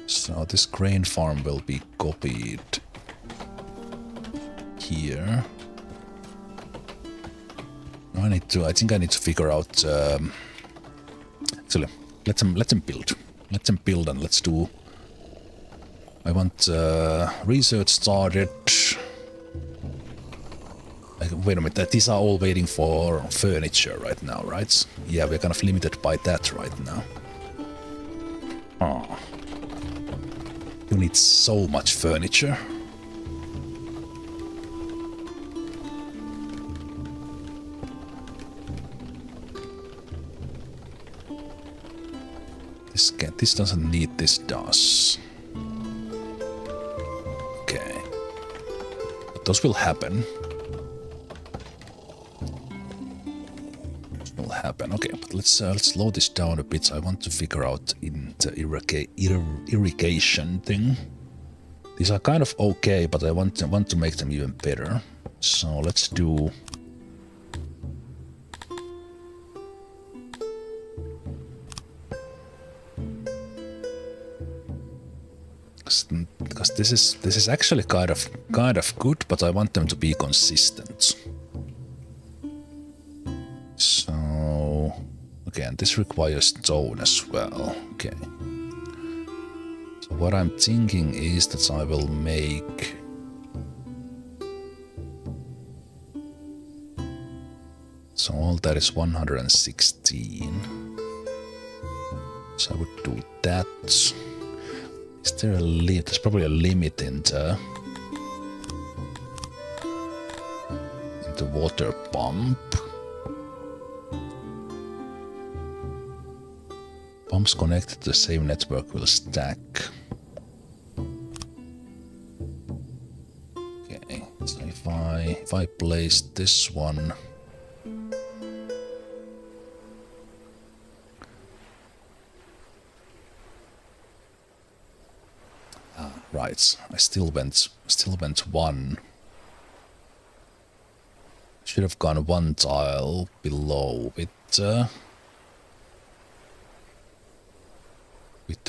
So this grain farm will be copied here. Now I think I need to figure out. Actually, let them build. Let them build and let's do. I want research started. Wait a minute, these are all waiting for furniture right now, right? Yeah, we're kind of limited by that right now. Oh. You need so much furniture. This doesn't need, this does. Okay. But those will happen. Okay, but let's slow this down a bit. I want to figure out in the irrigation thing. These are kind of okay, but I want to make them even better. So let's do. Because this is actually kind of good, but I want them to be consistent. So, okay, and this requires stone as well. Okay. So what I'm thinking is that I will make. So all that is 116. So I would do that. Is there a limit? There's probably a limit in the water pump. Pumps connected to the same network will stack. Okay, so if I place this one. Right, I still went one. Should have gone one tile below with the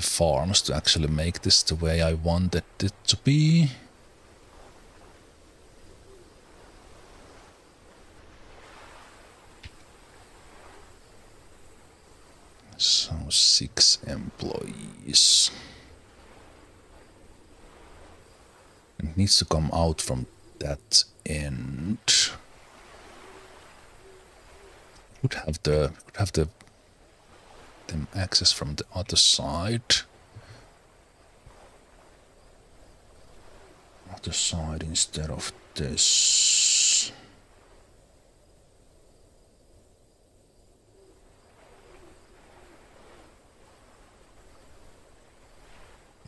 farms to actually make this the way I wanted it to be. So 6 employees. It needs to come out from that end. Could have them access from the other side. other side instead of this.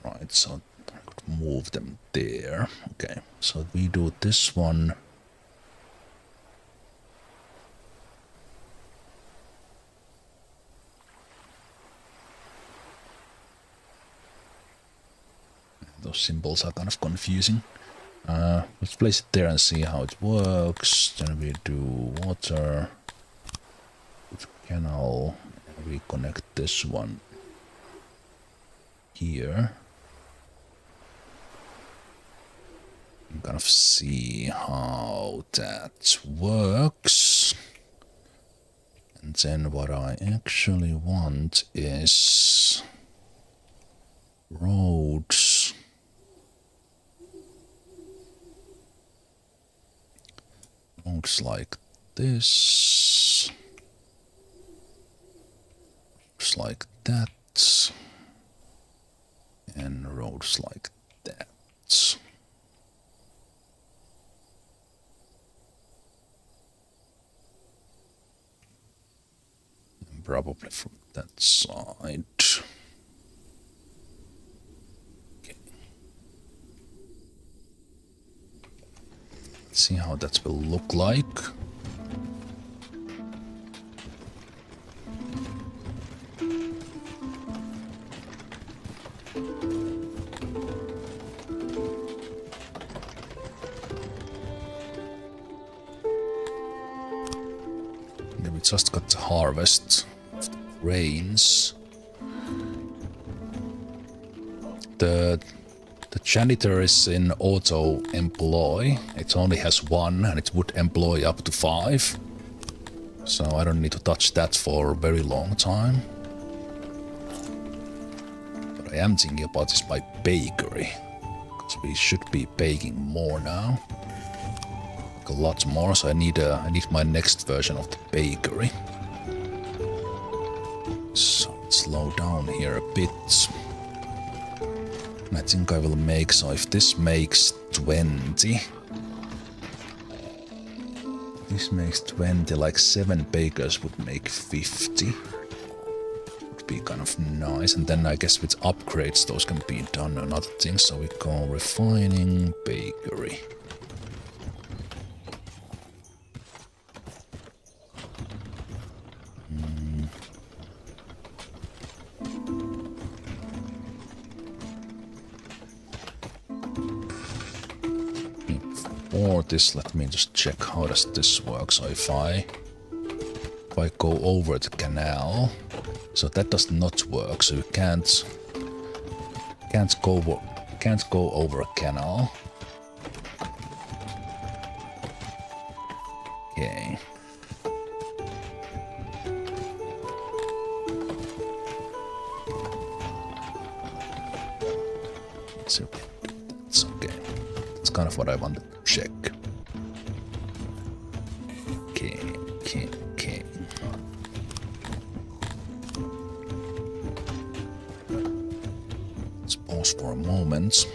Right, so I could move them there. Okay, so we do this one. Those symbols are kind of confusing. Let's place it there and see how it works. Then we do water, canal, and we connect this one here. And kind of see how that works. And then what I actually want is roads. Looks like this. Looks like that. And roads like that. And probably from that side. See how that will look like. Then we just got the harvest of the grains. The janitor is in auto employ. It only has 1 and it would employ up to 5. So I don't need to touch that for a very long time. But I am thinking about this by bakery. Because we should be baking more now. Like a lot more, so I need my next version of the bakery. So let's slow down here a bit. I think I will make, so if this makes 20, this makes 20, like 7 bakers would make 50. Would be kind of nice, and then I guess with upgrades those can be done on other things, so we go refining, bakery. Or this, let me just check how does this work. So if I go over the canal, so that does not work. So you can't go over a canal. Okay. So that's okay. That's kind of what I wanted. Check. Okay. Let's pause for a moment. So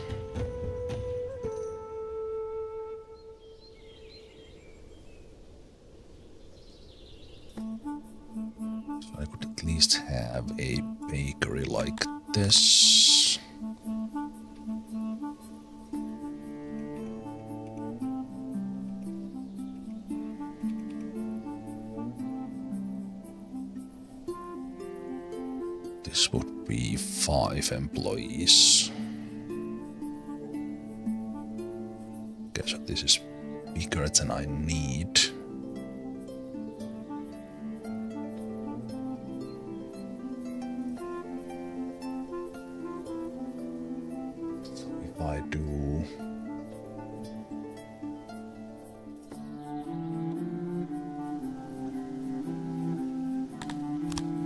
I could at least have a bakery like this. This would be 5 employees. Okay, so this is bigger than I need. So if I do...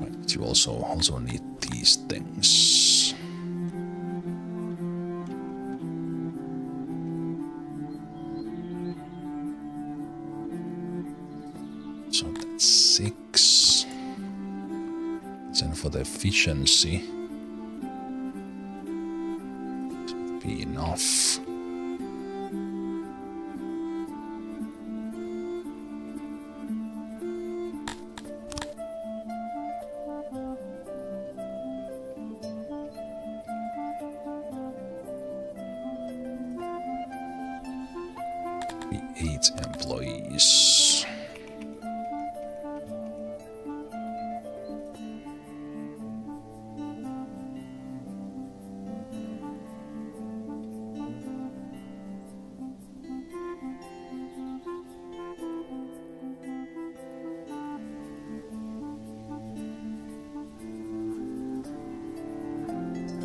Right, you also need these things. So that's 6. Then for the efficiency, it would be enough. 8 employees.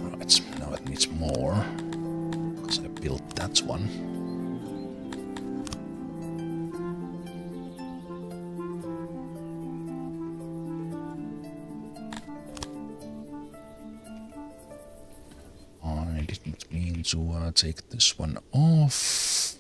Right, now it needs more, because I built that one. I didn't mean to take this one off.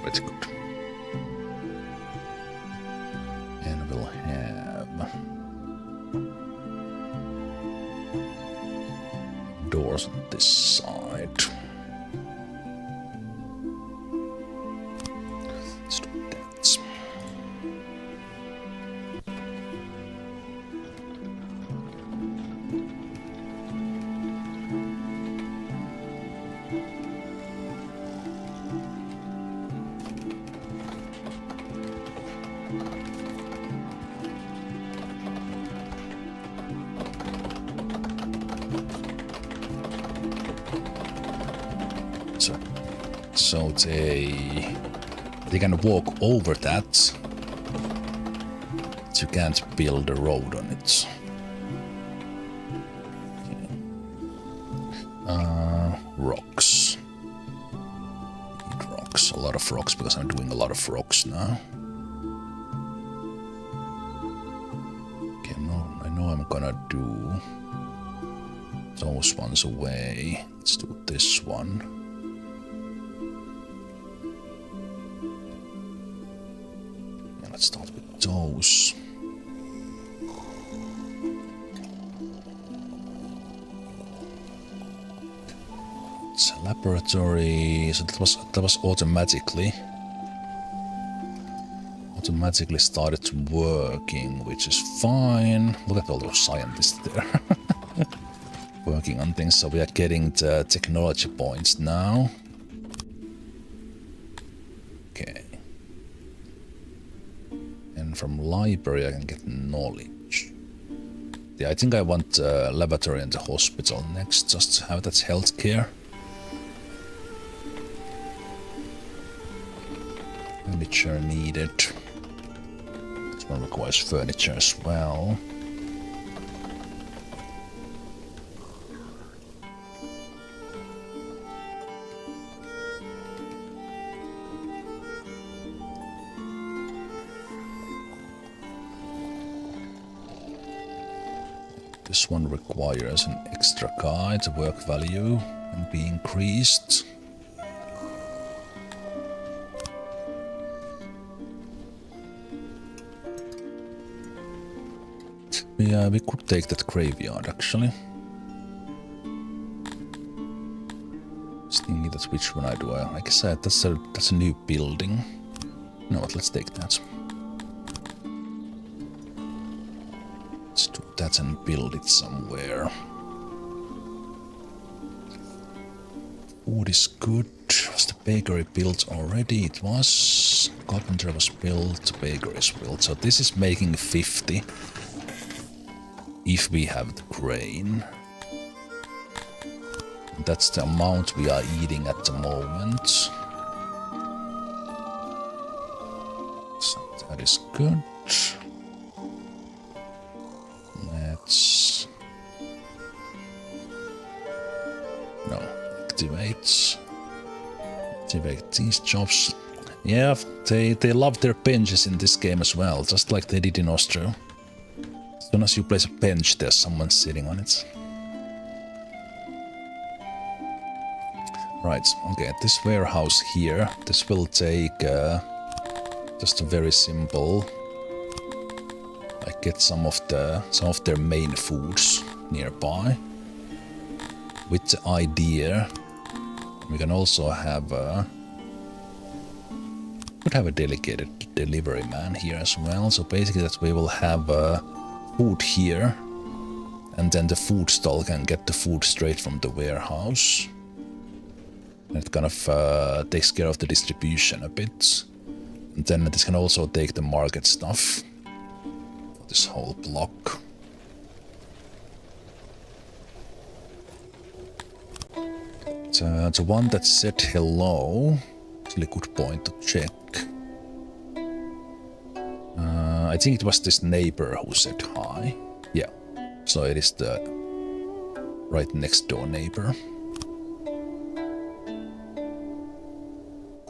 Very good. And we'll have doors on this side. Let's do that. So they can walk over that. But you can't build a road on it. Rocks. Need rocks. A lot of rocks because I'm doing a lot of rocks now. Okay, I know I'm gonna do those ones away. Let's do this one. Let's start with those. It's a laboratory, so that was automatically started working, which is fine. Look at all those scientists there working on things. So we are getting the technology points now. Okay. And from library I can get knowledge. Yeah, I think I want laboratory and the hospital next, just to have that healthcare. Furniture needed. This one requires furniture as well. This one requires an extra guy to work value and be increased. Yeah, we could take that graveyard actually. Just thinking that which one I do. Like I said, that's a new building. You know what? Let's take that. Let's do that and build it somewhere. Food is good. Was the bakery built already? It was. Carpenter was built. The bakery is built. So this is making 50. If we have the grain. That's the amount we are eating at the moment. So that is good. Let's... No, activate these jobs. Yeah, they love their benches in this game as well, just like they did in Austria. As soon as you place a bench, there's someone sitting on it. Right, okay, this warehouse here, this will take just a very simple, like get some of their main foods nearby. With the idea, we can also have could have a dedicated delivery man here as well. So basically that we will have food here, and then the food stall can get the food straight from the warehouse. And it kind of takes care of the distribution a bit. And then this can also take the market stuff for this whole block. The one that said hello, it's a good point to check. I think it was this neighbor who said hi. Yeah, so it is the right next door neighbor.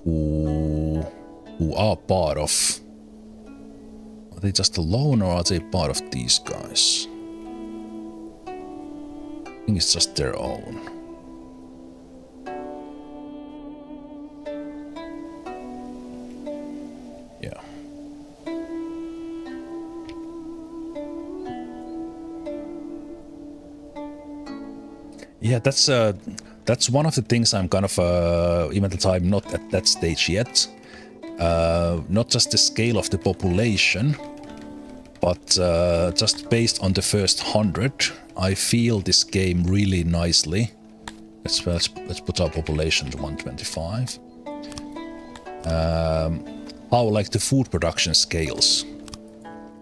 Who are part of... Are they just alone or are they part of these guys? I think it's just their own. Yeah. Yeah, that's one of the things I'm kind of, even though I'm not at that stage yet, not just the scale of the population, but just based on the first 100, I feel this game really nicely. Let's put our population to 125. How like the food production scales.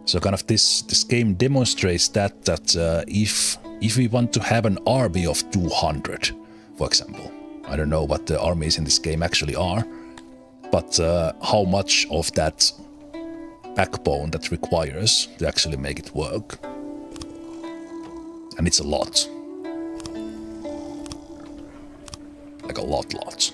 So kind of this game demonstrates that if we want to have an army of 200, for example, I don't know what the armies in this game actually are, but how much of that backbone that requires to actually make it work. And it's a lot. Like a lot.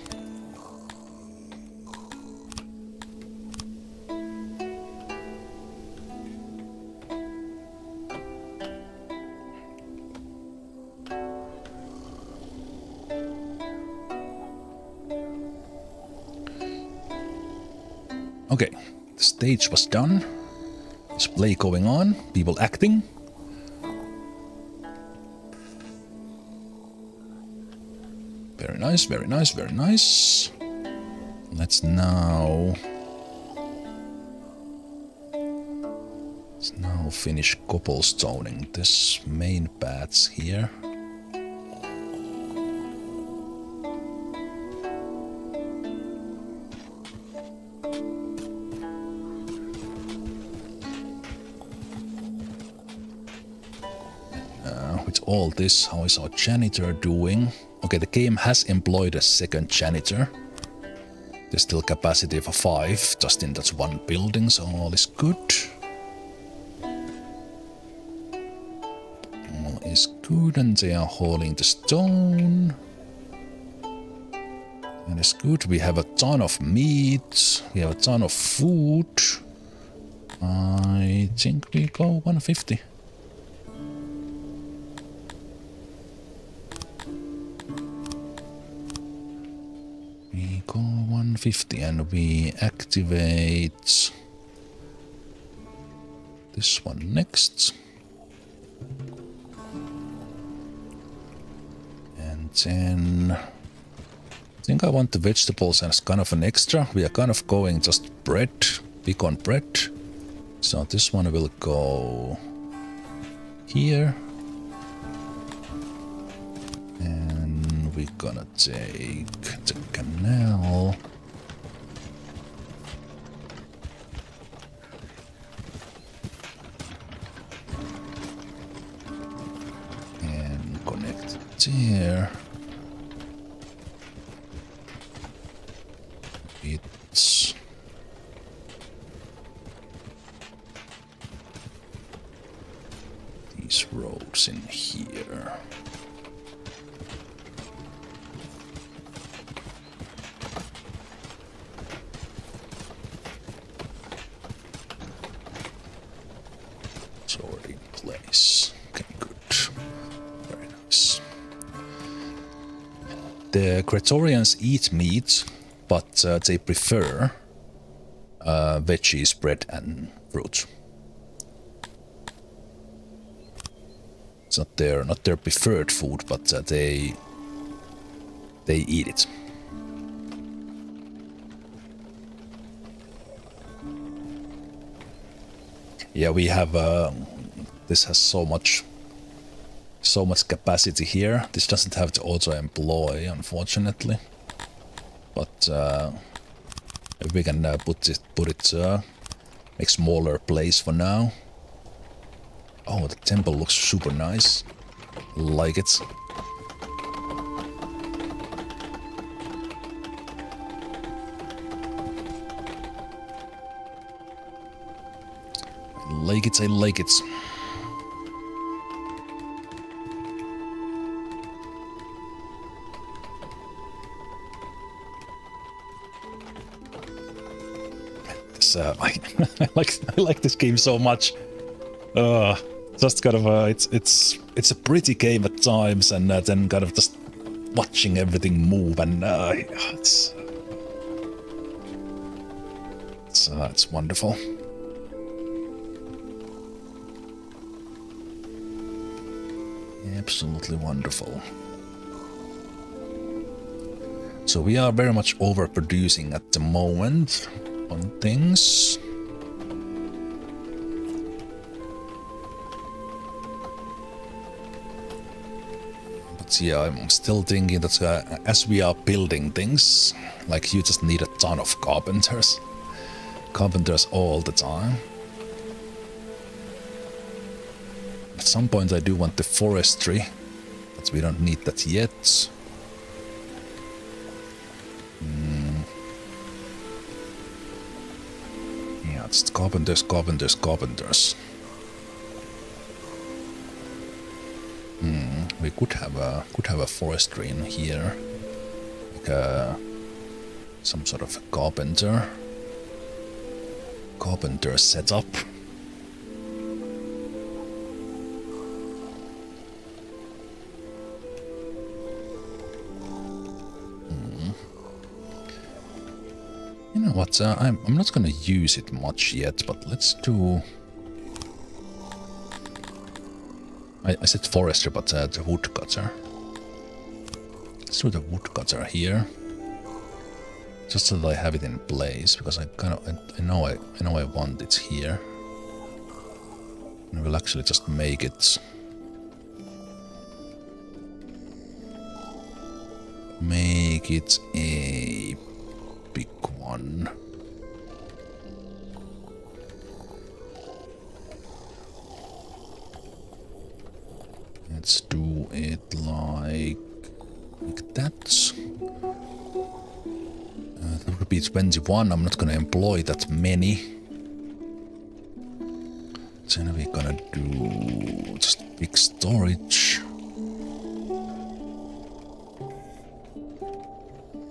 Okay, the stage was done. Display going on, people acting. Very nice, very nice, very nice. Let's now finish cobblestoning this main paths here. All this, how is our janitor doing? Okay, the game has employed a second janitor. There's still capacity for 5, just in that one building, so all is good. All is good, and they are hauling the stone. That is good. We have a ton of meat. We have a ton of food. I think we go 150. We go 150 and we activate this one next. And then I think I want the vegetables as kind of an extra. We are kind of going just bread, big on bread. So this one will go here. And we're gonna take the canal. And connect there. It's these roads in here. It's already in place. Okay, good. Very nice. The Praetorians eat meat, but they prefer veggies, bread and fruit. It's not their preferred food, but they eat it. Yeah, we have this has so much capacity here. This doesn't have to auto employ, unfortunately, but if we can put it make smaller place for now. Oh, the temple looks super nice. Like it. I like it. This, I like this game so much. Just kind of it's a pretty game at times, and then kind of just watching everything move, and it's wonderful. Absolutely wonderful. So we are very much overproducing at the moment on things. But yeah, I'm still thinking that as we are building things, like you just need a ton of carpenters. Carpenters all the time. At some point I do want the forestry, but we don't need that yet. Yeah, it's carpenters. We could have a forestry in here, like some sort of carpenter setup. You know what? I'm not gonna use it much yet, but let's do. I said forester, but the woodcutter. Let's do the woodcutter here, just so that I have it in place, because I know I want it here. And we'll actually just make it. Make it a big one. Let's do it like that. That would be 21. I'm not gonna employ that many. Then we're gonna do just big storage.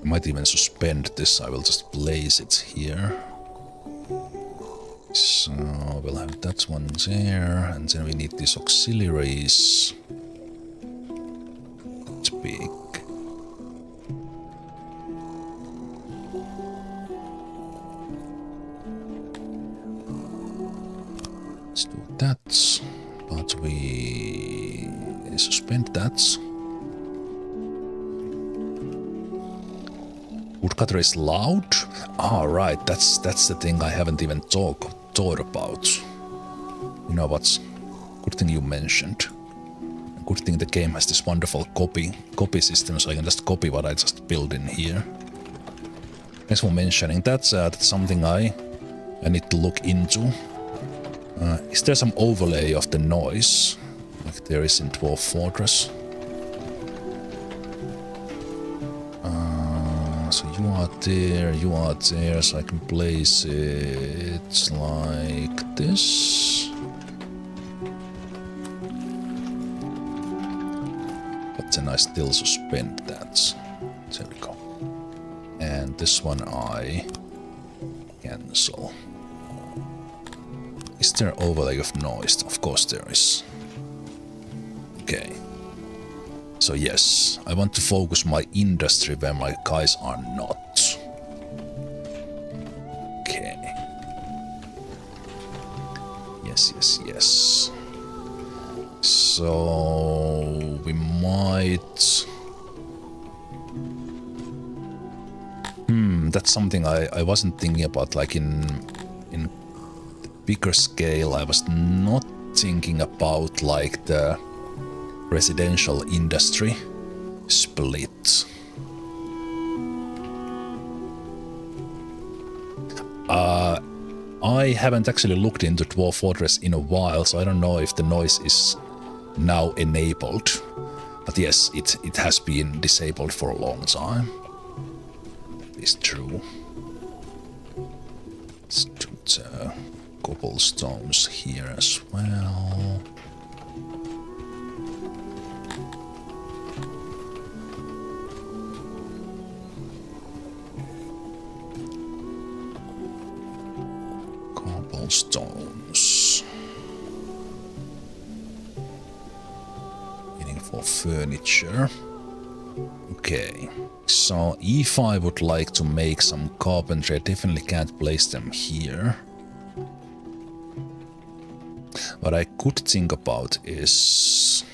I might even suspend this. I will just place it here. So we'll have that one there, and then we need these auxiliaries. It's big. Let's do that, but we suspend that. Woodcutter is loud? Ah, right, that's the thing I haven't even thought about. You know what? Good thing you mentioned. Good thing the game has this wonderful copy system, so I can just copy what I just built in here. Thanks for mentioning that. That's something I need to look into. Is there some overlay of the noise, like there is in Dwarf Fortress? So you are there, so I can place it like this. But then I still suspend that. There we go. And this one I cancel. Is there overlay of noise? Of course there is. Okay. So yes, I want to focus my industry where my guys are not. Okay. Yes. So we might. That's something I wasn't thinking about, like in bigger scale, I was not thinking about like the residential industry split. I haven't actually looked into Dwarf Fortress in a while, so I don't know if the noise is now enabled. But yes, it has been disabled for a long time. It's true. Let's do the cobblestones here as well. Cobblestones. Waiting for furniture. Okay. So if I would like to make some carpentry, I definitely can't place them here. What I could think about is...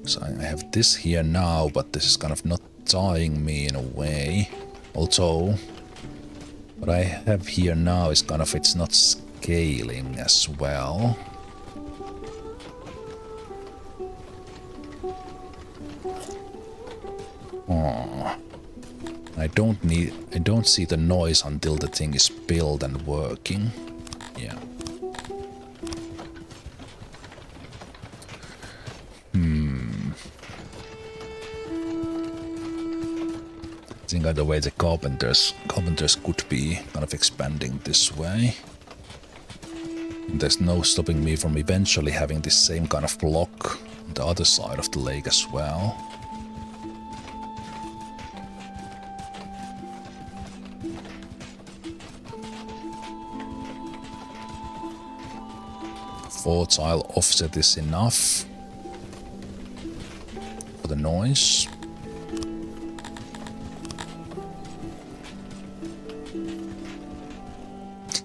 So I have this here now, but this is kind of not tying me in a way. Although, what I have here now is kind of, it's not scaling as well. Oh. I don't see the noise until the thing is built and working. Yeah. I think either way the carpenters could be kind of expanding this way. And there's no stopping me from eventually having this same kind of block on the other side of the lake as well. Four tile offset is enough for the noise.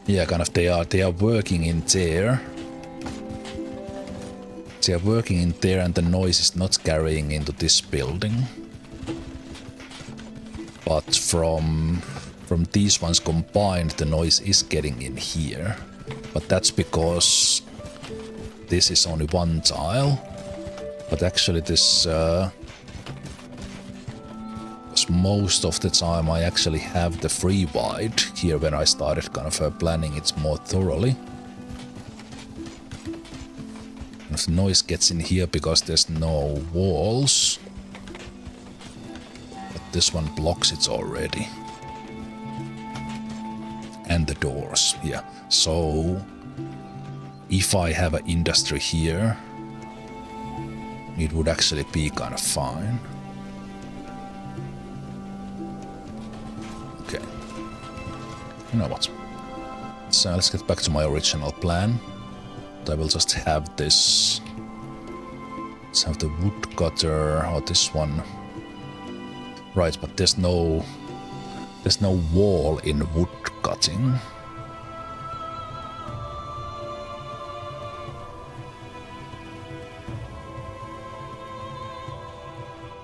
Yeah, kind of they are working in there. They are working in there and the noise is not carrying into this building. But from these ones combined, the noise is getting in here. But that's because this is only one tile. But actually this... most of the time I actually have the free wide here when I started kind of planning it more thoroughly. If the noise gets in here because there's no walls. But this one blocks it already. And the doors, yeah. So if I have an industry here, it would actually be kind of fine. Okay. You know what? So let's get back to my original plan. I will just have this. Let's have the woodcutter or this one. Right, but there's no wall in wood cutting.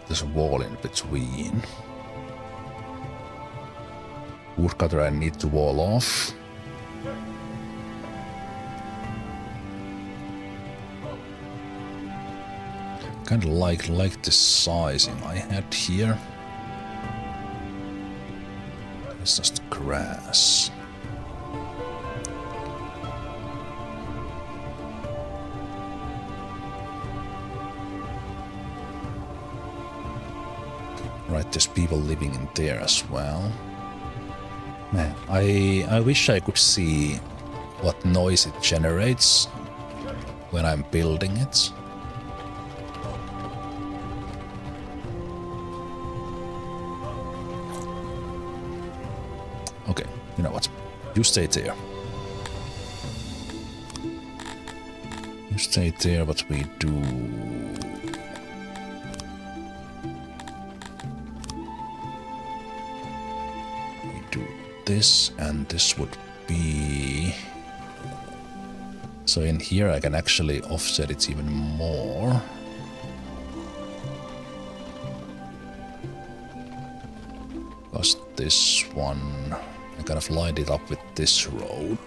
There's a wall in between. Woodcutter I need to wall off. Kind of like the sizing I had here. It's just grass. Right, there's people living in there as well. Man, I wish I could see what noise it generates when I'm building it. Okay, you know what? You stay there. You stay there, what we do... this, and this would be... So in here I can actually offset it even more. Because this one. I kind of lined it up with this road.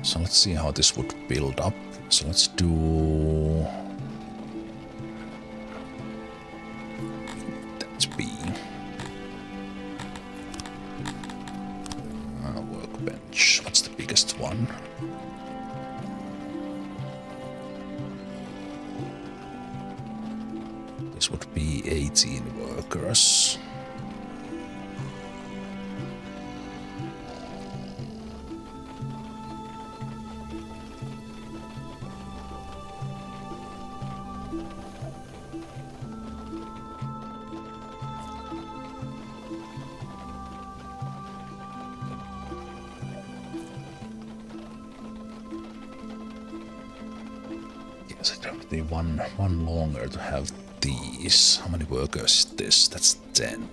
So let's see how this would build up. So let's do... That's B. Workbench. What's the biggest one? This would be 18 workers. Yes, it would be one longer to have these. How many workers is this? That's 10.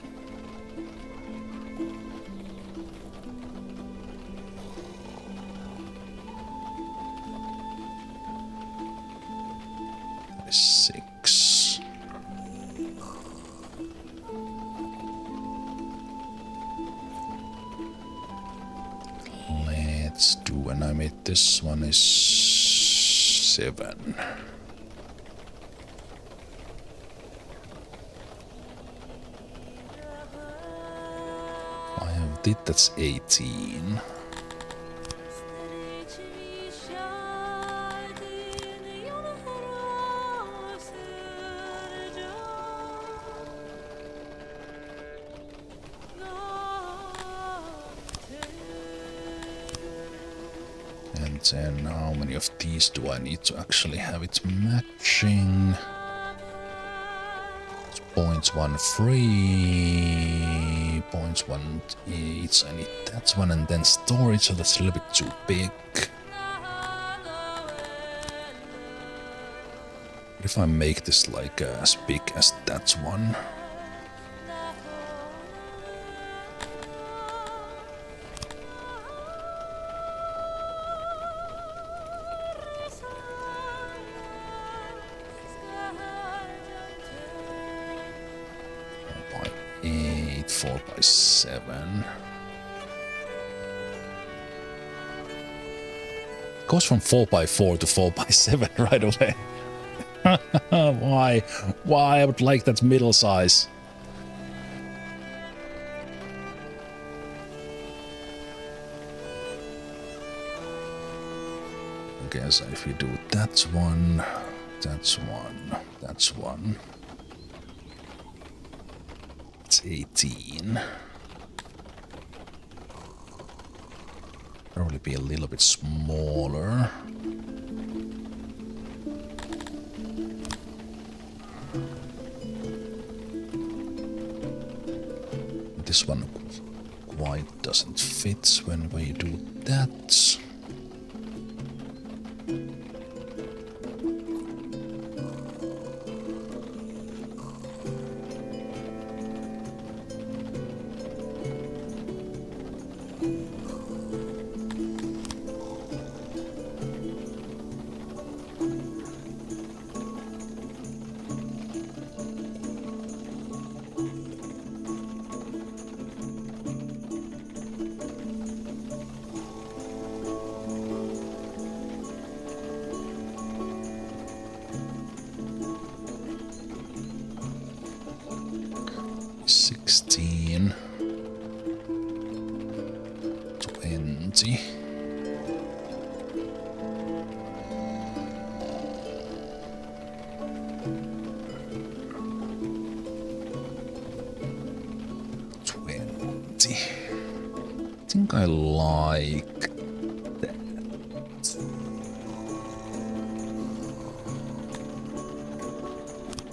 That is 6. Let's do, and I made this one is 7. I have did, that's 18. And then how many of these do I need to actually have it matching? It's points 1 free, points 1 each. I need that one, and then storage, so that's a little bit too big. What if I make this like as big as that one? By 8, 4 by 7. Goes from 4 by 4 to 4 by 7 right away. Why? Why? I would like that middle size. Okay, so if you do that one, that's one, that's one. It's 18. Probably be a little bit smaller. This one quite doesn't fit when we do that. I think I like that.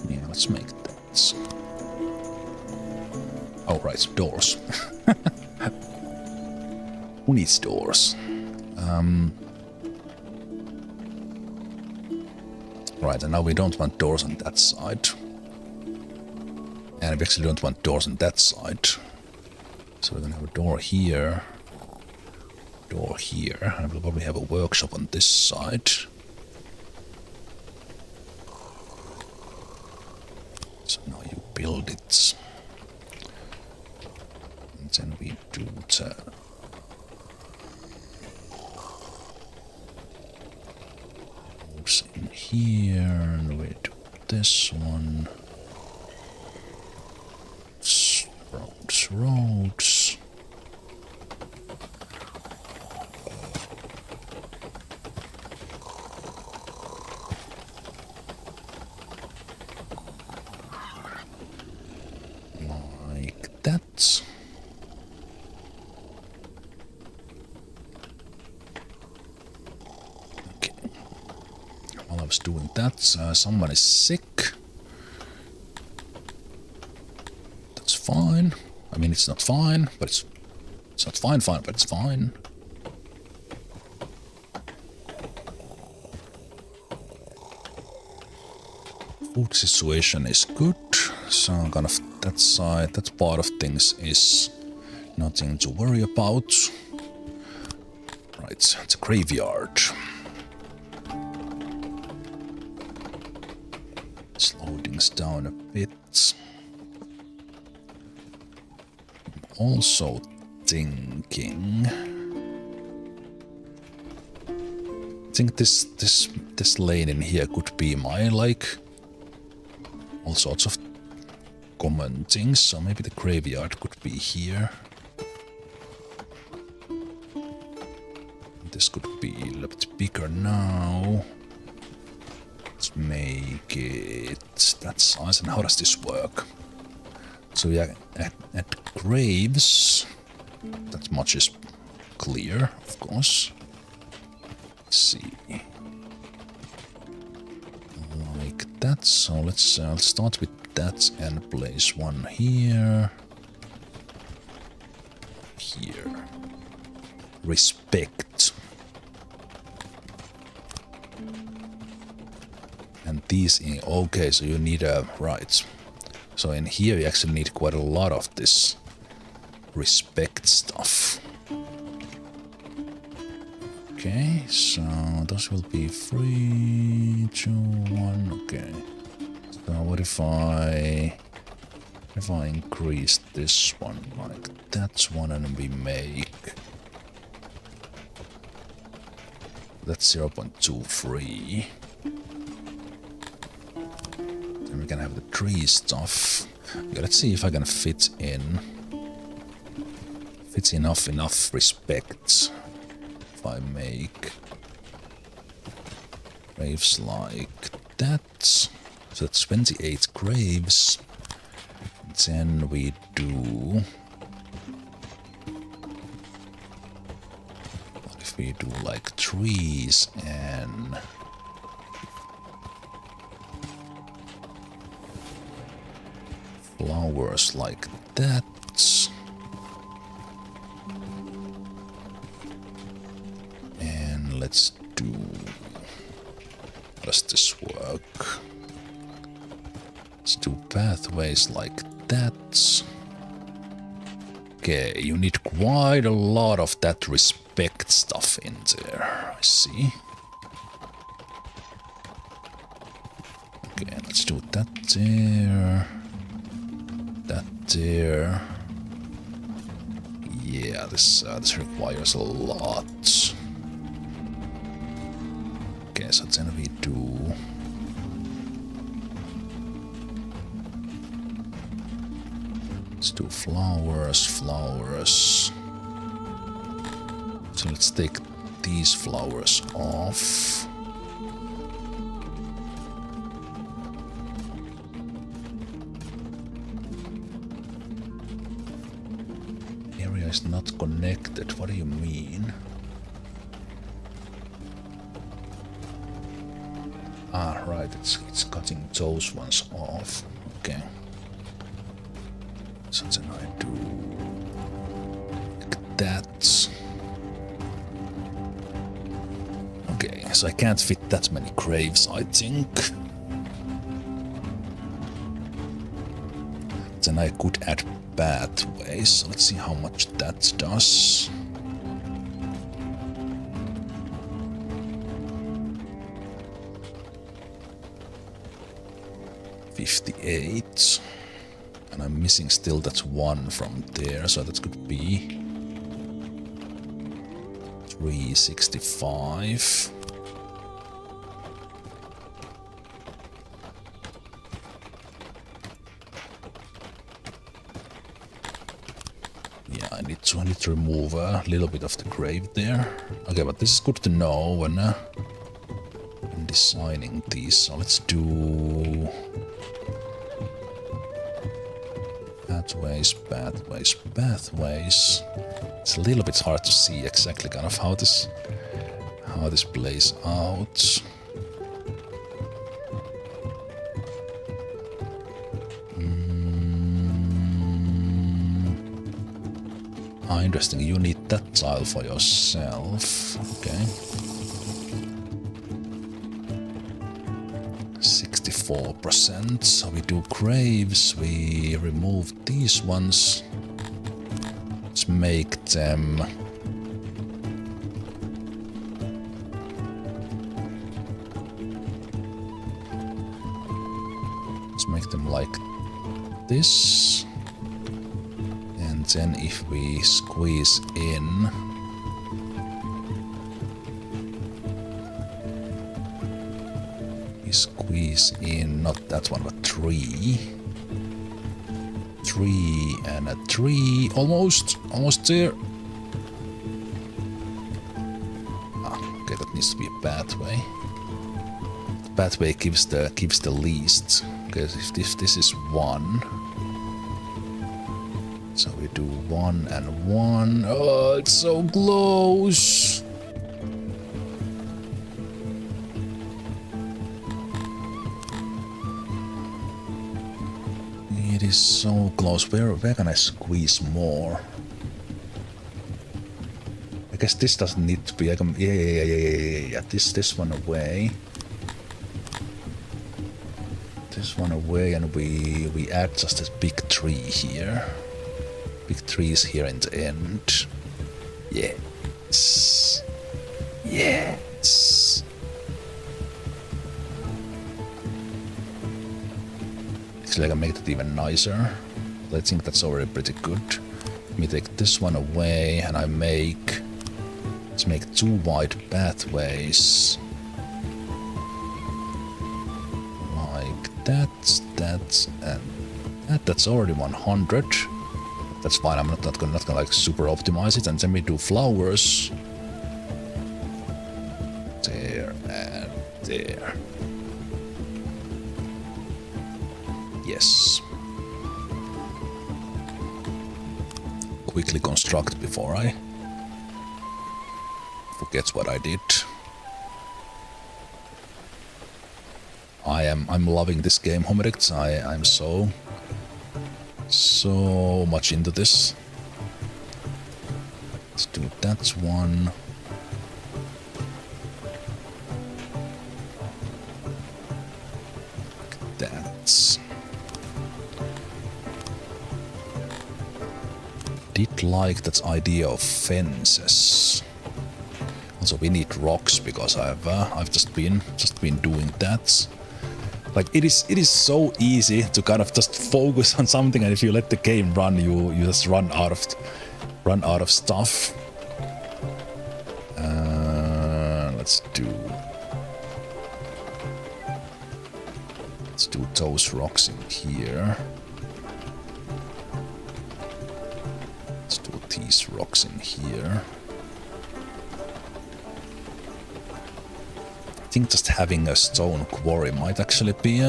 Yeah, let's make that. Oh, right, doors. Who needs doors? Right, and now we don't want doors on that side. And we actually don't want doors on that side. So we're gonna have a door here, and we'll probably have a workshop on this side. Right. And then we do the roads in here, and we do this one. Roads. Like that. Okay. While I was doing that, someone is sick. That's fine. I mean, it's not fine, but it's not fine, but it's fine. Food situation is good, so kind of that side, that part of things is nothing to worry about. Right, it's a graveyard. Slow things down a bit. Also thinking, I think this lane in here could be my all sorts of common things, so maybe the graveyard could be here. This could be a little bit bigger now. Let's make it that size. And how does this work? So yeah, at graves, that much is clear, of course. Let's see. Like that, so let's start with that and place one here. Here. Respect. And these, okay, so you need a, right. So in here you actually need quite a lot of this respect stuff. Okay, so those will be 3, 2, 1, okay. So what if I increase this one like that one and we make that's 0.23. Then we can have the tree stuff. Okay, let's see if I can fit enough respect. If I make graves like that. So that's 28 graves. Then we do, what if we do like trees and flowers like that. And let's do, how does this work? Let's do pathways like that. Okay, you need quite a lot of that respect stuff in there, I see. Okay, let's do that there. That there. Yeah, this requires a lot. Okay, so then we do. Let's do flowers. So let's take these flowers off. Area is not connected. What do you mean? Ah, right. It's cutting those ones off. Okay. So then I do like that. Okay, so I can't fit that many graves, I think. Then I could add pathways. So let's see how much that does. $58. And I'm missing still that one from there, so that could be 365. Yeah, I need to remove a little bit of the grave there. Okay, but this is good to know when designing these. So let's do pathways, pathways, pathways. It's a little bit hard to see exactly kind of how this plays out. Interesting. You need that tile for yourself. Okay. 64%. So we do graves. We remove these ones. Let's make them. Let's make them like this. And then if we squeeze in, not that one, but 3 and a 3, almost there. Okay, that needs to be a pathway. The pathway gives the least. Okay, if this is 1. So we do 1 and 1. Oh, it's so close. It is so close. Where can I squeeze more? I guess this doesn't need to be. I can, yeah. This one away. This one away, and we add just a big 3 here. Big 3 is here in the end. Yes. Yes. Actually, I can make it even nicer. But I think that's already pretty good. Let me take this one away, and let's make 2 wide pathways. Like that, and that. That's already 100. That's fine. I'm not gonna like super optimize it, and then we do flowers. There and there. Yes. Quickly construct before I forget what I did. I'm loving this game, Homerict. I'm so much into this. Let's do that one. That's. Did like that idea of fences. Also, we need rocks because I've just been doing that. Like it is so easy to kind of just focus on something, and if you let the game run, you just run out of stuff. Let's do those rocks in here. Let's do these rocks in here. I think just having a stone quarry might actually be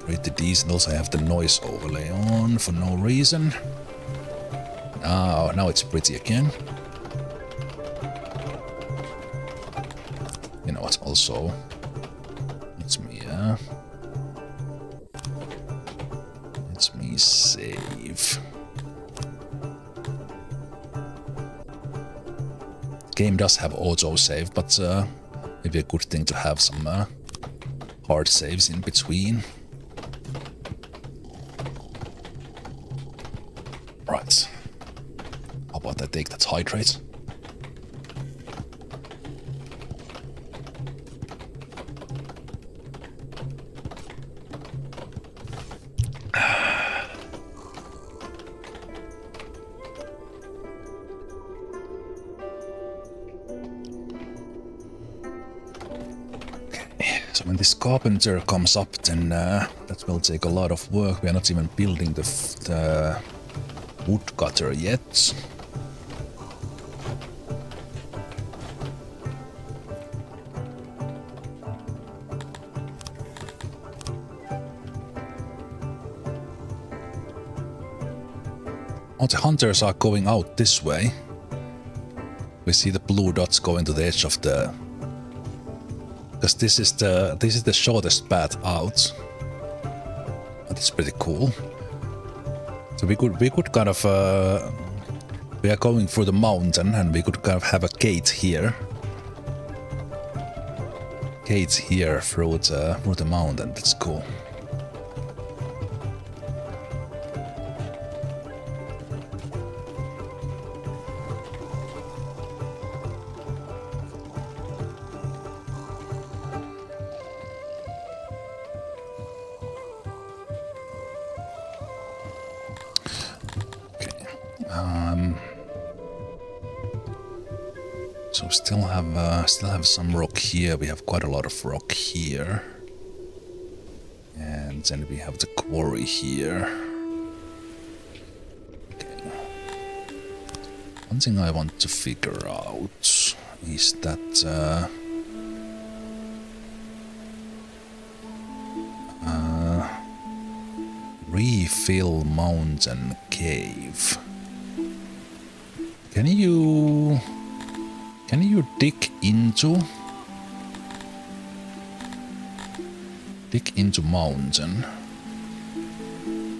pretty decent. Also, I have the noise overlay on for no reason. Now it's pretty again. You know what? Also, it's me. It's me save. Game does have auto save, but maybe a good thing to have some hard saves in between. Right. How about I take that hydrate? So when this carpenter comes up, then that will take a lot of work. We are not even building the woodcutter yet. Oh, the hunters are going out this way. We see the blue dots going to the edge of the... Because this is the shortest path out. That is pretty cool. So we could kind of we are going through the mountain, and we could kind of have a gate here. Gate here through the mountain. That's cool. So still have some rock here. We have quite a lot of rock here, and then we have the quarry here. Okay. One thing I want to figure out is that refill mountain cave. Can you dig into mountain?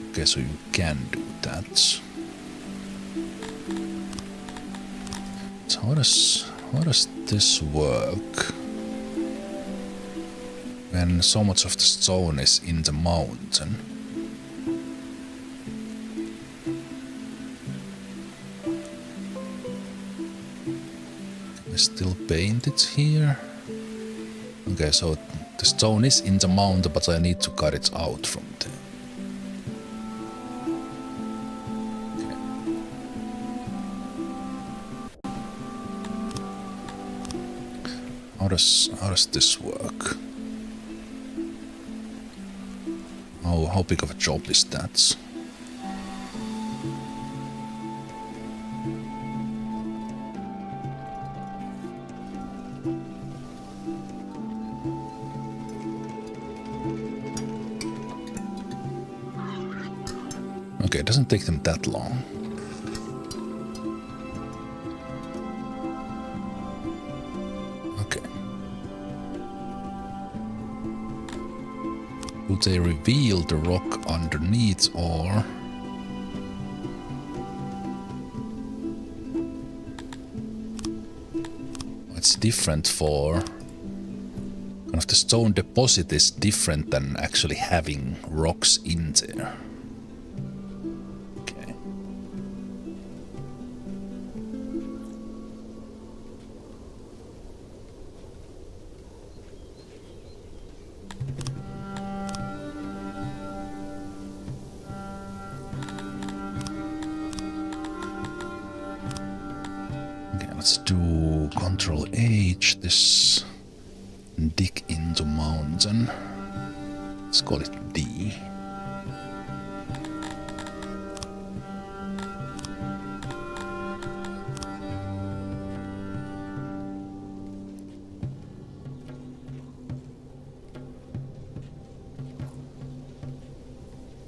Okay, so you can do that. So how does this work when so much of the stone is in the mountain? Still paint it here. Okay, so the stone is in the mountain, but I need to cut it out from there. Okay. How does this work? How big of a job is that? Okay, it doesn't take them that long. Okay. Will they reveal the rock underneath, or... It's different for... Kind of the stone deposit is different than actually having rocks in there. Let's do Control H, this dig into mountain. Let's call it D.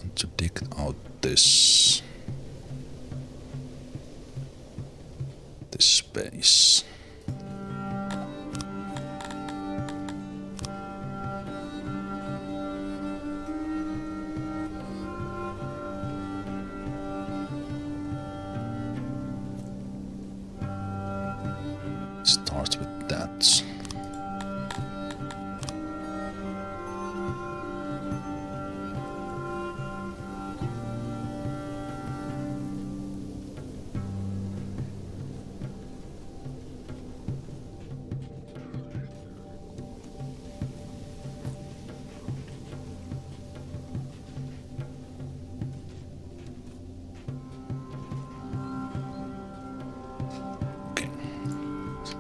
And to dig out this space. Start with that.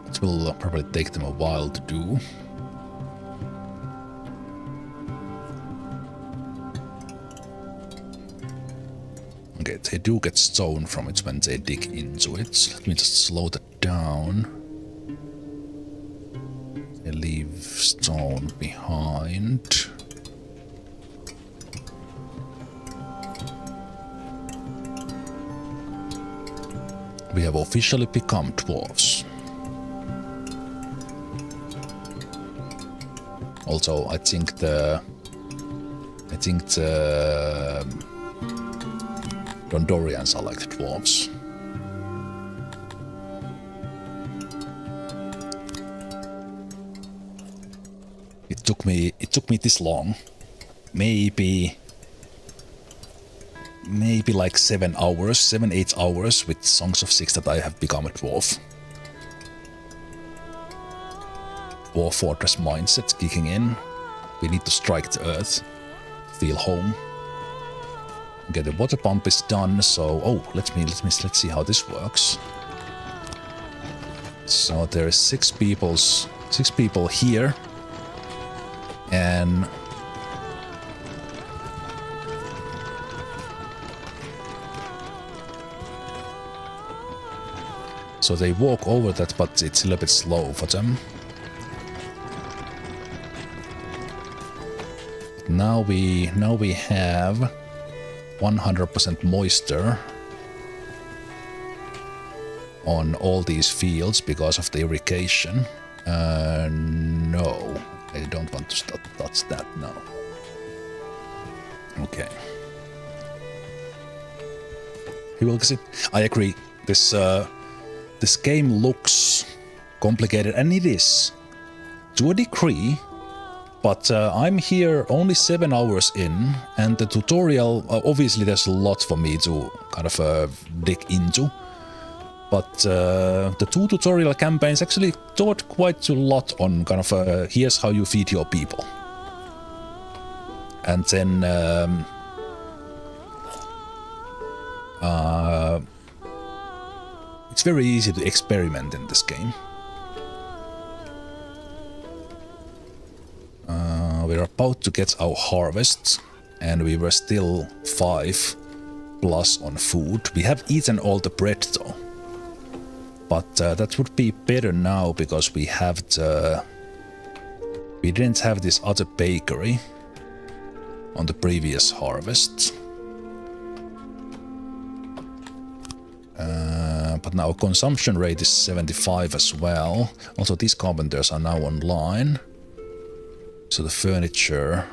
It will probably take them a while to do. Okay, they do get stone from it when they dig into it. Let me just slow that down. They leave stone behind. We have officially become dwarves. Also, I think the Dondorians are like the dwarves. It took me this long. Maybe like 7 hours, 7-8 hours with Songs of Syx that I have become a dwarf. Dwarf Fortress mindset kicking in. We need to strike the earth. Feel home. Okay, the water pump is done, so let's see how this works. So there is 6 people here, and so they walk over that, but it's a little bit slow for them. Now we have 100% moisture on all these fields because of the irrigation. No, I don't want to touch that now. Okay. I agree. This game looks complicated, and it is to a degree. But I'm here only 7 hours in, and the tutorial, obviously there's a lot for me to kind of dig into. But the 2 tutorial campaigns actually taught quite a lot on kind of here's how you feed your people. And then it's very easy to experiment in this game. We're about to get our harvest, and we were still 5+ on food. We have eaten all the bread though, but that would be better now because we didn't have this other bakery on the previous harvest. But now consumption rate is 75 as well. Also, these carpenters are now online. So the furniture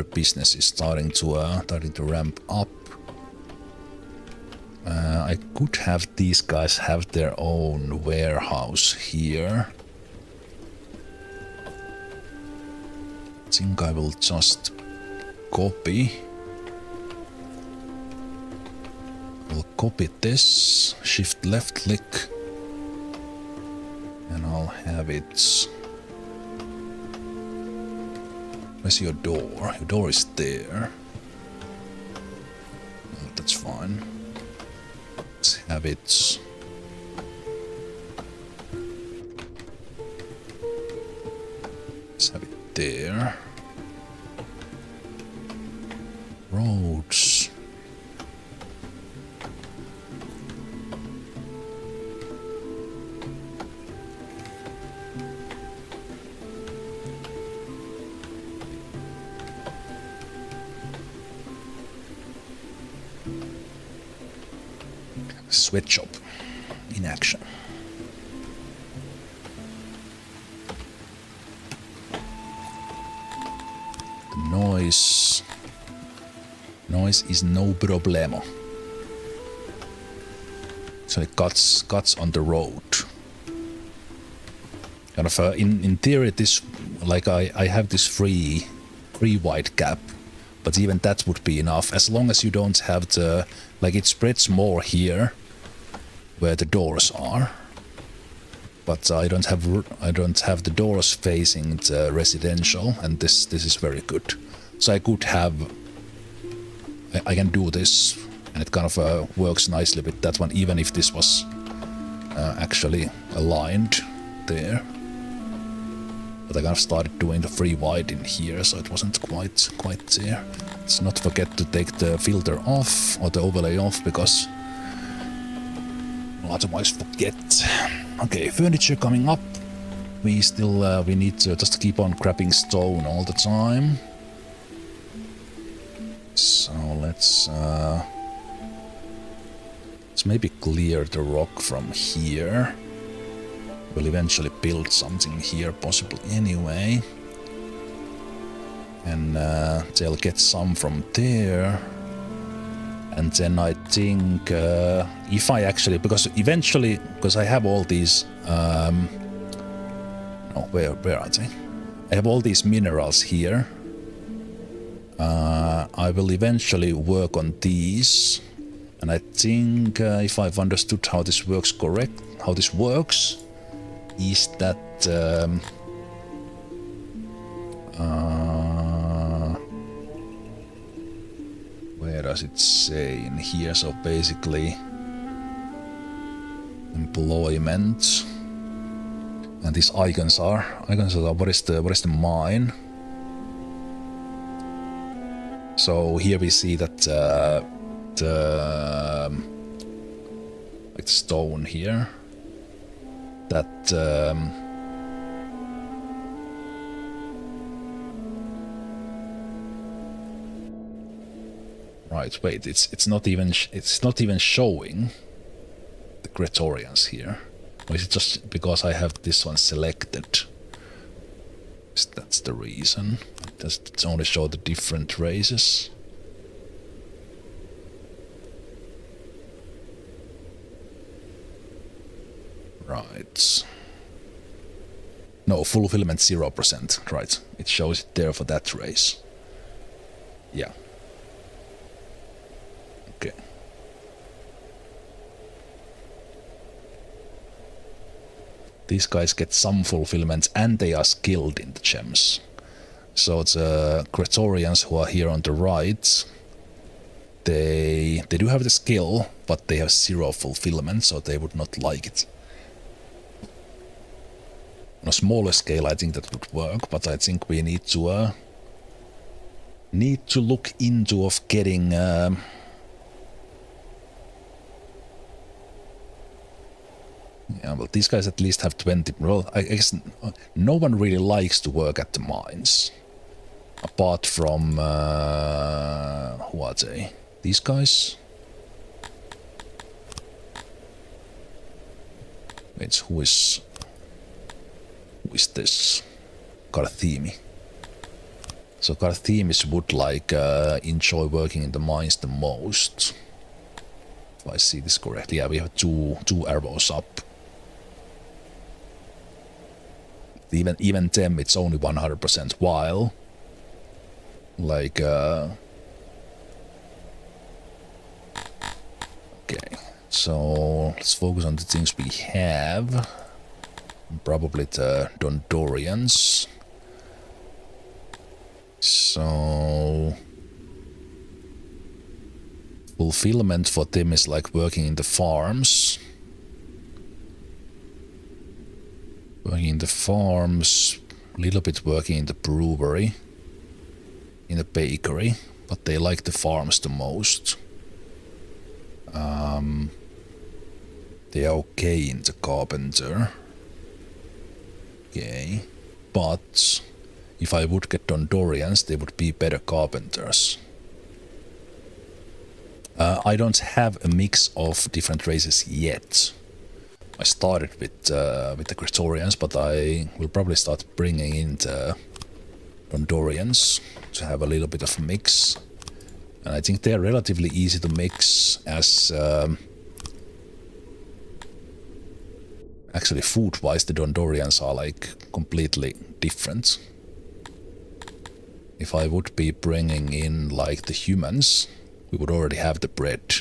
business is starting to ramp up. I could have these guys have their own warehouse here. I think I will just copy. I'll copy this, shift left click, and I'll have it. Where's your door? Your door is there. Oh, that's fine. Let's have it. Let's have it there. Roads. Sweatshop in action. The noise is no problemo. So it cuts on the road. Kind of in theory, this like I have this free wide gap, but even that would be enough as long as you don't have the like it spreads more here where the doors are, but I don't have the doors facing the residential, and this is very good. So I can do this, and it kind of works nicely with that one, even if this was actually aligned there. But I kind of started doing the free wide in here, so it wasn't quite there. Let's not forget to take the filter off, or the overlay off, because I'll otherwise forget. Okay, furniture coming up. We still, we need to just keep on grabbing stone all the time. So let's maybe clear the rock from here. We'll eventually build something here, possible anyway. And they'll get some from there. And then I think if I actually, because eventually, because I have all these, oh, where are they? I have all these minerals here. I will eventually work on these. And I think if I've understood how this works is that where does it say in here? So basically employment, and these icons are what is the mine. So here we see that the like stone here, that right, wait, it's not even showing the Gretorians here. Or is it just because I have this one selected? That's the reason. It's only show the different races. Right. No, fulfillment 0%. Right. It shows it there for that race. Yeah. Okay. These guys get some fulfillments and they are skilled in the gems. So the Gretorians who are here on the right, they do have the skill, but they have 0 fulfillment, so they would not like it. On a smaller scale, I think that would work, but I think we need to look into of getting yeah, well, these guys at least have 20. Well, I guess no one really likes to work at the mines, apart from who are they? These guys. Wait, who is this? Carthemi. So Carthemis would like enjoy working in the mines the most. If I see this correctly, yeah, we have two arrows up. Even them, it's only 100%. While, like, okay, so let's focus on the things we have. Probably the Dondorians. So fulfillment for them is like working in the farms. Working in the farms, a little bit working in the brewery, in the bakery, but they like the farms the most. They are okay in the carpenter. Okay, but if I would get Dondorians, they would be better carpenters. I don't have a mix of different races yet. I started with the Gretorians, but I will probably start bringing in the Dondorians to have a little bit of a mix. And I think they are relatively easy to mix, as actually food-wise the Dondorians are like completely different. If I would be bringing in like the humans, we would already have the bread.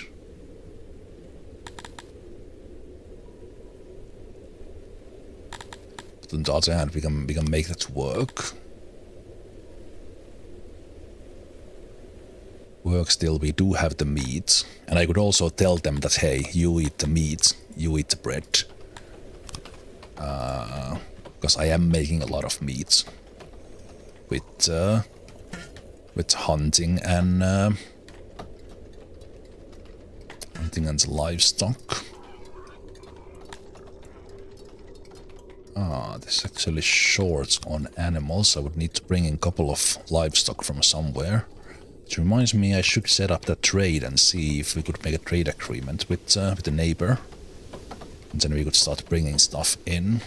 But on the other hand, we can make that work. Work still, we do have the meat. And I could also tell them that, hey, you eat the meat, you eat the bread. because I am making a lot of meat with hunting and livestock. This is actually short on animals. I would need to bring in a couple of livestock from somewhere. Which reminds me, I should set up that trade and see if we could make a trade agreement with the neighbor. And then we could start bringing stuff in.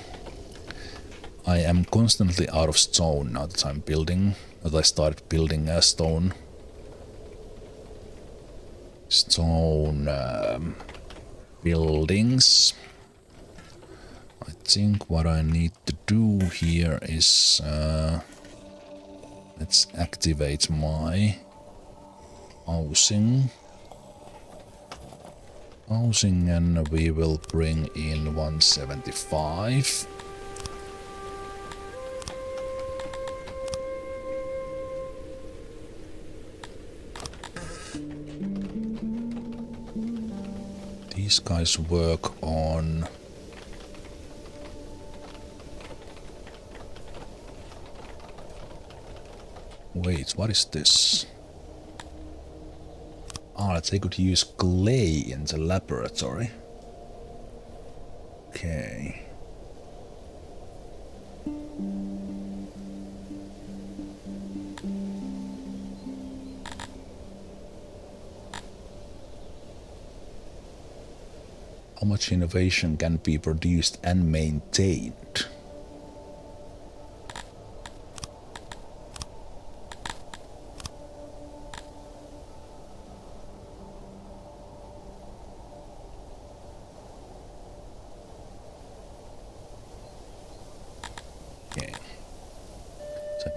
I am constantly out of stone now that I'm building. That I started building stone buildings. I think what I need to do here is let's activate my housing, and we will bring in 175. These guys work on wait, what is this? They could use clay in the laboratory. Okay. How much innovation can be produced and maintained?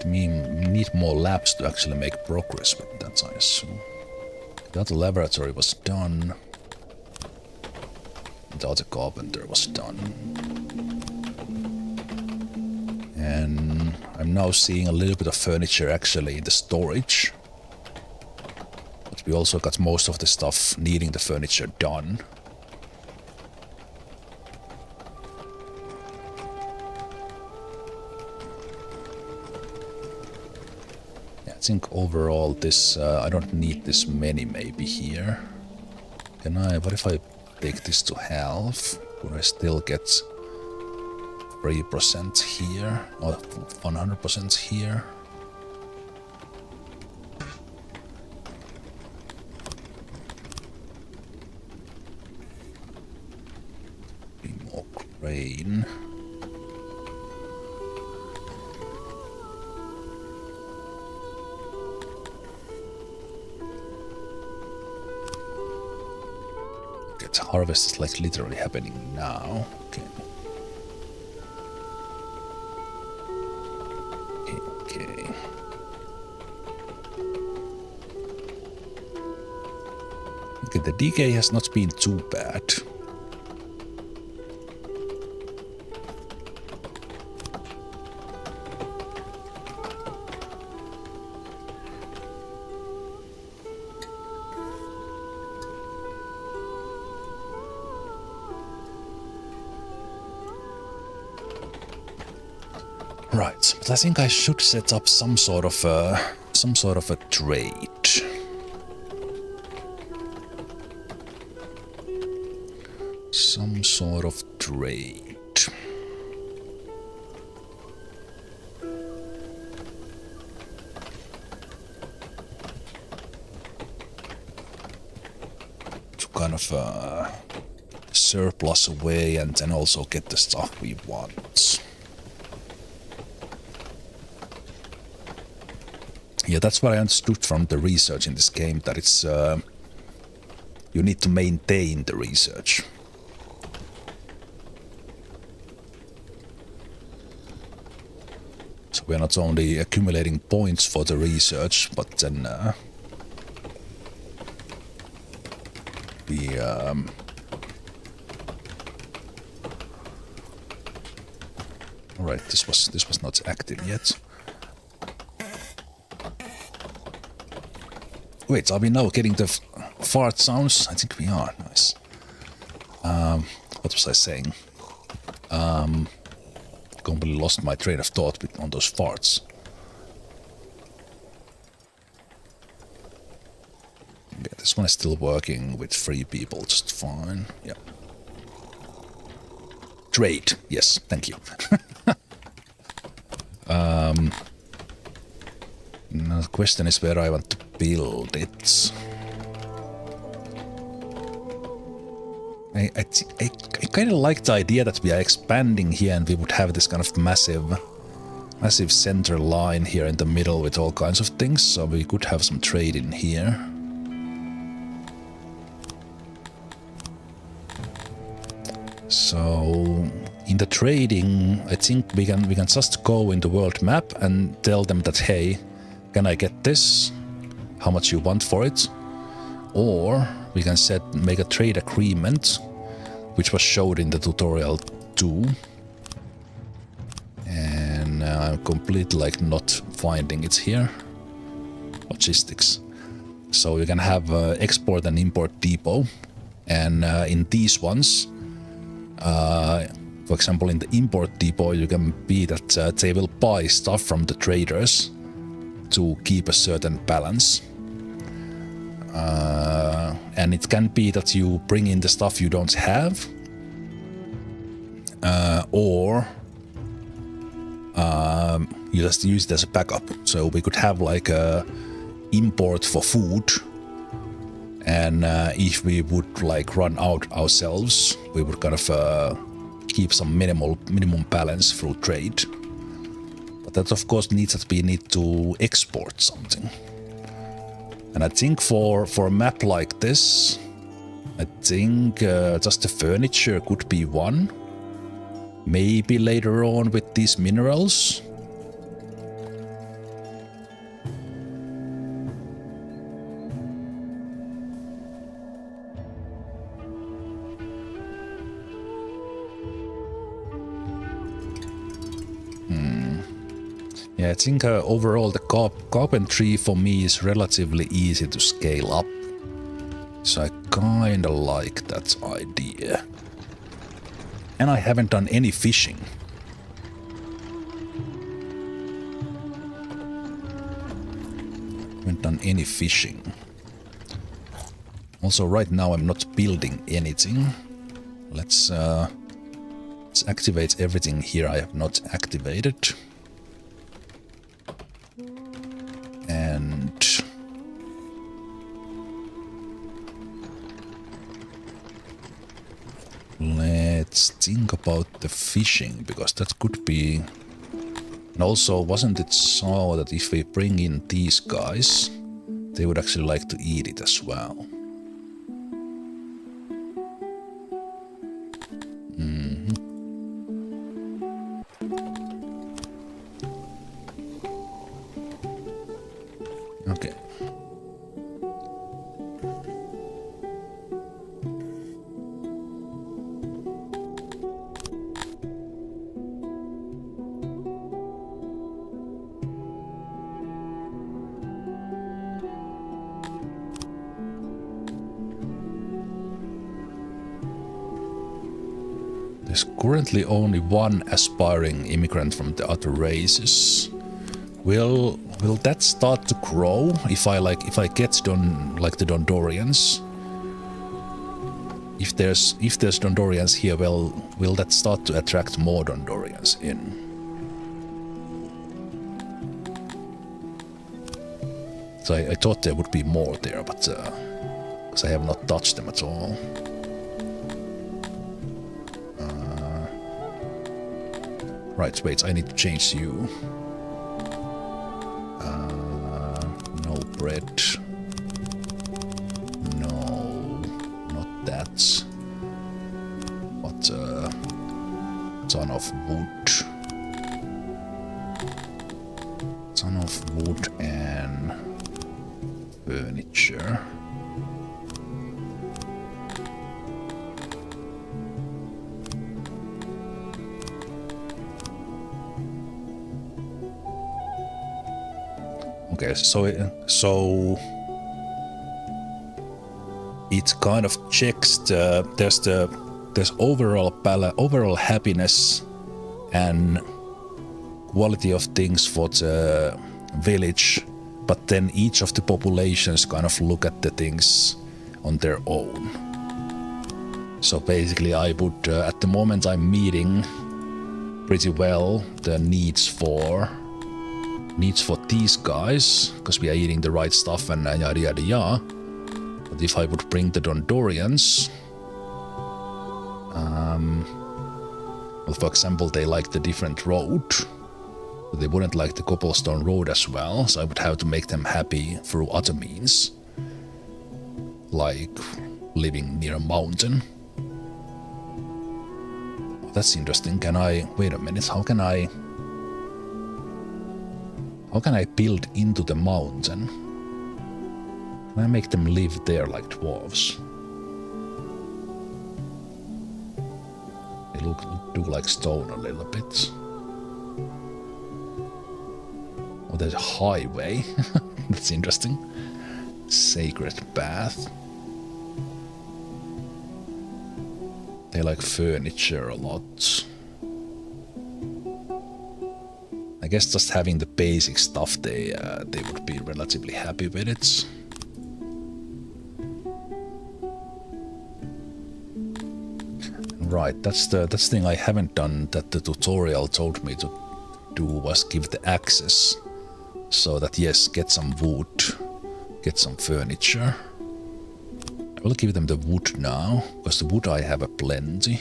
We need more labs to actually make progress with that, I assume. That laboratory was done. The other carpenter was done. And I'm now seeing a little bit of furniture actually in the storage. But we also got most of the stuff needing the furniture done. I think overall this, I don't need this many maybe here. Can I, what if I take this to half? Would I still get 3% here? Or 100% here? Be more grain. Harvest is like literally happening now. Okay. Okay. Okay, the decay has not been too bad. Right, but I think I should set up some sort of a trade. Some sort of trade. To kind of surplus away and then also get the stuff we want. Yeah, that's what I understood from the research in this game, that it's you need to maintain the research. So we're not only accumulating points for the research, but then we alright, this was not active yet. Wait, are we now getting the fart sounds? I think we are. Nice. What was I saying? completely lost my train of thought on those farts. Okay, this one is still working with 3 people just fine. Yeah. Trade. Yes, thank you. Now the question is where I want to build it. I kind of like the idea that we are expanding here and we would have this kind of massive center line here in the middle with all kinds of things, so we could have some trade in here. So in the trading, I think we can just go in the world map and tell them that, hey, can I get this? How much you want for it? Or we can make a trade agreement, which was showed in the tutorial too. And I'm completely like not finding it here. Logistics. So you can have export and import depot, and in these ones, for example, in the import depot, you can be that they will buy stuff from the traders to keep a certain balance. And it can be that you bring in the stuff you don't have, or you just use it as a backup. So we could have like a import for food, and if we would like run out ourselves, we would kind of keep some minimum balance through trade. But that of course needs that we need to export something. And I think for a map like this, I think just the furniture could be one. Maybe later on with these minerals. Yeah, I think overall the carpentry for me is relatively easy to scale up. So I kinda like that idea. And I haven't done any fishing. Also right now I'm not building anything. Let's activate everything here I have not activated. And let's think about the fishing, because that could be... And also, wasn't it so that if we bring in these guys, they would actually like to eat it as well? Okay. There's currently only one aspiring immigrant from the other races. Will that start to grow if I get the Dondorians? If there's Dondorians here, will that start to attract more Dondorians in? So I thought there would be more there, but because I have not touched them at all. Right, wait, I need to change you. No bread. No, not that. But ton of wood. Ton of wood and furniture. Okay, so it kind of checks there's overall happiness and quality of things for the village, but then each of the populations kind of look at the things on their own. So basically I would, at the moment I'm meeting pretty well the needs for these guys, because we are eating the right stuff and yada yada yada. But if I would bring the Dondorians, well, for example, they like the different road, but they wouldn't like the cobblestone road as well, so I would have to make them happy through other means, like living near a mountain. That's interesting. Can I... wait a minute, how can I build into the mountain? Can I make them live there like dwarves? They do like stone a little bit. Oh, there's a highway. That's interesting. Sacred path. They like furniture a lot. I guess just having the basic stuff, they would be relatively happy with it. Right, that's the thing I haven't done that the tutorial told me to do, was give the access. So that yes, get some wood, get some furniture. I will give them the wood now, because the wood I have a plenty.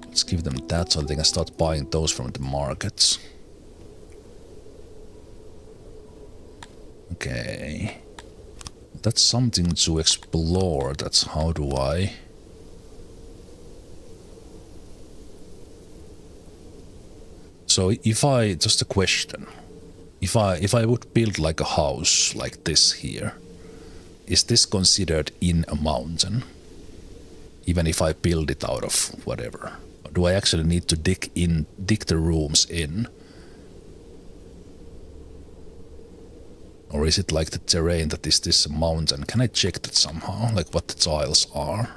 Let's give them that so they can start buying those from the markets. Okay. That's something to explore. That's how do I... So if I... just a question. If I would build like a house like this here, is this considered in a mountain? Even if I build it out of whatever? Or do I actually need to dig the rooms in? Or is it like the terrain that is this mountain? Can I check that somehow? Like what the tiles are?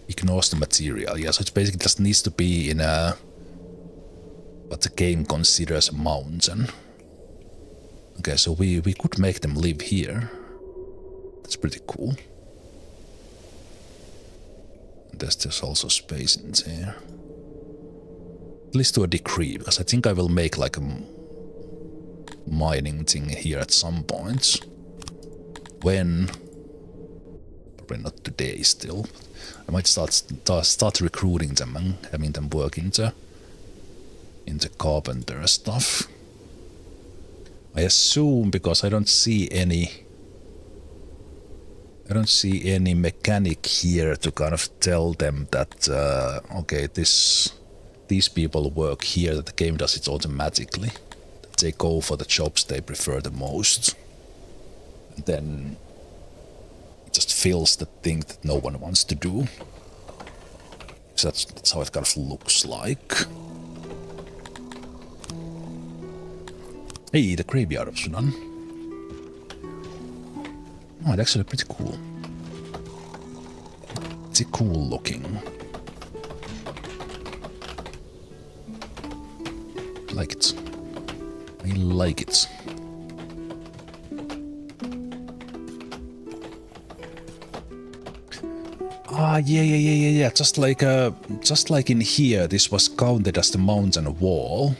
Ignores the material. Yeah, so it basically just needs to be in a... what the game considers a mountain. Okay, so we could make them live here. That's pretty cool. There's also space in there. At least to a degree, because I think I will make like a mining thing here at some point. When... probably not today still. I might start recruiting them and having them work into carpenter stuff. I assume, because I don't see any mechanic here to kind of tell them that okay, these people work here, that the game does it automatically. That they go for the jobs they prefer the most. And then it just fills the thing that no one wants to do. So that's how it kind of looks like. Hey, the graveyard of Sudan. Oh, it's actually pretty cool. It's cool looking. I like it. I like it. Ah, yeah. Just like in here, this was counted as the mountain wall.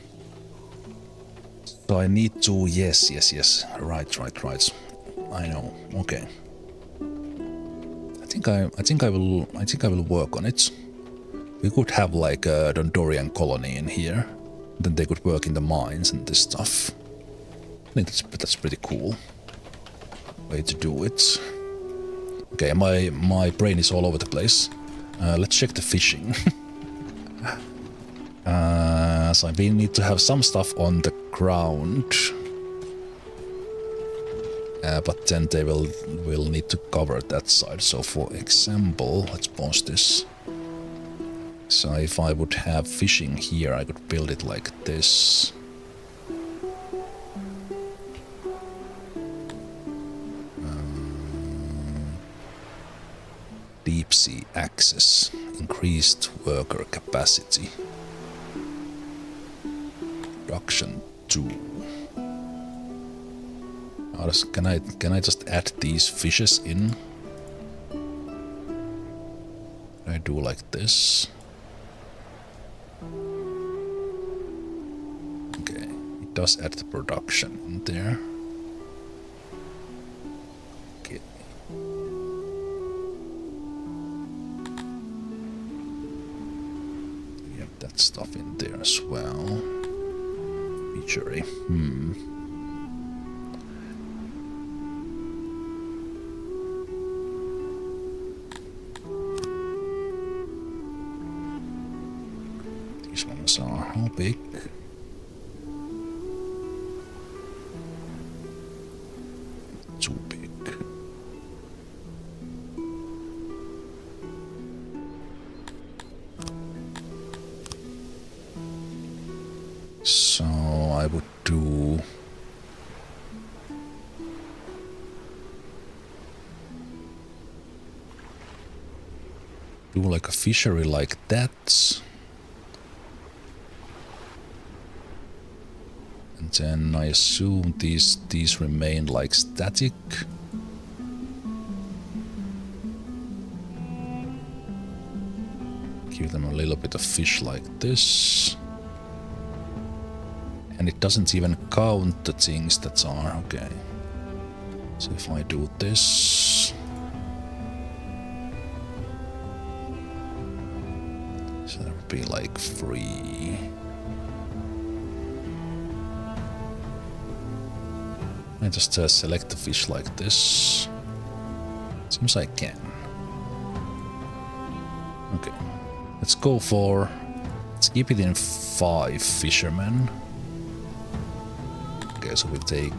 So I need to... yes. Right. I know. Okay. I think I will work on it. We could have like a Dondorian colony in here. Then they could work in the mines and this stuff. I think that's pretty cool way to do it. Okay, my brain is all over the place. Let's check the fishing. So we need to have some stuff on the ground. But then they will need to cover that side. So for example, let's pause this. So if I would have fishing here, I could build it like this. Deep sea access, increased worker capacity. Production 2. Can I just add these fishes in? I do like this. Okay, it does add the production in there. Okay. We have that stuff in there as well. Featurey. These ones are how big? Too big. So I would do like a fishery like that. And then I assume these remain like static. Give them a little bit of fish like this. And it doesn't even count the things that are okay. So if I do this, so that would be like 3. I just select the fish like this. Seems I can. Okay, let's go for. Let's keep it in 5 fishermen. Okay, so we take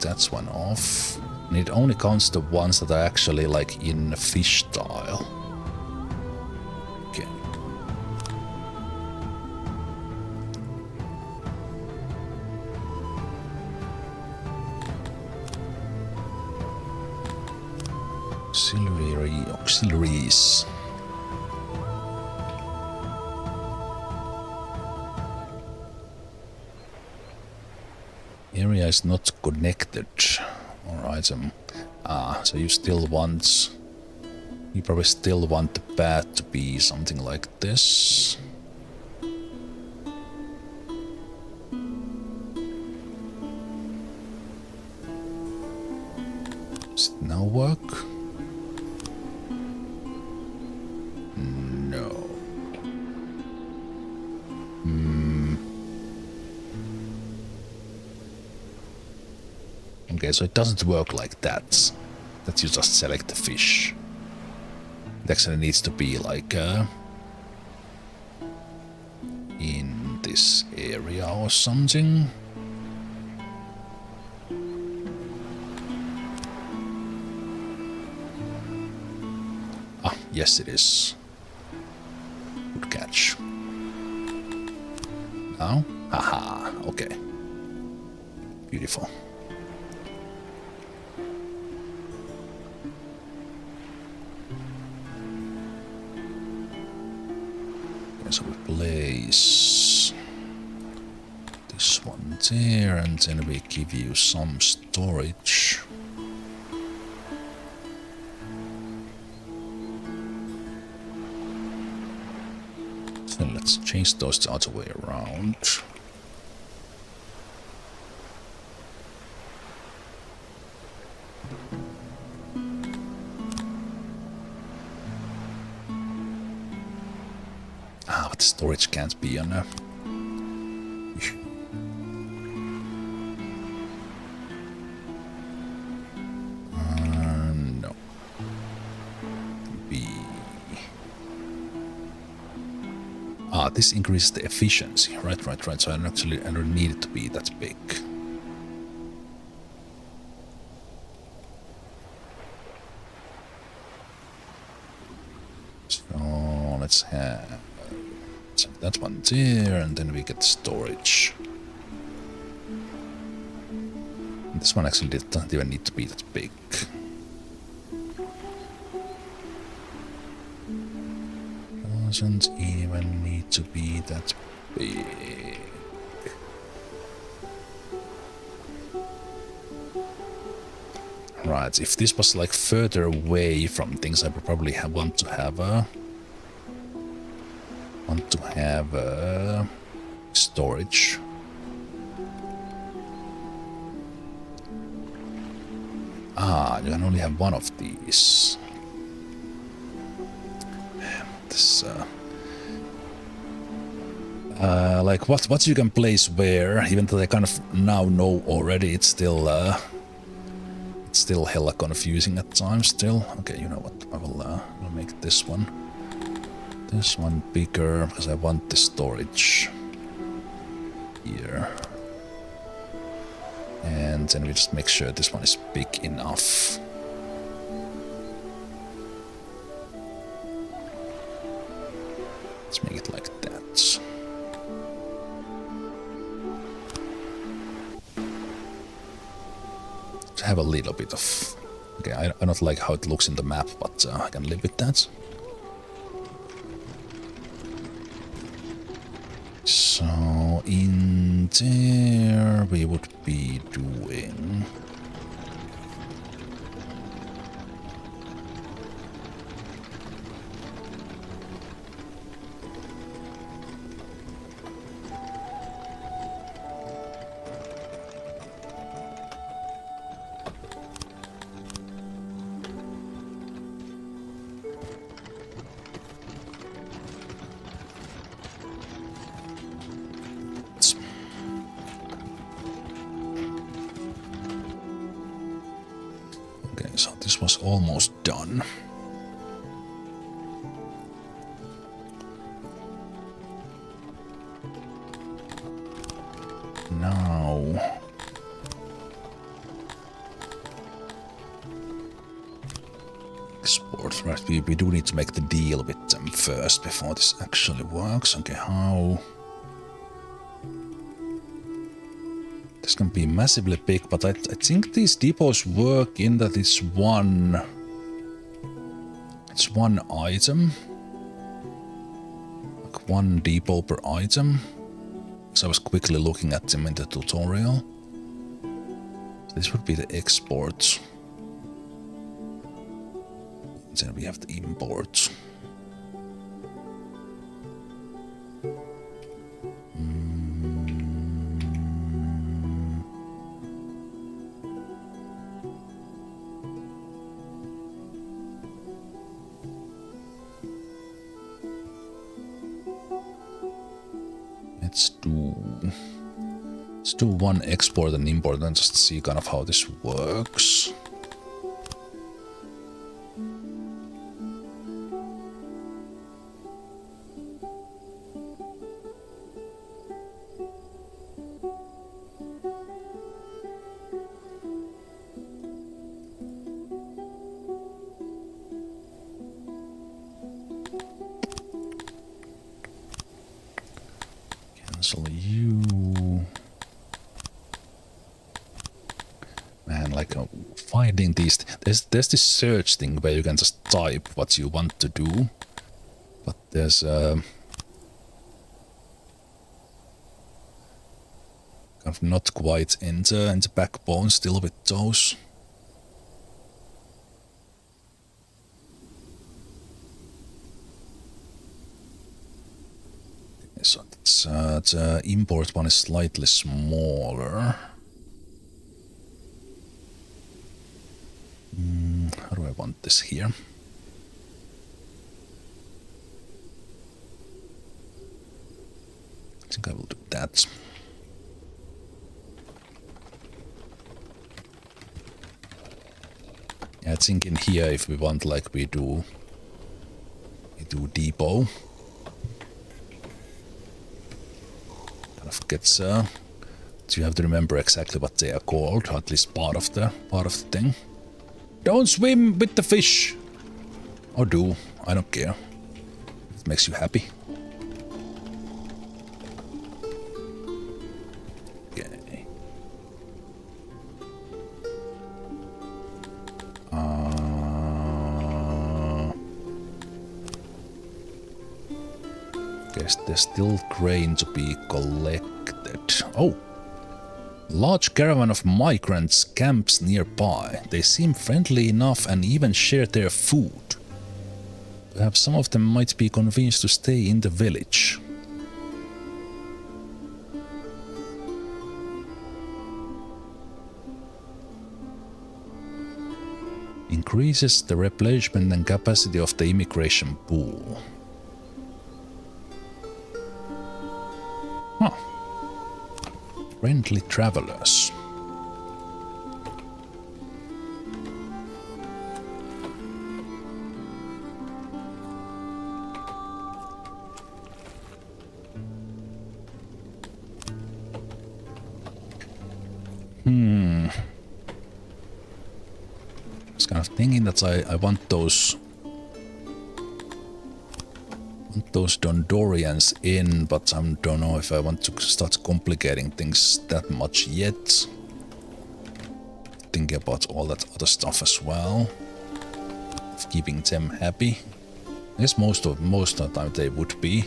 that one off. And it only counts the ones that are actually like in a fish tile. Okay. Auxiliaries. Area is not connected. Alright, so you still want... You probably still want the path to be something like this. Does it now work? No. Okay, so it doesn't work like that. That you just select the fish. It actually needs to be like in this area or something. Ah, yes it is. Good catch. Now? Haha, okay. Beautiful. So we place this one there, and then we give you some storage. So let's change those the other way around. But storage can't be on a... no. B. This increases the efficiency. Right. So I don't need it to be that big. So let's have... that one there, and then we get storage. And this one actually doesn't even need to be that big. doesn't even need to be that big. Right, if this was like further away from things, I would probably want to have storage. Ah, you can only have one of these. This, like what you can place where, even though I kind of now know already, it's still hella confusing at times still. Okay, you know what, I'll make this one bigger, because I want the storage here. And then we just make sure this one is big enough. Let's make it like that. To have a little bit of... Okay, I don't like how it looks in the map, but I can live with that. So in there we would be doing... So this was almost done. Now... export, right? We do need to make the deal with them first before this actually works. Okay, how... This can be massively big, but I think these depots work in that it's one item. Like one depot per item. So I was quickly looking at them in the tutorial. This would be the export. Then we have the import. Let's do one export and import and just see kind of how this works. Cancel you. Man, like finding these, there's this search thing where you can just type what you want to do, but there's kind of not quite in the backbone still with those. So it's, the import one is slightly smaller. How do I want this here? I think I will do that. Yeah, I think in here, if we want, like we do depot. Kind of gets. So you have to remember exactly what they are called, or at least part of the thing. Don't swim with the fish! Or do, I don't care. It makes you happy. Okay. There's still grain to be collected. Oh! Large caravan of migrants camps nearby. They seem friendly enough and even share their food. Perhaps some of them might be convinced to stay in the village. Increases the replenishment and capacity of the immigration pool. Huh. Friendly travelers. I was kind of thinking that I want those Dondorians in, but I don't know if I want to start complicating things that much yet. Think about all that other stuff as well. Of keeping them happy. I guess most of the time they would be.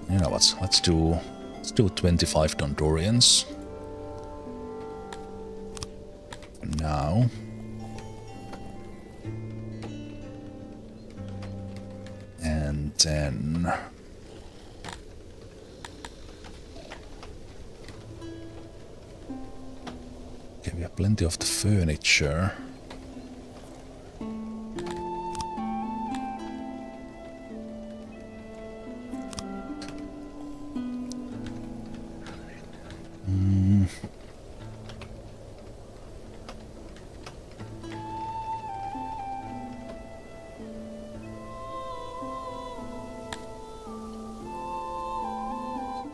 You know what? Let's do 25 Dondorians. Now. And then okay, we have plenty of the furniture.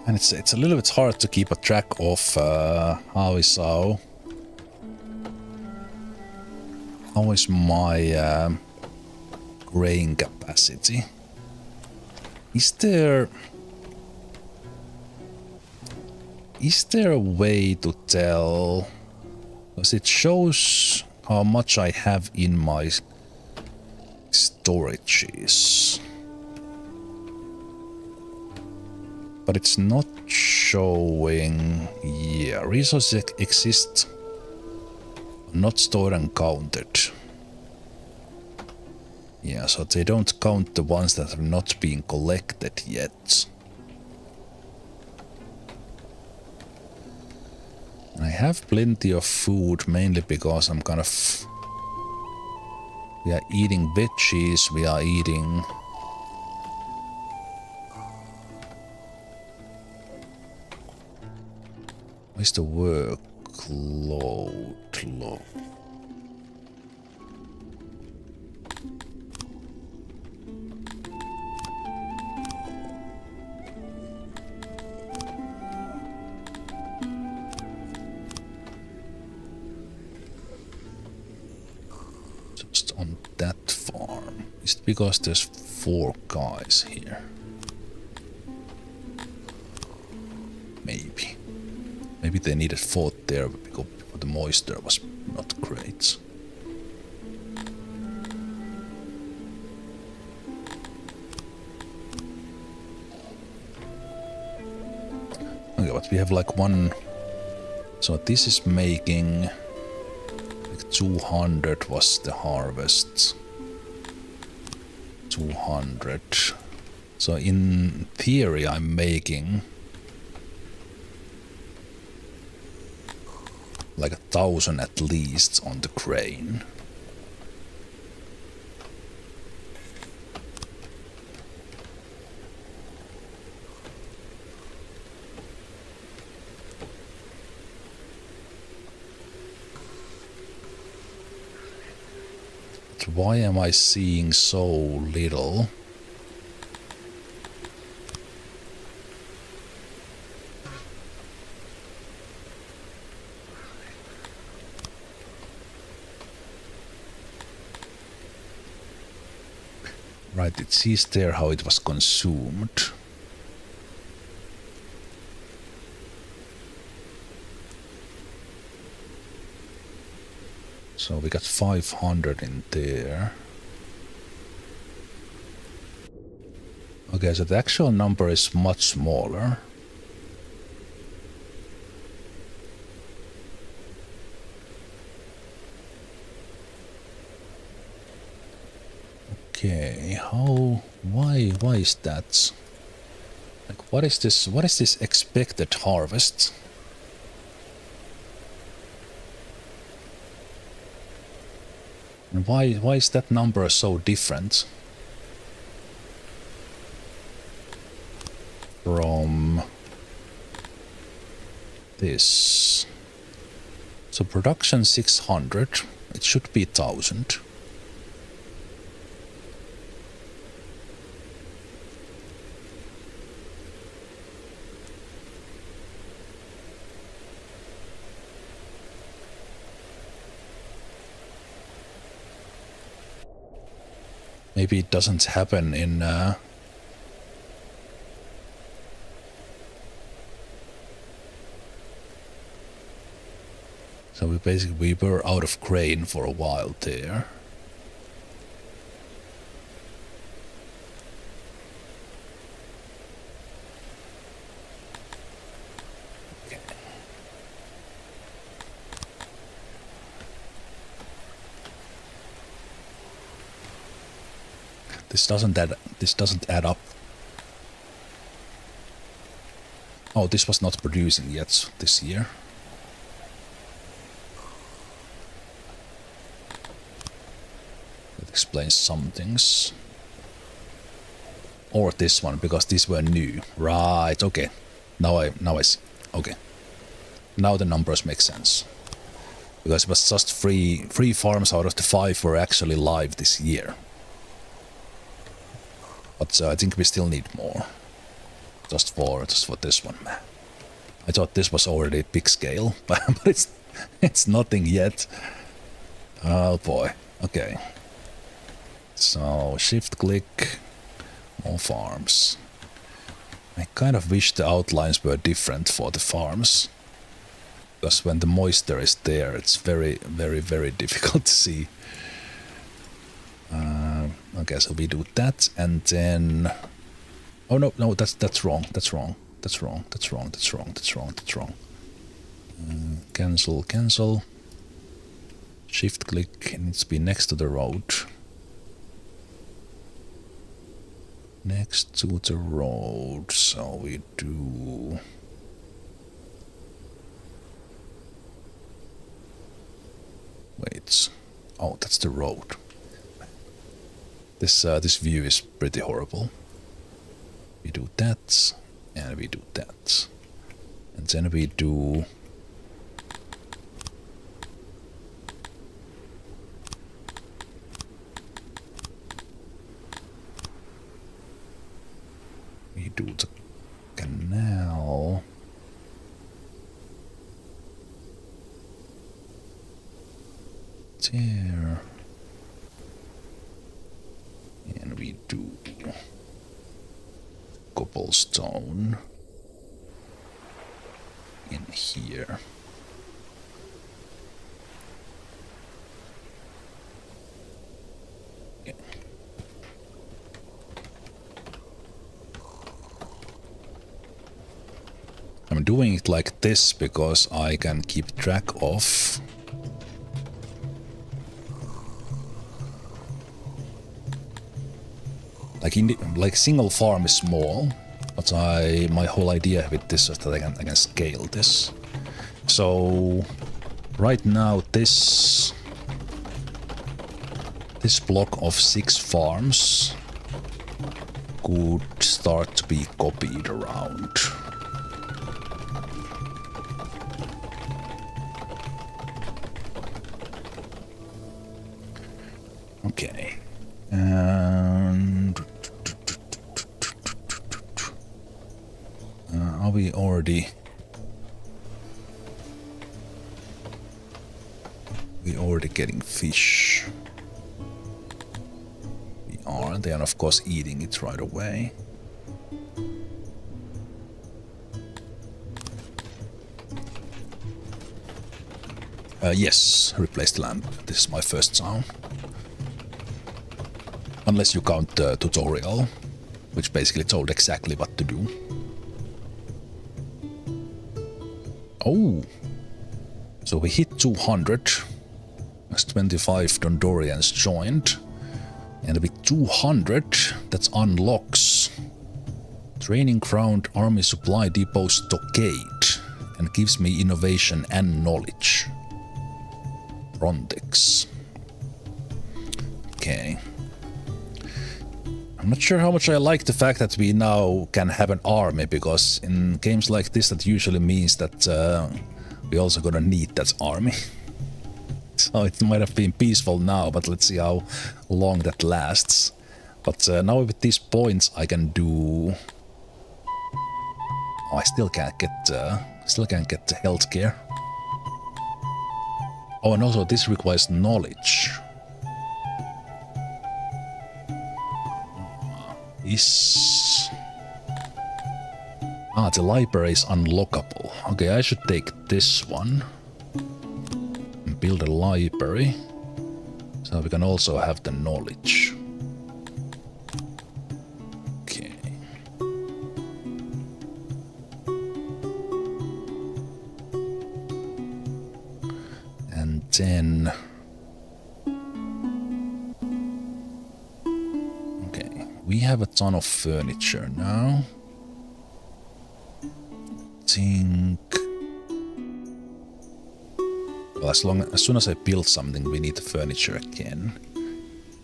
And it's a little bit hard to keep a track of how is my grain capacity. Is there a way to tell? Because it shows how much I have in my storages. But it's not showing. Yeah, resources exist, not stored and counted. Yeah, so they don't count the ones that have not been collected yet. I have plenty of food, mainly because I'm kind of... We are eating veggies, we are eating... Where's the workload low? Just on that farm. Is it because there's 4 guys here? Maybe. Maybe they needed 4 there because the moisture was not great. Okay, but we have like one... So this is making... Like 200 was the harvest. 200. So in theory I'm making... like 1,000 at least on the grain. But why am I seeing so little? Right, it sees there how it was consumed. So we got 500 in there. Okay, so the actual number is much smaller. Okay, why is that? Like, what is this expected harvest? And why is that number so different from this? So production 600, it should be 1000. Maybe it doesn't happen in so we were out of grain for a while there. Okay. This doesn't add up. Oh, this was not producing yet this year. That explains some things. Or this one, because these were new. Right, okay. Now I see. Okay. Now the numbers make sense. Because it was just three farms out of the 5 were actually live this year. But I think we still need more. Just for this one. I thought this was already big scale, but it's nothing yet. Oh boy. Okay. So shift click, more farms. I kind of wish the outlines were different for the farms. Because when the moisture is there, it's very, very, very difficult to see. Okay, so we do that, and then... Oh no, that's wrong. Cancel. Shift click, it needs to be next to the road. Next to the road, so we do... Wait, oh, that's the road. This view is pretty horrible. We do that, and we do that. And then we do... We do the canal. There. And we do cobblestone in here. Okay. I'm doing it like this because I can keep track of like single farm is small, but my whole idea with this is that I can scale this. So right now this block of 6 farms could start to be copied around. Okay. And are we already getting fish? We are. They are of course eating it right away. Yes, replace the lamp. This is my first sound. Unless you count the tutorial. which basically told exactly what to do. Oh, so we hit 200 as 25 Dondorians joined, and with 200 that unlocks Training Ground Army Supply Depot Stockade and gives me innovation and knowledge. Frontex. Okay. I'm not sure how much I like the fact that we now can have an army, because in games like this that usually means that we also gonna need that army. So it might have been peaceful now, but let's see how long that lasts. But now with these points I can do... Oh, I still can't get the healthcare. Oh, and also this requires knowledge. The library is unlockable. Okay, I should take this one and build a library, so we can also have the knowledge. Okay. And then... we have a ton of furniture now. Well, as soon as I build something, we need the furniture again.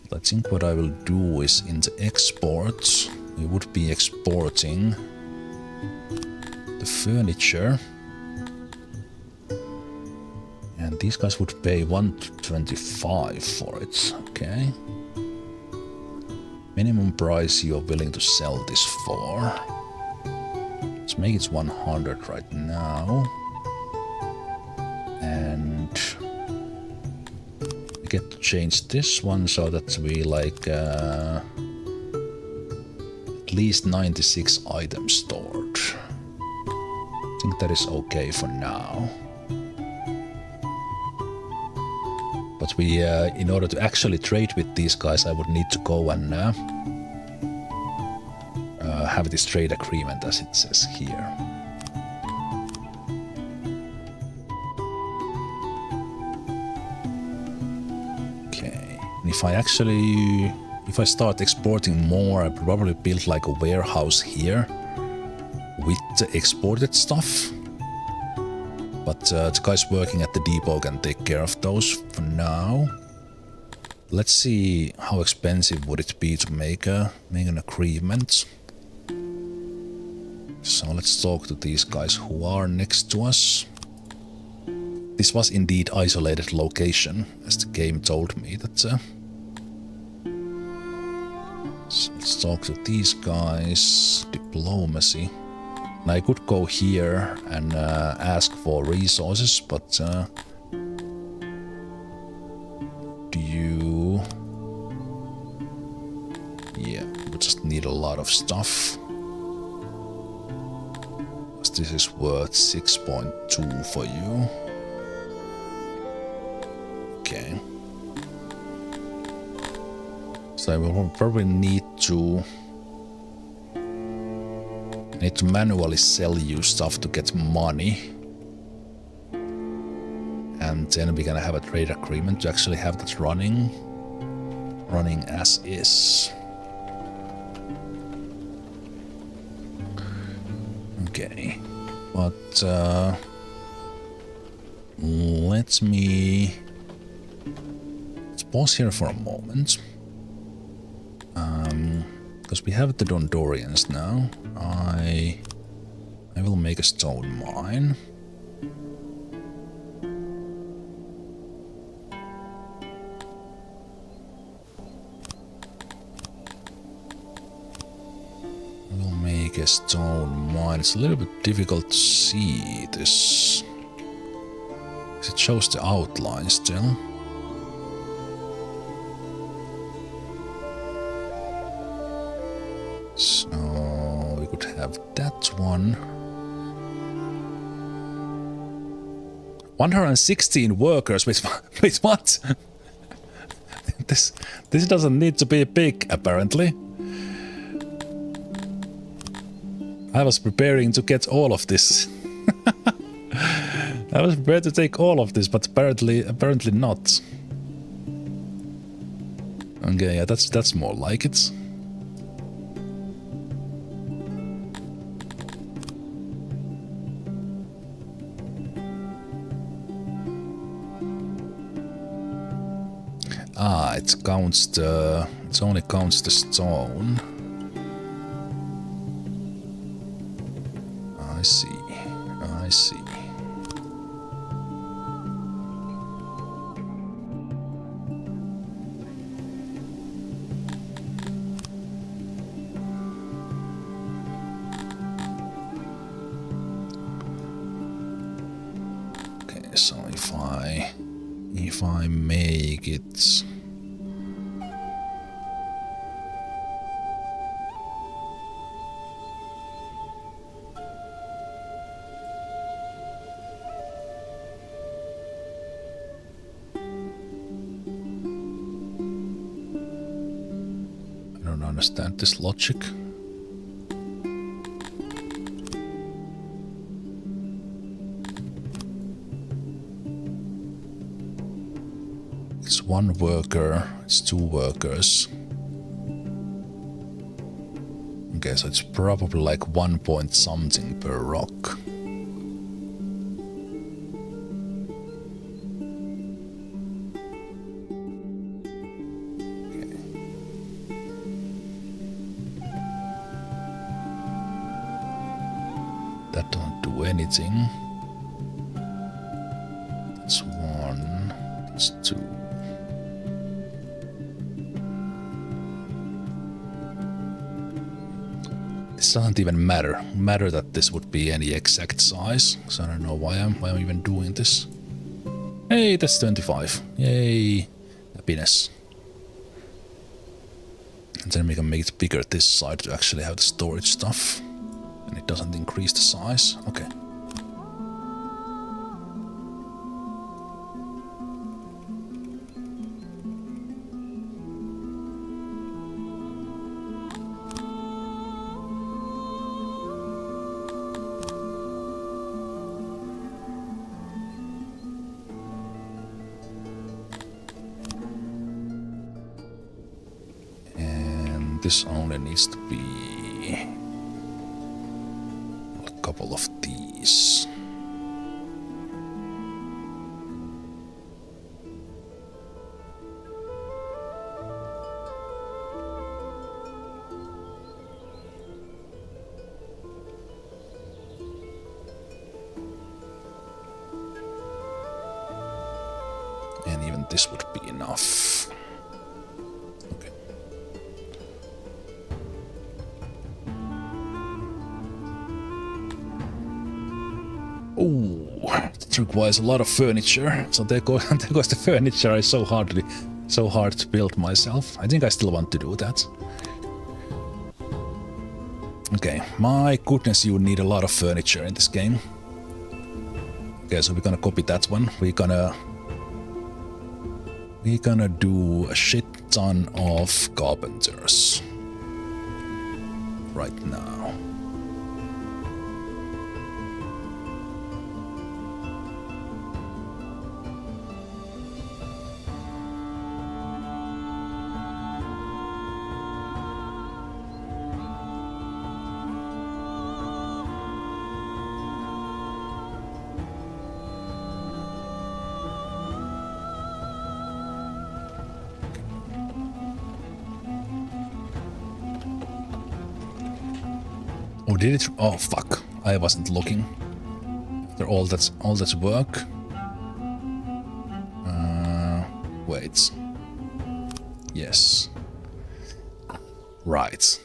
But I think what I will do is in the exports, we would be exporting the furniture. And these guys would pay 125 for it, okay. Minimum price you're willing to sell this for. Let's make it 100 right now. And we get to change this one so that we like at least 96 items stored. I think that is okay for now. But we, in order to actually trade with these guys, I would need to go and have this trade agreement as it says here. Okay, and if I start exporting more, I probably build like a warehouse here with the exported stuff. But the guys working at the depot can take care of those for now. Let's see how expensive would it be to make an agreement. So let's talk to these guys who are next to us. This was indeed isolated location, as the game told me that. So let's talk to these guys. Diplomacy. And I could go here and ask for resources, but do you... Yeah, we just need a lot of stuff. This is worth 6.2 for you. Okay. So I will probably need to manually sell you stuff to get money. And then we're gonna have a trade agreement to actually have that running as is. Okay, but let's pause here for a moment. Because we have the Dondorians now. I will make a stone mine. Make a stone mine. It's a little bit difficult to see this. It shows the outline still. So we could have that one. 116 workers with what? This doesn't need to be big apparently. I was preparing to get all of this. I was prepared to take all of this, but apparently not. Okay, yeah, that's more like it. Ah, it only counts the stone. I see. Okay, so if I make it. I don't understand this logic. It's one worker, it's two workers. Okay, so it's probably like 1 point something per rock. Okay. That don't do anything. That's 1, that's 2. It doesn't even matter that this would be any exact size, so I don't know why I'm even doing this. Hey, that's 25. Yay, happiness. And then we can make it bigger this side to actually have the storage stuff, and it doesn't increase the size. Okay. This only needs to be a couple of these. And even this would be enough. Oh, that requires a lot of furniture. So there goes the furniture I so hard to build myself. I think I still want to do that. Okay, my goodness, you need a lot of furniture in this game. Okay, so we're gonna copy that one. We're gonna do a shit ton of carpenters right now. Oh, did it? Oh, fuck. I wasn't looking. After all that's work. Wait. Yes. Right.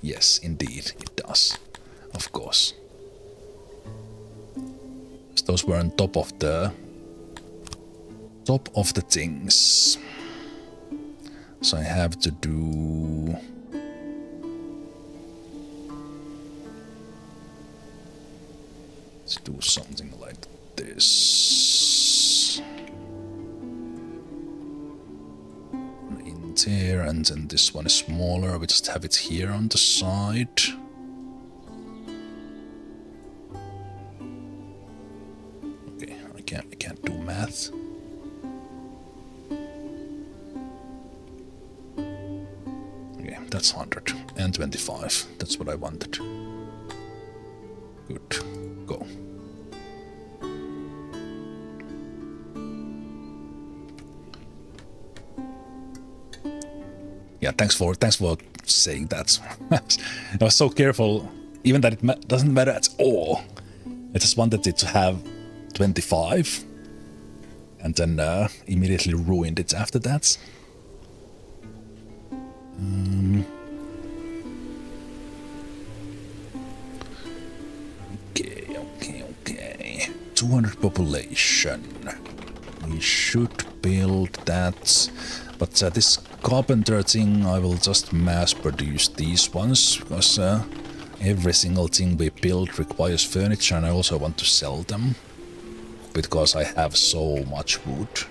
Yes, indeed, it does. Of course. So those were on top of the things. So I have to do. Let's do something like this. In there, and then this one is smaller. We just have it here on the side. can't do math. Okay, that's 100 and 25. That's what I wanted. Good. Go. Yeah, thanks for saying that. I was so careful, even that it doesn't matter at all. I just wanted it to have 25, and then immediately ruined it after that. Okay. 200 population. We should build that, but this carpenter thing, I will just mass produce these ones, because every single thing we build requires furniture, and I also want to sell them, because I have so much wood.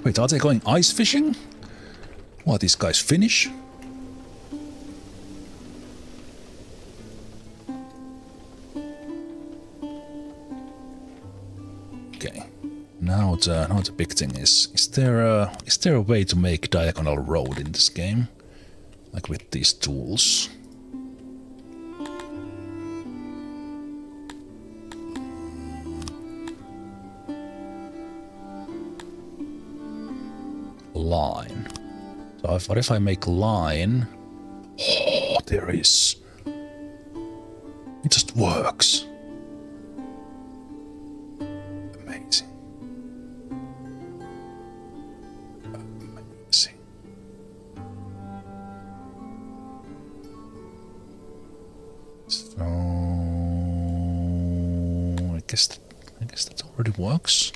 Wait, are they going ice fishing? What, these guys Finnish? Okay. Now the big thing is there a way to make diagonal road in this game? Like with these tools? Line. So what if I make line? Oh, there is. It just works. Amazing. Amazing. So I guess that already works.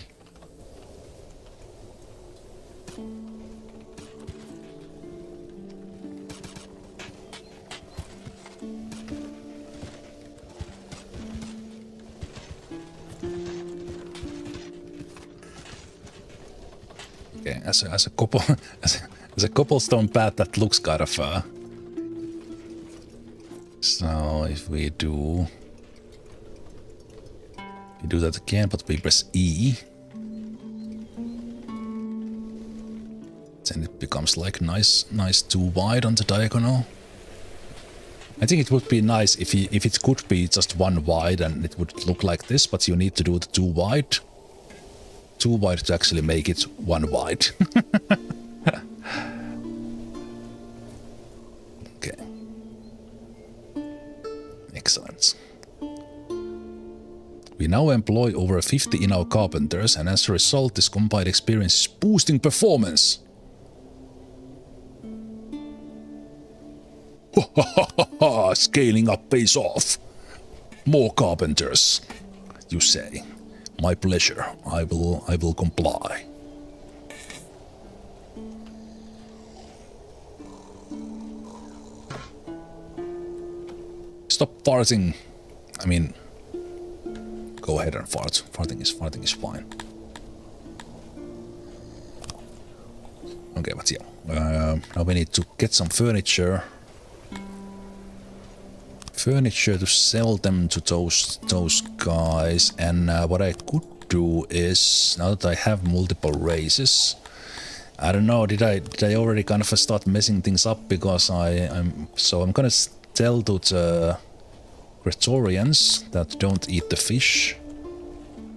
Okay, as a cobblestone path, that looks kind of so if we do that again, but we press E, then it becomes like nice too wide on the diagonal. I think it would be nice if it could be just one wide and it would look like this, but you need to do the too wide to actually make it one wide. Okay. Excellent. We now employ over 50 in-house carpenters, and as a result, this combined experience is boosting performance. Scaling up pays off. More carpenters, you say. My pleasure. I will comply. Stop farting. I mean, go ahead and fart. Farting is fine. Okay, but yeah. Now we need to get some furniture. To sell them to those guys, and what I could do is, now that I have multiple races, I don't know, did I already kind of start messing things up, because I'm gonna tell to the Praetorians that don't eat the fish,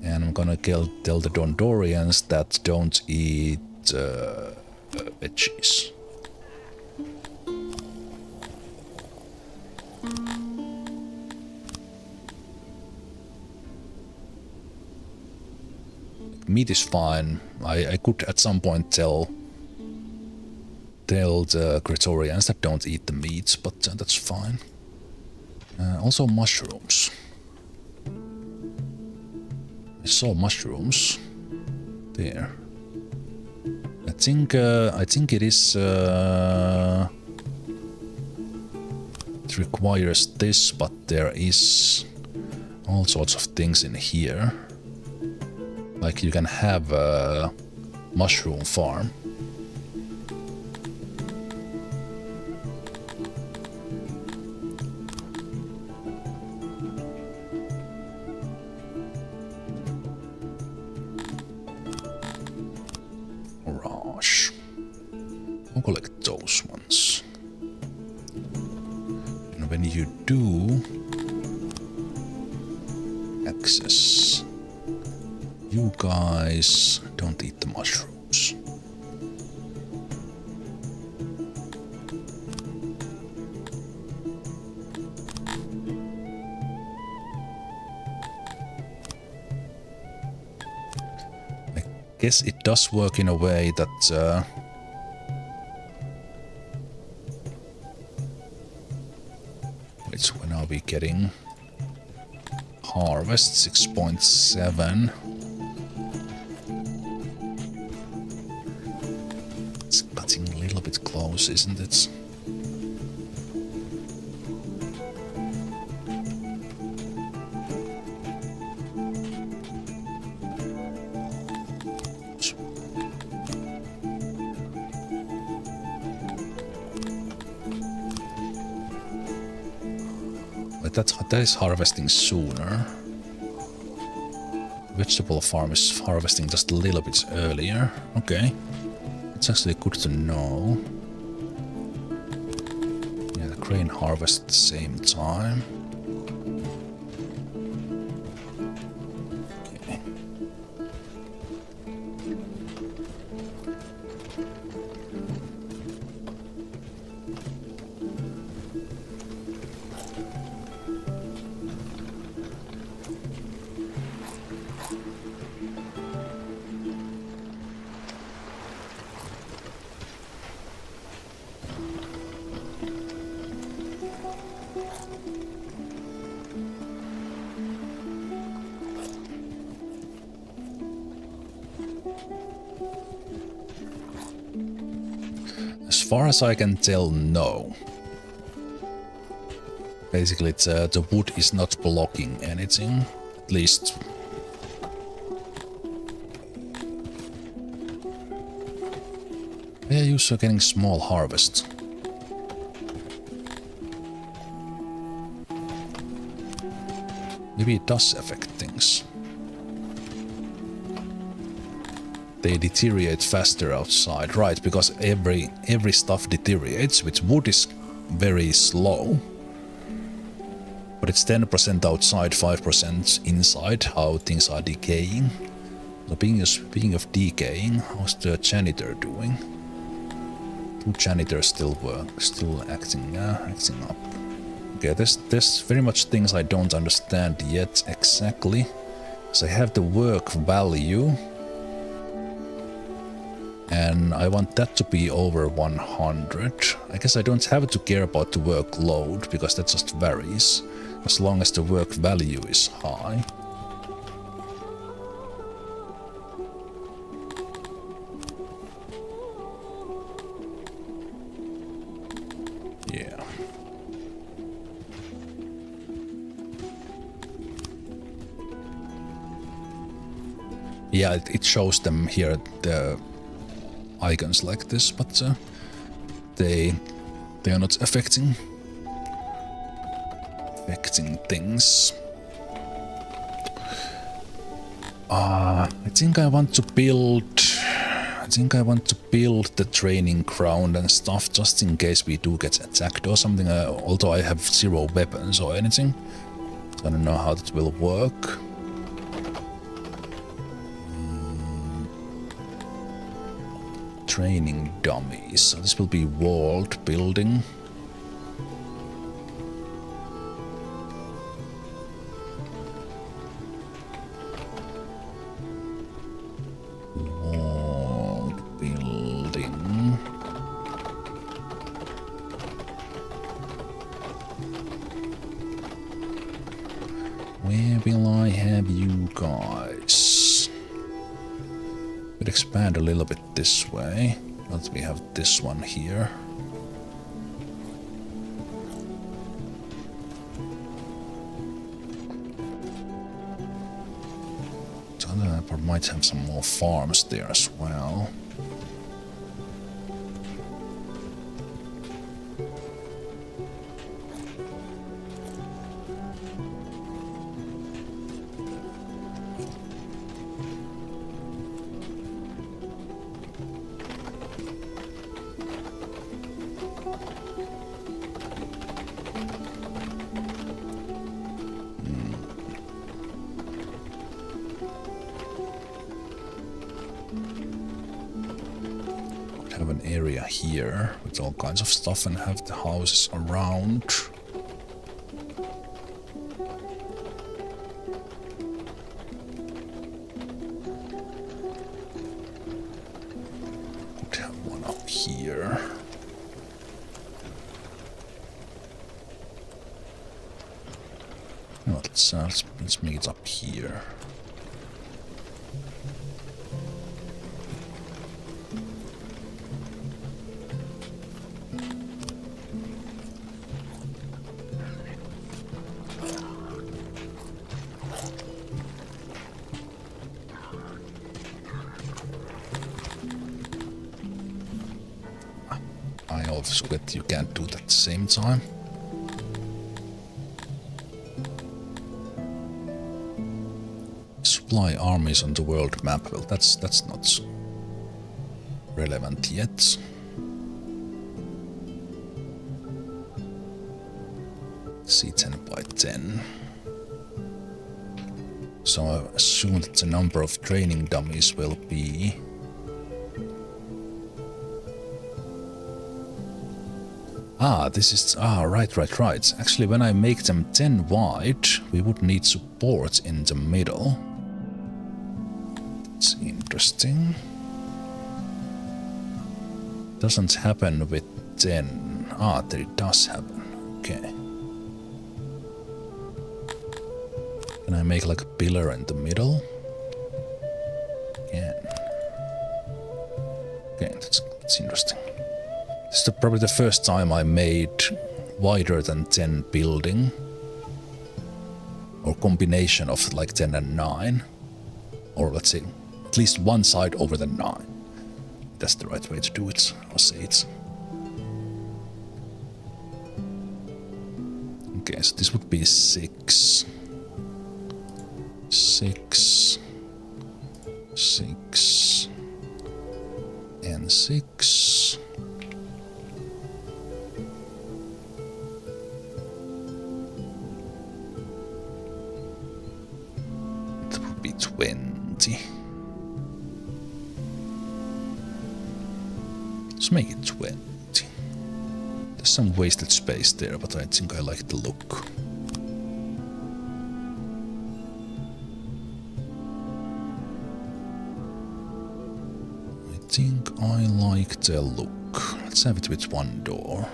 and I'm gonna tell the Dondorians that don't eat veggies. Meat is fine. I could at some point tell the Praetorians that don't eat the meat, but that's fine. Also mushrooms. I saw mushrooms there. I think it is. It requires this, but there is all sorts of things in here. Like you can have a mushroom farm. when you do access, you guys don't eat the mushrooms. I guess it does work in a way that when are we getting harvest 6.7? It's cutting a little bit close, isn't it? That is harvesting sooner. Vegetable farm is harvesting just a little bit earlier. Okay. It's actually good to know. Yeah, the grain harvest at the same time. Okay. As far as I can tell, no. Basically, the wood is not blocking anything, at least. They are usually getting small harvest. Maybe it does affect things. They deteriorate faster outside, right? Because every stuff deteriorates, which wood is very slow. But it's 10% outside, 5% inside, how things are decaying. So speaking of decaying, how's the janitor doing? 2 janitors still acting up. Okay, there's very much things I don't understand yet exactly. So I have the work value. And I want that to be over 100. I guess I don't have to care about the workload, because that just varies, as long as the work value is high. Yeah. Yeah, it shows them here, the icons like this, but they are not affecting things. I think I want to build the training ground and stuff, just in case we do get attacked or something, although I have 0 weapons or anything. So I don't know how that will work. Training dummies. So this will be walled building. Walled building. Where will I have you guys? Could expand a little bit this way, but we have this one here. So I might have some more farms there as well. area here with all kinds of stuff and have the houses around. Could have one up here. No, let's make it up here. I always forget you can't do that at the same time. Supply armies on the world map. Well, that's not relevant yet. See 10 by 10. So I assume that the number of training dummies will be right. Actually, when I make them 10 wide, we would need support in the middle. That's interesting. Doesn't happen with 10. There it does happen. Okay. Can I make like a pillar in the middle? Yeah. Okay, that's interesting. This is probably the first time I made wider than 10 building. Or combination of like 10 and 9. Or let's say, at least one side over the 9. That's the right way to do it, I'll say it. Okay, so this would be 6. 6. 6. And 6. It would be 20. Let's make it 20. There's some wasted space there, but I think I like the look. I think I like the look. Let's have it with one door.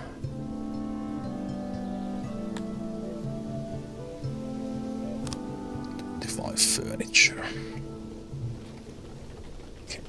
Furniture. Okay.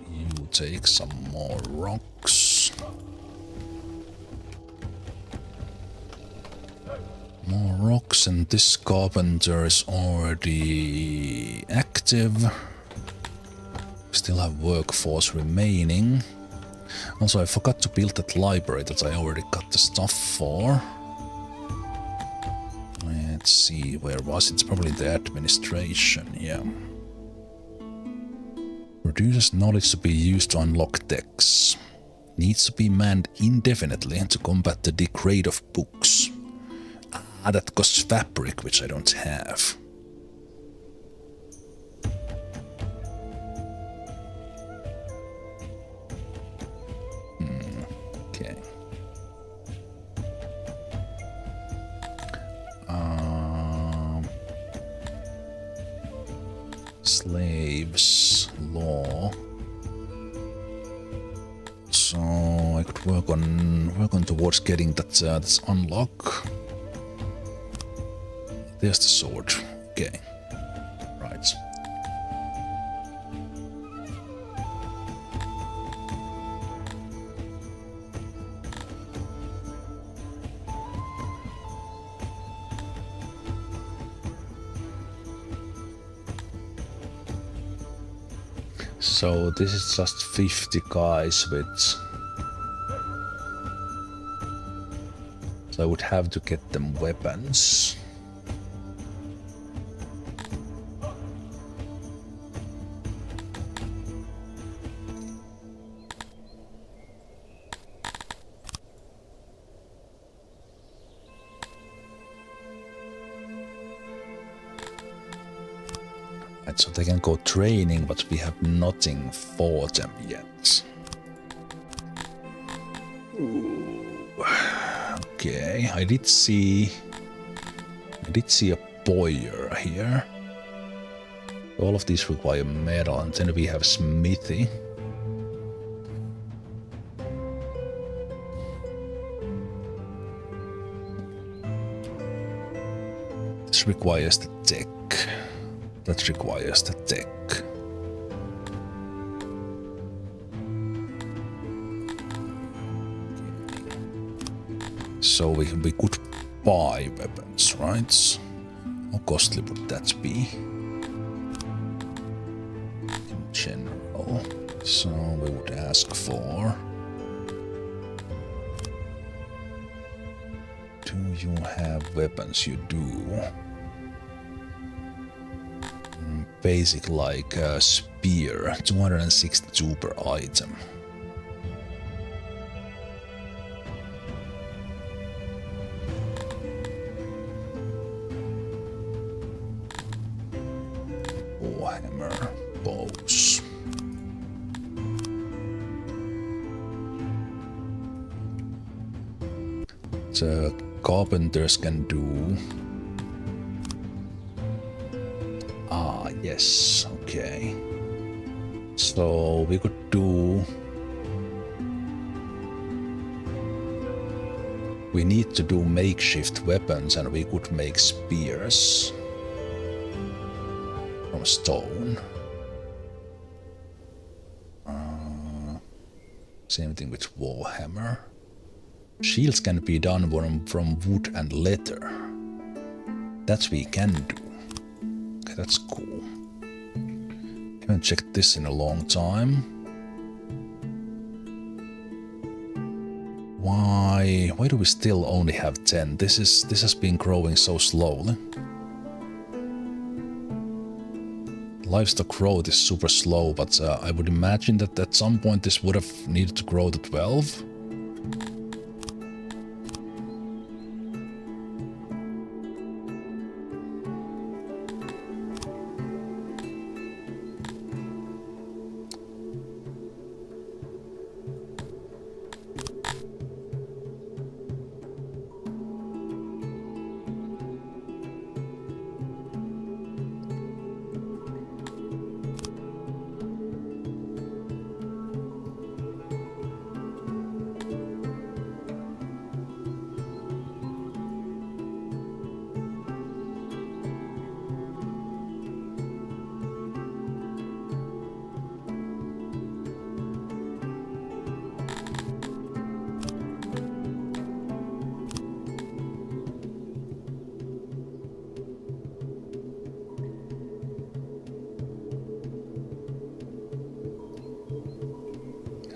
You take some more rocks. More rocks, and this carpenter is already active. Still have workforce remaining. Also, I forgot to build that library that I already got the stuff for. Let's see, where was it? It's probably in the administration, yeah. Produces knowledge to be used to unlock decks. Needs to be manned indefinitely to combat the degrade of books. That costs fabric, which I don't have. Okay. Slaves law. So I could work on towards getting that unlock. There's the sword. Okay. Right. So this is just 50 guys with So I would have to get them weapons. Right, so they can go training, but we have nothing for them yet. Ooh. Okay, I did see a boiler here. All of these require metal, and then we have smithy. This requires the tech. That requires the tech. So we could buy weapons, right? How costly would that be? In general. So we would ask for... Do you have weapons? You do. Basic like a spear, 262 per item. Hammer, bows. The carpenters can do. Ah, yes, okay. So we could do. We need to do makeshift weapons, and we could make spears from stone. Same thing with warhammer. Shields can be done from wood and leather. That we can do. Okay, that's cool. Haven't checked this in a long time. Why do we still only have 10? This has been growing so slowly. Livestock growth is super slow, but I would imagine that at some point this would have needed to grow to 12.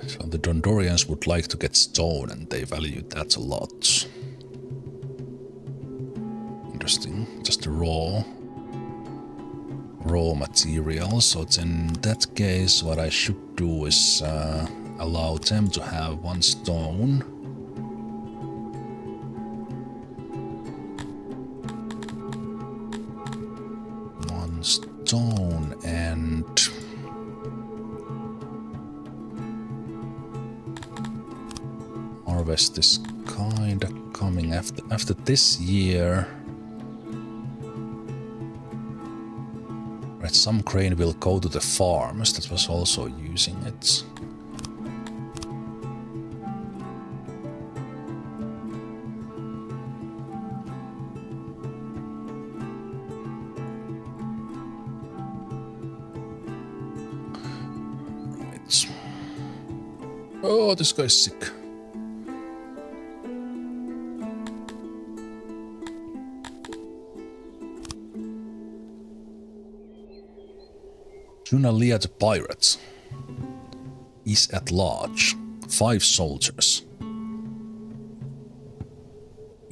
So the Dondorians would like to get stone, and they value that a lot. Interesting. Just the raw material. So in that case, what I should do is allow them to have one stone. One stone and... Harvest is kinda coming after this year. Right, some grain will go to the farms. That was also using it. Right. Oh, this guy's sick. Junalia the pirate is at large. 5 soldiers.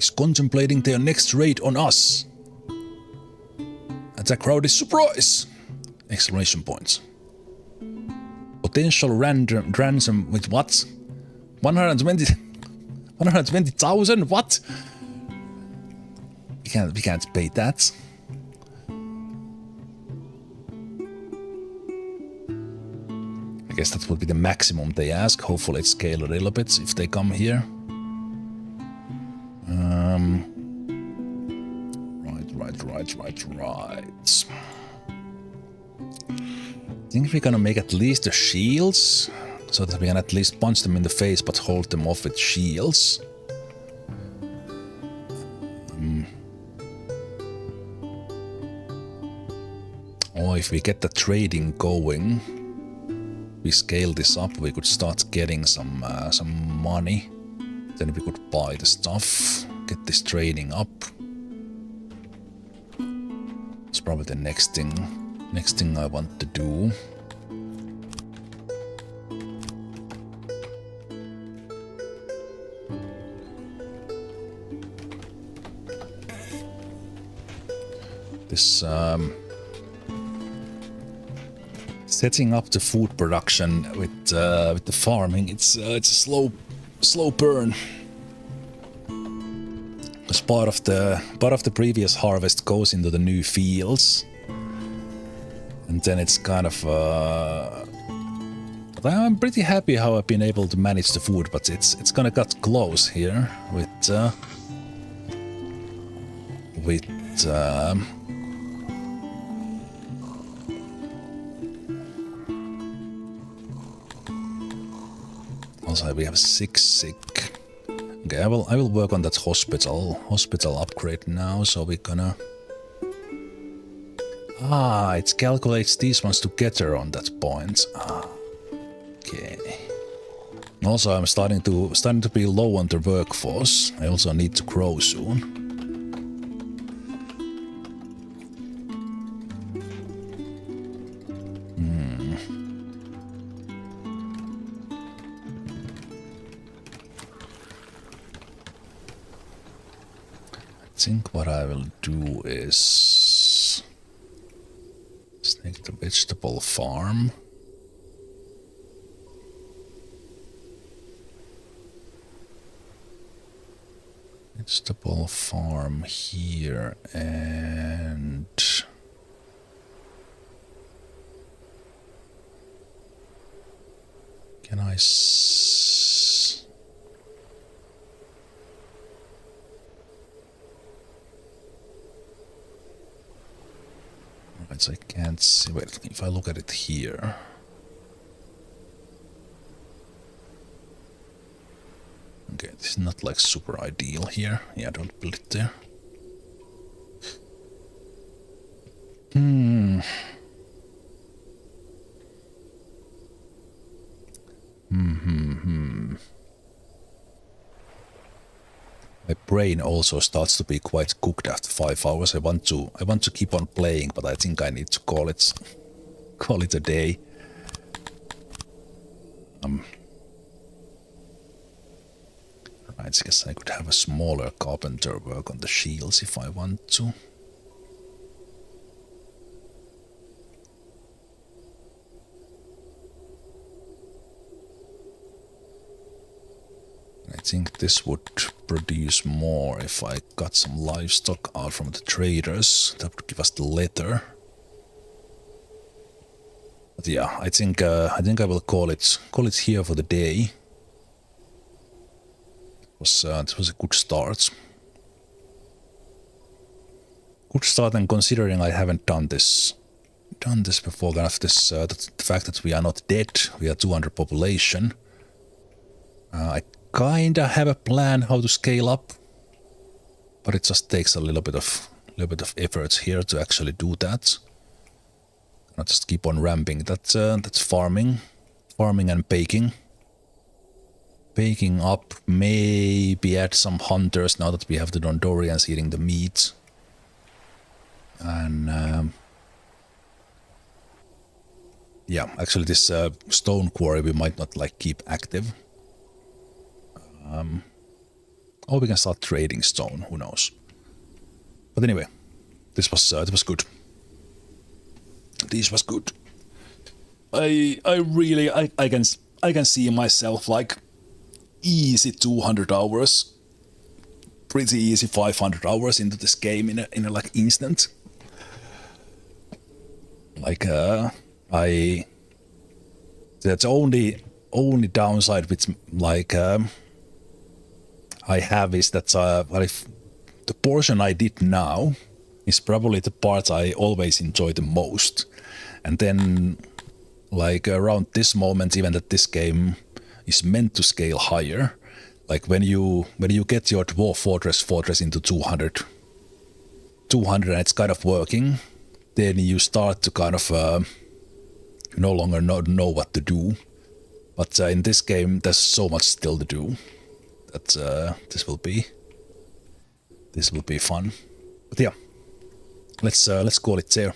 is contemplating their next raid on us. Attack crowd is surprise! Exclamation points. Potential ransom with what? 120,000? What? We can't pay that. I guess that would be the maximum they ask. Hopefully it's scaled a little bit if they come here. Right. I think we're gonna make at least the shields, so that we can at least punch them in the face but hold them off with shields. Or if we get the trading going, we scale this up, we could start getting some money. Then we could buy the stuff, get this trading up. It's probably the next thing I want to do. This setting up the food production with the farming, it's a slow burn. Because part of the previous harvest goes into the new fields, and then it's kind of. But I'm pretty happy how I've been able to manage the food, but it's gonna get close here with. Also, we have 6 sick. Okay, I will work on that hospital upgrade now. So we're gonna. It calculates these ones together on that point. Okay. Also, I'm starting to be low on the workforce. I also need to grow soon. I think what I will do is take the vegetable farm. Vegetable farm here, and can I I can't see. Wait, if I look at it here. Okay, this is not like super ideal here. Yeah, don't build it there. My brain also starts to be quite cooked after 5 hours. I want to keep on playing, but I think I need to call it a day. Right, I guess I could have a smaller carpenter work on the shields if I want to. I think this would produce more if I got some livestock out from the traders. That would give us the leather. But yeah, I think I will call it here for the day. It was a good start. Good start, and considering I haven't done this before, kind of this the fact that we are not dead, we are 200 population. I kinda have a plan how to scale up, but it just takes a little bit of efforts here to actually do that. Not just keep on ramping. That's farming and baking. Baking up, maybe add some hunters now that we have the Dondorians eating the meat. And yeah, actually this stone quarry we might not like keep active. Or we can start trading stone, who knows. But anyway, this was good. This was good. I really I can see myself like easy 200 hours, pretty easy 500 hours into this game in a like instant. Like that's only downside which like I have is that if the portion I did now is probably the part I always enjoy the most, and then like around this moment, even that this game is meant to scale higher, like when you get your dwarf fortress into 200 and it's kind of working, then you start to kind of no longer know what to do. But in this game, there's so much still to do that this will be fun. But yeah, let's call it there.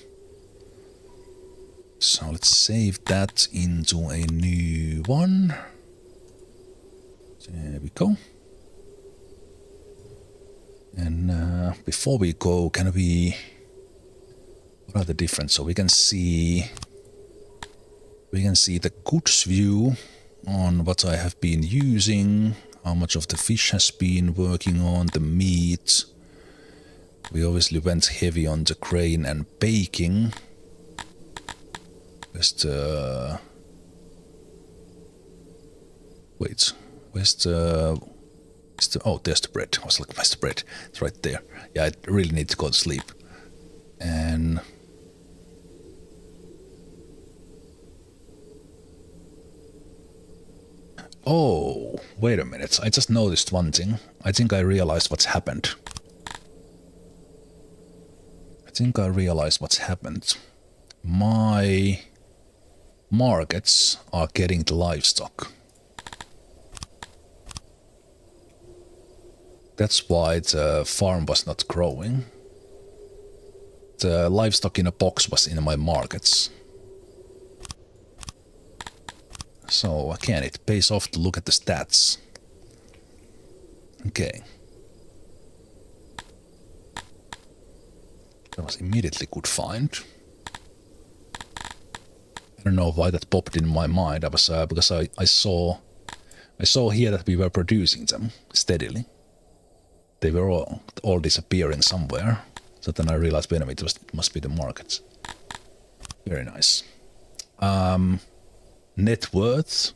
So let's save that into a new one. There we go. And before we go, what are the difference? So we can see the goods view on what I have been using, how much of the fish has been working on, the meat. We obviously went heavy on the grain and baking. Where's the oh, there's the bread. I was like, where's the bread? It's right there. Yeah, I really need to go to sleep. And oh, wait a minute. I just noticed one thing. I think I realized what's happened. My markets are getting the livestock. That's why the farm was not growing. The livestock in a box was in my markets. So again, it pays off to look at the stats. Okay. That was immediately good find. I don't know why that popped in my mind. I was because I saw here that we were producing them steadily. They were all disappearing somewhere. So then I realized, wait a minute, it must be the markets. Very nice. Net worth.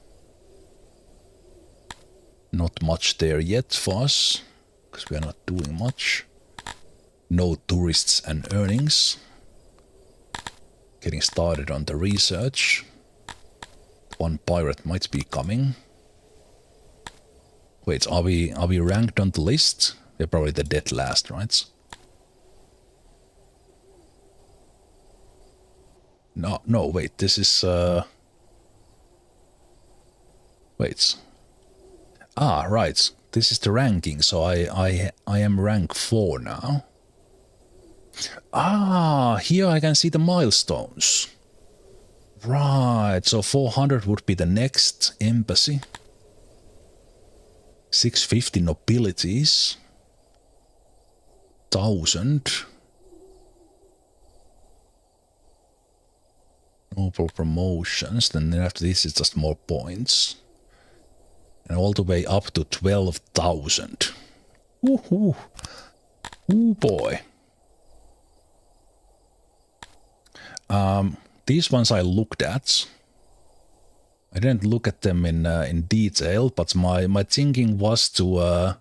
Not much there yet for us, because we are not doing much. No tourists and earnings. Getting started on the research. One pirate might be coming. Wait, are we ranked on the list? They're probably the dead last, right? No, wait, this is wait. Ah, right. This is the ranking, so I am rank 4 now. Ah, here I can see the milestones. Right, so 400 would be the next embassy. 650 nobilities. 1000. Noble promotions, then after this it's just more points. And all the way up to 12,000. Ooh boy. These ones I looked at. I didn't look at them in detail, but my thinking was to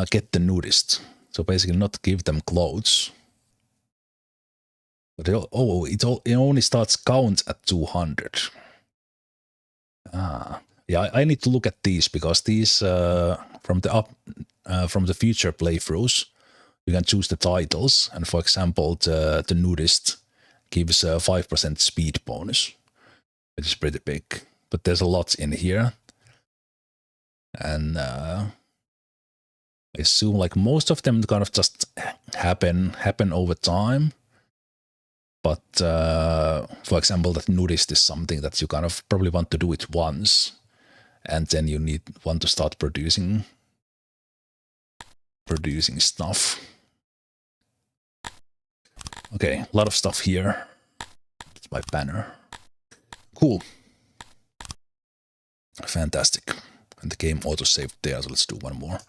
get the nudist. So basically not give them clothes. But it only starts count at 200. Yeah, I need to look at these because these from the future playthroughs, you can choose the titles, and for example, the nudist gives a 5% speed bonus, which is pretty big. But there's a lot in here, and I assume like most of them kind of just happen over time. But for example, that nudist is something that you kind of probably want to do it once, and then you want to start producing producing stuff. Okay, a lot of stuff here. That's my banner. Cool. Fantastic. And the game auto-saved there, so let's do one more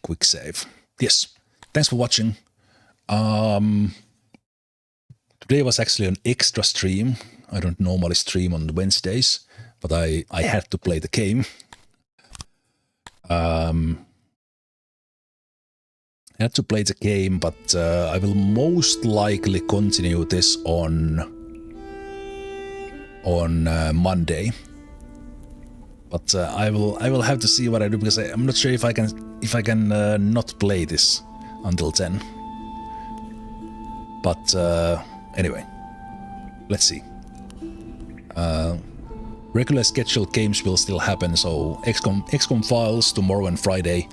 quick save. Yes, thanks for watching. Today was actually an extra stream. I don't normally stream on Wednesdays, but I had to play the game. Had to play the game, but I will most likely continue this on Monday. But I will have to see what I do, because I'm not sure if I can not play this until 10. But anyway, let's see. Regular scheduled games will still happen, so XCOM Files tomorrow and Friday,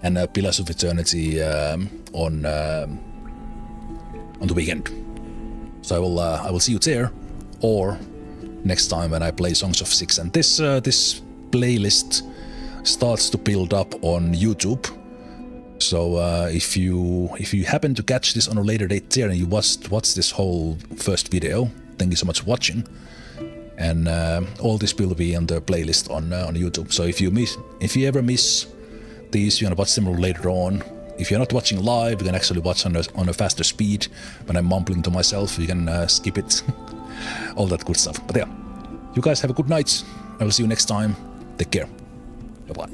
and Pillars of Eternity on the weekend. So I will see you there, or next time when I play Songs of Syx. And this playlist starts to build up on YouTube. So if you happen to catch this on a later date there and you watch this whole first video, thank you so much for watching. And all this will be on the playlist on YouTube. So if you ever miss these, you can watch them later on. If you're not watching live, you can actually watch on a faster speed. When I'm mumbling to myself, you can skip it. All that good stuff. But yeah, you guys have a good night. I will see you next time. Take care. Bye-bye.